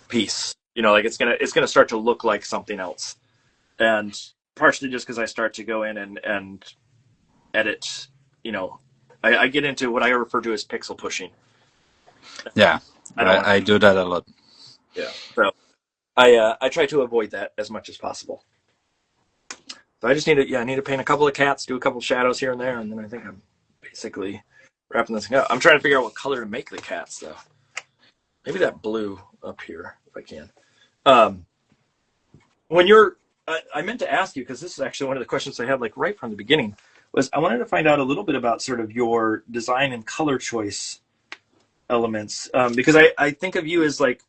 S2: piece. Like it's gonna start to look like something else, and partially just because I start to go in and edit. I get into what I refer to as pixel pushing.
S1: Yeah, I do that a lot.
S2: Yeah, so I try to avoid that as much as possible. So I just need to paint a couple of cats, do a couple of shadows here and there, and then I think I'm basically wrapping this thing up. I'm trying to figure out what color to make the cats though. Maybe that blue up here if I can. When I meant to ask you because this is actually one of the questions I had like right from the beginning was I wanted to find out a little bit about sort of your design and color choice elements because I think of you as like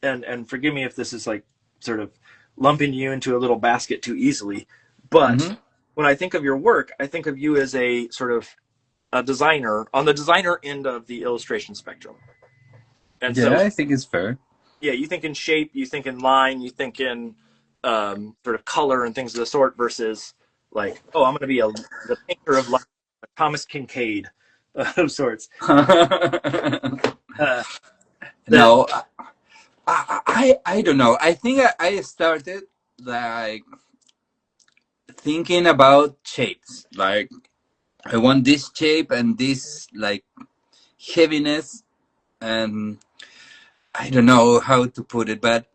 S2: and forgive me if this is like sort of lumping you into a little basket too easily, but when I think of your work, I think of you as a sort of a designer on the designer end of the illustration spectrum. And
S1: yeah, I think it's fair.
S2: Yeah, you think in shape, you think in line, you think in sort of color and things of the sort versus like, oh, I'm going to be the painter of like Thomas Kincaid of sorts.
S1: No, I don't know. I think I started like thinking about shapes. Like I want this shape and this like heaviness, and I don't know how to put it, but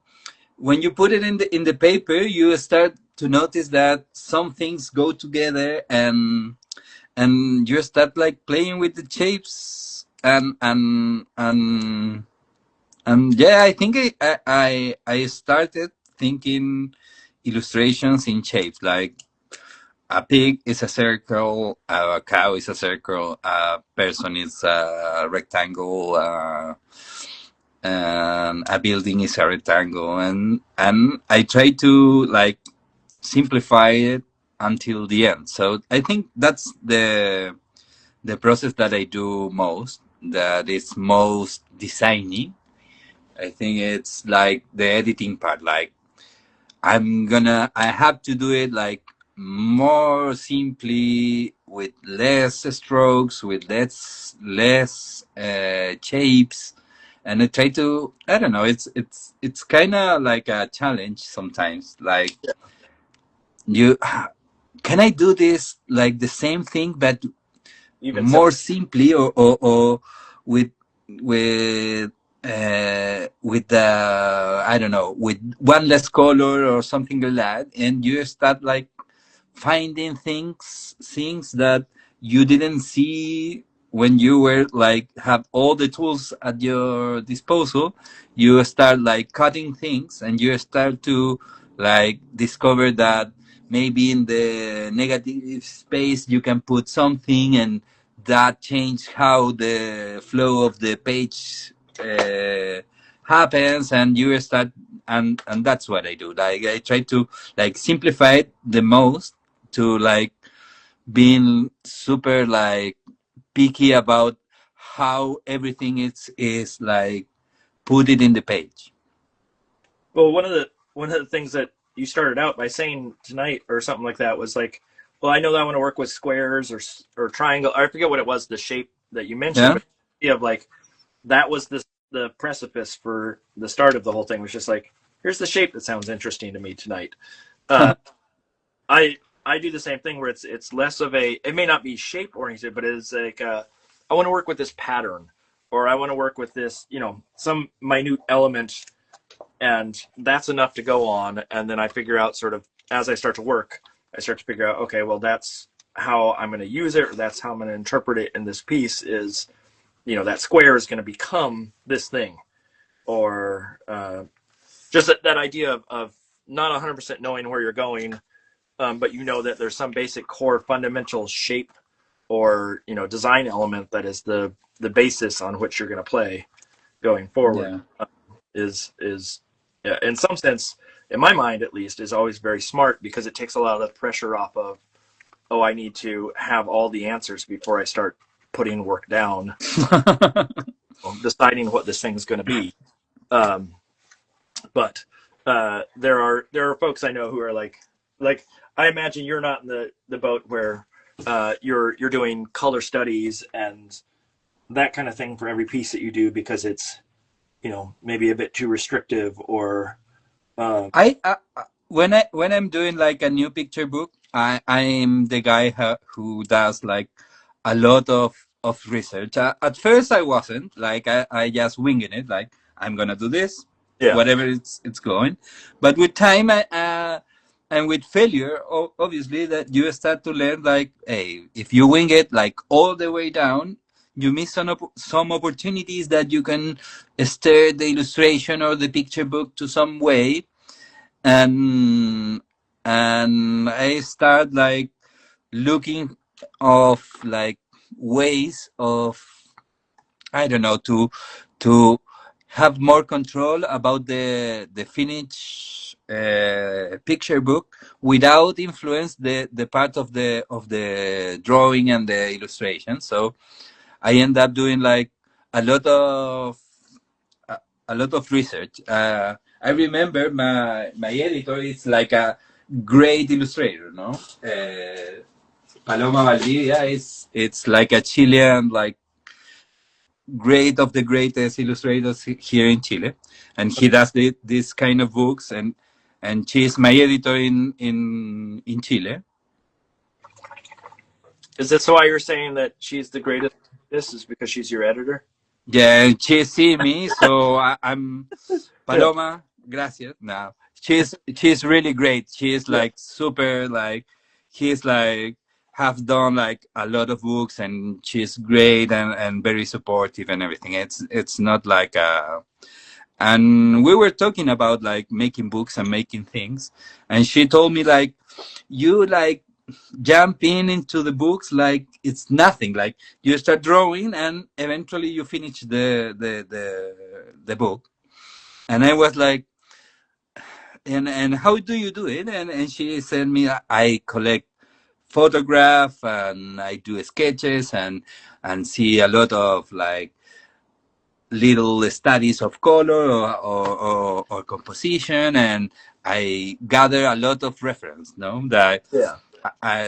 S1: when you put it in the paper, you start to notice that some things go together, and you start like playing with the shapes, and yeah, I think I started thinking illustrations in shapes. Like a pig is a circle, a cow is a circle, a person is a rectangle, and a building is a rectangle, and I try to like simplify it until the end. So I think that's the process that I do most. That is most designing. I think it's like the editing part. Like I have to do it like more simply with less strokes, with less shapes, and I try to. I don't know. It's kind of like a challenge sometimes. Like you, can I do this like the same thing but
S2: even
S1: more simply, or with with the I don't know, with one less color or something like that, and you start like finding things that you didn't see when you were like have all the tools at your disposal. You start like cutting things, and you start to like discover that maybe in the negative space you can put something, and that change how the flow of the page happens, and you start, and that's what I do. Like I try to like simplify it the most to like being super like picky about how everything is like put it in the page.
S2: Well, one of the things that you started out by saying tonight or something like that was like, well, I know that I want to work with squares or triangle. I forget what it was, the shape that you mentioned,
S1: Yeah.
S2: but the idea of like that was the precipice for the start of the whole thing was just like, here's the shape that sounds interesting to me tonight. Uh, I do the same thing where it's less of a, it may not be shape oriented, but it's like I want to work with this pattern, or I want to work with this, some minute element, and that's enough to go on. And then I figure out sort of as I start to work, I start to figure out, okay, well, that's how I'm going to use it, or that's how I'm going to interpret it in this piece. Is that square is going to become this thing, or just that idea of not 100% knowing where you're going, but that there's some basic core fundamental shape or design element that is the basis on which you're going to play going forward.
S1: Yeah.
S2: Is yeah, in some sense, in my mind at least, is always very smart because it takes a lot of the pressure off of, oh, I need to have all the answers before I start putting work down, deciding what this thing's going to be. But there are folks I know who are like I imagine you're not in the boat where you're doing color studies and that kind of thing for every piece that you do because it's maybe a bit too restrictive or
S1: I when I'm doing like a new picture book, I'm the guy who does like a lot of research. At first, I wasn't like I just winging it. Like I'm gonna do this,
S2: yeah.
S1: whatever it's going. But with time, and with failure, obviously that you start to learn like, hey, if you wing it like all the way down, you miss some opportunities that you can stir the illustration or the picture book to some way, and I start like looking of like ways of, I don't know, to have more control about the finished picture book without influence the part of the drawing and the illustration. So I end up doing like a lot of a, a lot of research. I remember my editor is like a great illustrator, no? Paloma Valdivia is it's like a Chilean like great of the greatest illustrators here in Chile, and he does this kind of books, and she's my editor in Chile.
S2: Is this why you're saying that she's the greatest? This is because she's your editor.
S1: Yeah, she see me, so I'm
S2: Yeah,
S1: Paloma. Gracias. Now she's really great. She's
S2: yeah.
S1: like super like he's like have done like a lot of books, and she's great and very supportive and everything. It's not like and we were talking about like making books and making things, and she told me like you like jump into the books like it's nothing, like you start drawing and eventually you finish the book. And I was like, and how do you do it? And she said me, I collect photograph and I do sketches and see a lot of like little studies of color or composition, and I gather a lot of reference, no, that
S2: Yeah.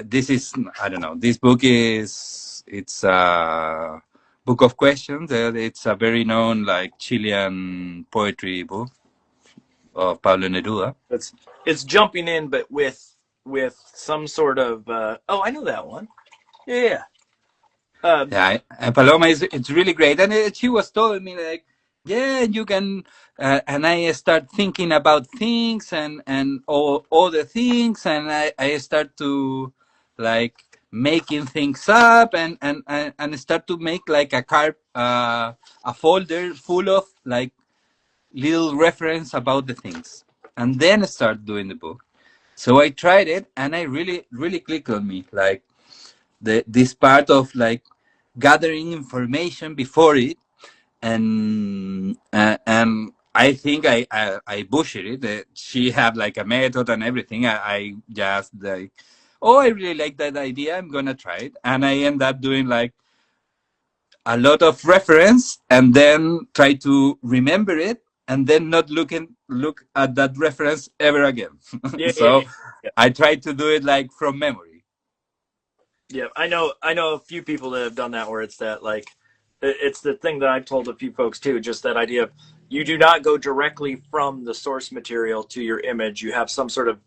S1: this is, I don't know, this book is, it's a book of questions. It's a very known like Chilean poetry book of Pablo Neruda.
S2: It's jumping in, but with some sort of oh, I know that one. Yeah, yeah.
S1: Yeah, and Paloma is, it's really great. And she was telling me like, yeah, you can, and I start thinking about things and all the things, and I start to like making things up and start to make like a folder full of like little reference about the things, and then start doing the book. So I tried it, and I really clicked on me like this part of like gathering information before it, and I think I bullshit it. She had like a method and everything. I just like oh, I really like that idea. I'm gonna try it, and I end up doing like a lot of reference, and then try to remember it, and then not look at that reference ever again.
S2: Yeah, yeah,
S1: So
S2: yeah, yeah.
S1: I try to do it like from memory.
S2: Yeah, I know. I know a few people that have done that where it's that like, it's the thing that I've told a few folks too. Just that idea of you do not go directly from the source material to your image. You have some sort of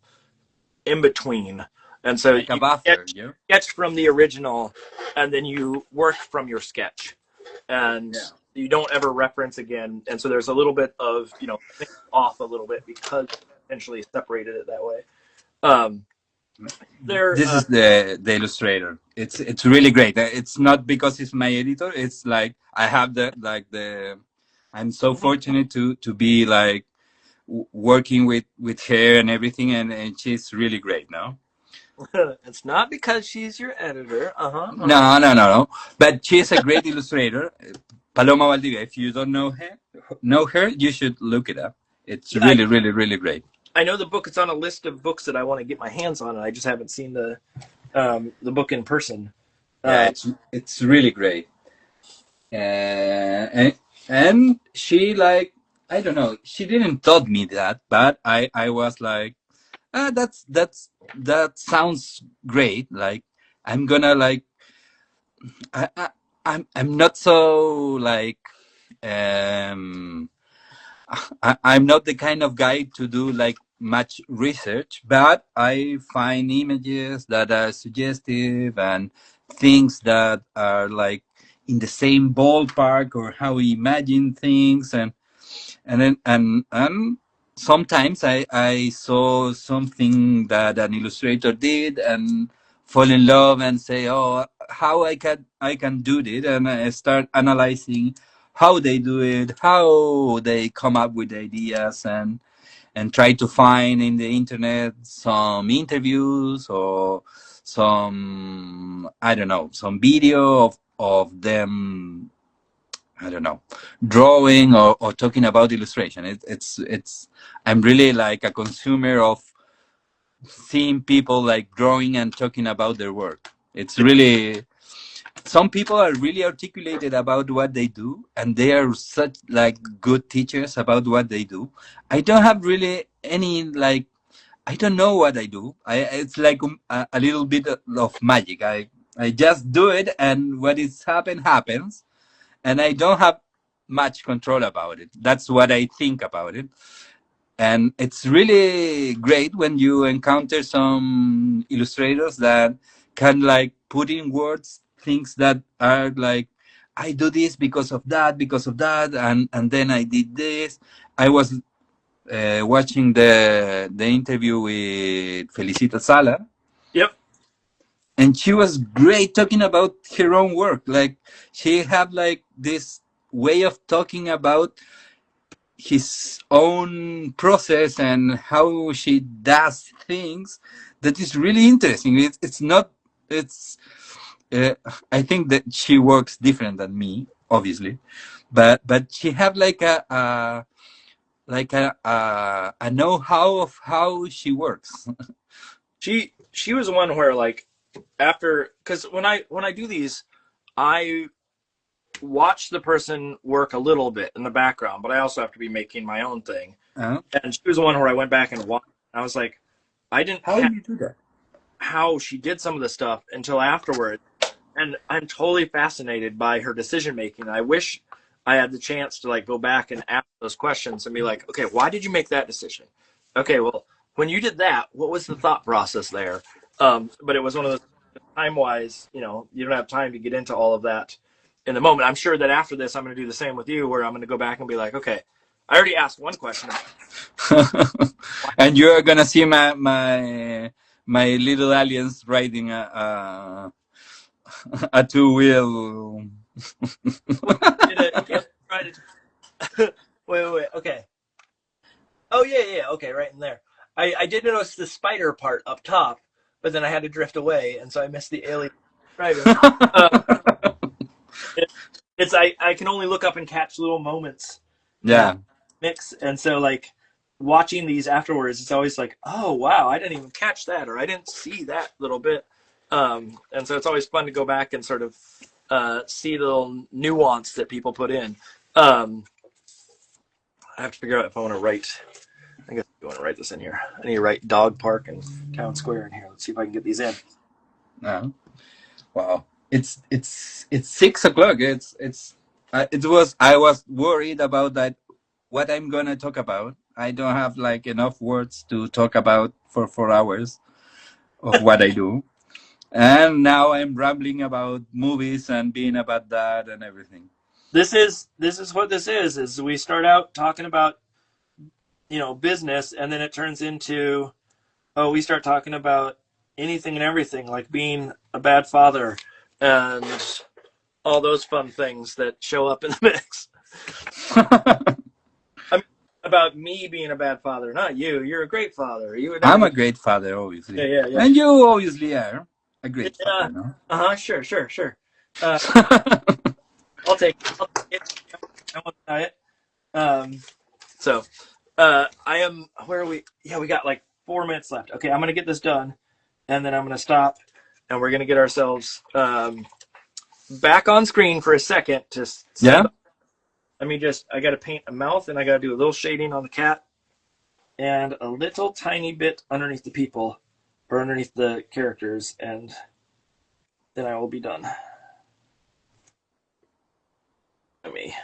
S2: in between, and so
S1: Like a
S2: you
S1: buffer, you know?
S2: sketch from the original, and then you work from your sketch, and
S1: Yeah.
S2: you don't ever reference again. And so there's a little bit of things off a little bit because you essentially separated it that way. Um, there,
S1: This is the illustrator. It's really great. It's not because it's my editor. It's like I have the. I'm so fortunate to be like working with her and everything, and she's really great. No,
S2: it's not because she's your editor. Uh huh. Uh huh.
S1: no. But she's a great illustrator. Paloma Valdivia. If you don't know her, you should look it up. It's
S2: Yeah,
S1: really great.
S2: I know the book. It's on a list of books that I want to get my hands on, and I just haven't seen the book in person.
S1: Yeah,
S2: Um,
S1: it's really great. And she like, I don't know, she didn't taught me that, but I was like, that sounds great. Like I'm gonna like I'm not so like um I'm not the kind of guy to do like much research, but I find images that are suggestive and things that are like in the same ballpark or how we imagine things, and then and sometimes I saw something that an illustrator did and fall in love and say, oh, how I can do it, and I start analyzing how they do it, how they come up with ideas, and try to find in the internet some interviews or some, I don't know, some video of them, I don't know, drawing or talking about illustration. It's I'm really like a consumer of seeing people like drawing and talking about their work. It's really, some people are really articulated about what they do, and they are such like good teachers about what they do. I don't have really any like, I don't know what I do. It's like a little bit of magic. I just do it, and what is happens, and I don't have much control about it. That's what I think about it. And it's really great when you encounter some illustrators that can like put in words things that are like, I do this because of that, and then I did this. I was watching the interview with Felicita Sala,
S2: yep.
S1: and she was great talking about her own work. Like she had like this way of talking about his own process and how she does things that is really interesting. It's not, it's uh, I think that she works different than me, obviously, but she have like a know-how of how she works.
S2: She was the one where like after because when I do these, I watch the person work a little bit in the background, but I also have to be making my own thing.
S1: uh,
S2: And she was the one where I went back and watched. And I was like, I didn't
S1: how
S2: catch
S1: you do that?
S2: how she did some of the stuff until afterward, and I'm totally fascinated by her decision making. I wish I had the chance to like go back and ask those questions and be like, okay, why did you make that decision? Okay, well, when you did that, what was the thought process there? But it was one of those time wise, you don't have time to get into all of that in the moment. I'm sure that after this, I'm going to do the same with you, where I'm going to go back and be like, okay, I already asked one question.
S1: And you're gonna see my little aliens riding a two-wheel.
S2: You have to try to wait. Okay. Oh yeah. Okay, right in there. I did notice the spider part up top, but then I had to drift away, and so I missed the alien driving. Um, it, it's I can only look up and catch little moments in that
S1: Yeah.
S2: mix, and so like watching these afterwards, it's always like, oh wow, I didn't even catch that, or I didn't see that little bit. And so it's always fun to go back and sort of see the little nuance that people put in. I have to figure out if I want to write. I guess I want to write this in here. I need to write dog park and town square in here. Let's see if I can get these in.
S1: Wow. It's 6 o'clock. I was worried about that. What I'm gonna talk about. I don't have like enough words to talk about for 4 hours of what I do. And now I'm rambling about movies and being about that and everything.
S2: This is what this is we start out talking about, business, and then it turns into, we start talking about anything and everything, like being a bad father and all those fun things that show up in the mix. I mean, about me being a bad father, not you. You're a great father.
S1: I'm a great father, obviously.
S2: Yeah.
S1: And you obviously are a great father, no?
S2: Sure. I'll take it. I won't deny it. So, I am. Where are we? Yeah, we got like 4 minutes left. Okay, I'm gonna get this done, and then I'm gonna stop, and we're gonna get ourselves back on screen for a second to set
S1: Yeah.
S2: up. I gotta paint a mouth, and I gotta do a little shading on the cat, and a little tiny bit underneath the people, or underneath the characters, and then I will be done.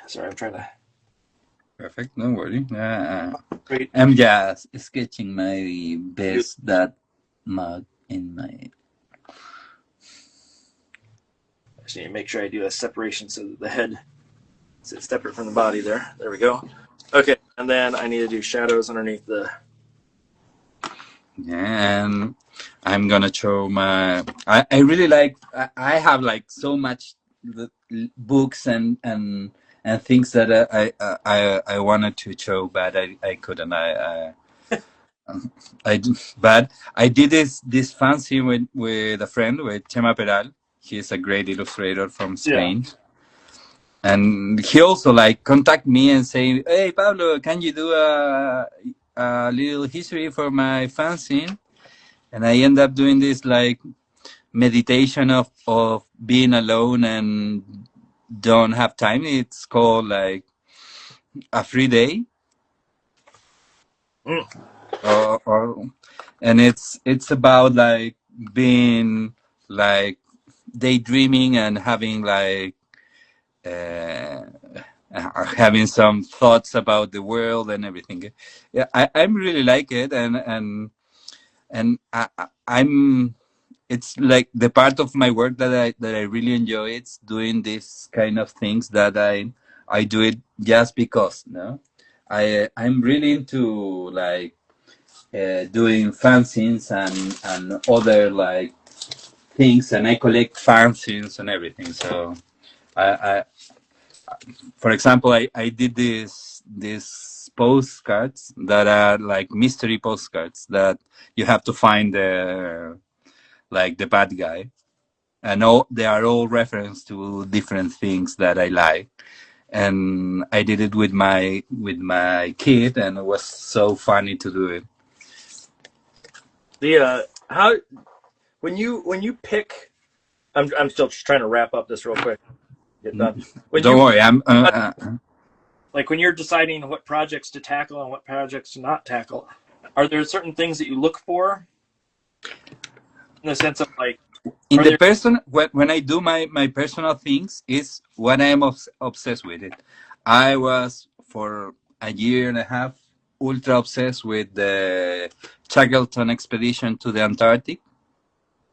S2: Sorry, I'm trying to.
S1: Perfect. Don't worry.
S2: Great.
S1: I'm just sketching my best that mug in my.
S2: I just need to make sure I do a separation so that the head sits separate from the body there. There we go. Okay, and then I need to do shadows underneath the.
S1: Yeah, and I'm gonna show my. I really like. I have like so much books and things that I wanted to show, but I couldn't. But I did this fancy with a friend, with Chema Peral. He's a great illustrator from Spain. And he also like contact me and say, "Hey Pablo, can you do a little history for my fanzine?" And I end up doing this like meditation of being alone and don't have time. It's called like a free day. And it's about like being like daydreaming and having like having some thoughts about the world and everything. Yeah, I really like it, and I'm. It's like the part of my work that I really enjoy. It's doing this kind of things that I do it just because. No, I'm really into like doing fanzines and other like things, and I collect fanzines and everything. So I for example, I did these postcards that are like mystery postcards that you have to find like the bad guy, and they are all reference to different things that I like. And I did it with my kid, and it was so funny to do it.
S2: The how when you pick, I'm still just trying to wrap up this real quick. Get done.
S1: Don't worry, I'm
S2: like when you're deciding what projects to tackle and what projects to not tackle, are there certain things that you look for in the sense of like
S1: in the person when I do my personal things is what I'm obsessed with it. I was for a year and a half ultra obsessed with the Shackleton expedition to the Antarctic.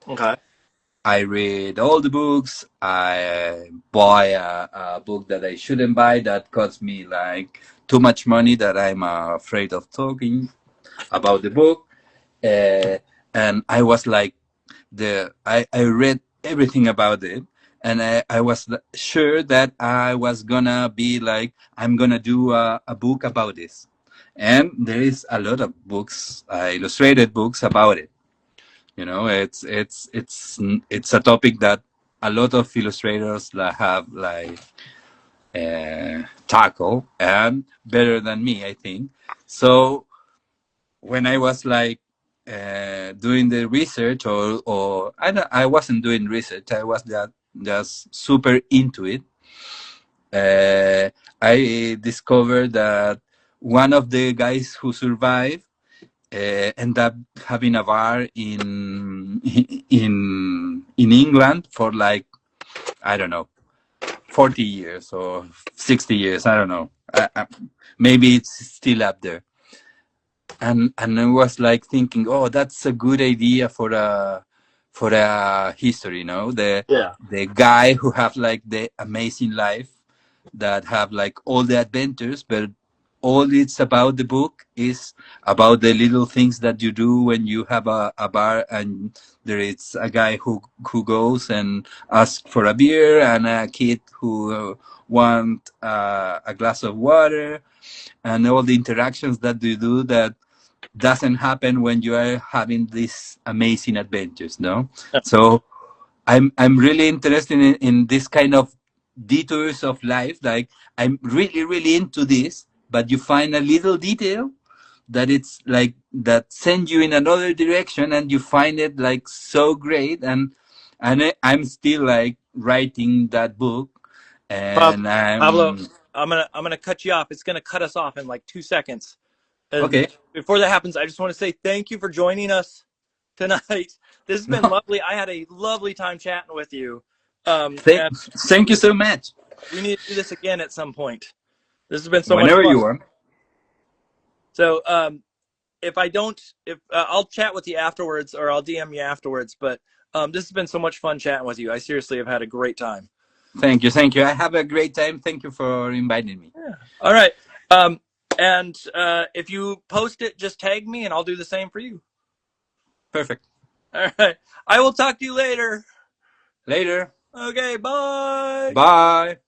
S2: Okay.
S1: I read all the books. I buy a book that I shouldn't buy that costs me like too much money that I'm afraid of talking about the book. And I was like, I read everything about it, and I was sure that I was gonna be like, I'm gonna do a book about this. And there is a lot of books, illustrated books about it. It's a topic that a lot of illustrators have like tackle, and better than me, I think. So when I was like doing the research, or I wasn't doing research. I was just super into it. I discovered that one of the guys who survived ended up having a bar in England for like, I don't know, 40 years or 60 years. I don't know. Maybe it's still up there. And I was like thinking, oh, that's a good idea for a history,
S2: Yeah.
S1: the guy who have like the amazing life, that have like all the adventures, but all it's about the book is about the little things that you do when you have a bar, and there is a guy who goes and asks for a beer, and a kid who want a glass of water, and all the interactions that you do that doesn't happen when you are having these amazing adventures, no? So I'm really interested in this kind of detours of life. Like, I'm really, really into this, but you find a little detail that it's like that send you in another direction, and you find it like so great. I'm still like writing that book,
S2: Pab-
S1: and
S2: Pablo,
S1: I'm
S2: I'm gonna cut you off. It's gonna cut us off in like 2 seconds. And
S1: okay.
S2: before that happens, I just want to say thank you for joining us tonight. This has been
S1: No,
S2: lovely. I had a lovely time chatting with you.
S1: thank,
S2: And
S1: thank you so much.
S2: we need to do this again at some point. This has been so much
S1: Whenever
S2: fun.
S1: you want.
S2: So if I don't, if I'll chat with you afterwards, or I'll DM you afterwards. But this has been so much fun chatting with you. I seriously have had a great time.
S1: Thank you, thank you. I have a great time. Thank you for inviting me.
S2: Yeah. All right. And if you post it, just tag me, and I'll do the same for you.
S1: Perfect.
S2: All right. I will talk to you later.
S1: Later.
S2: Okay. Bye.
S1: Bye.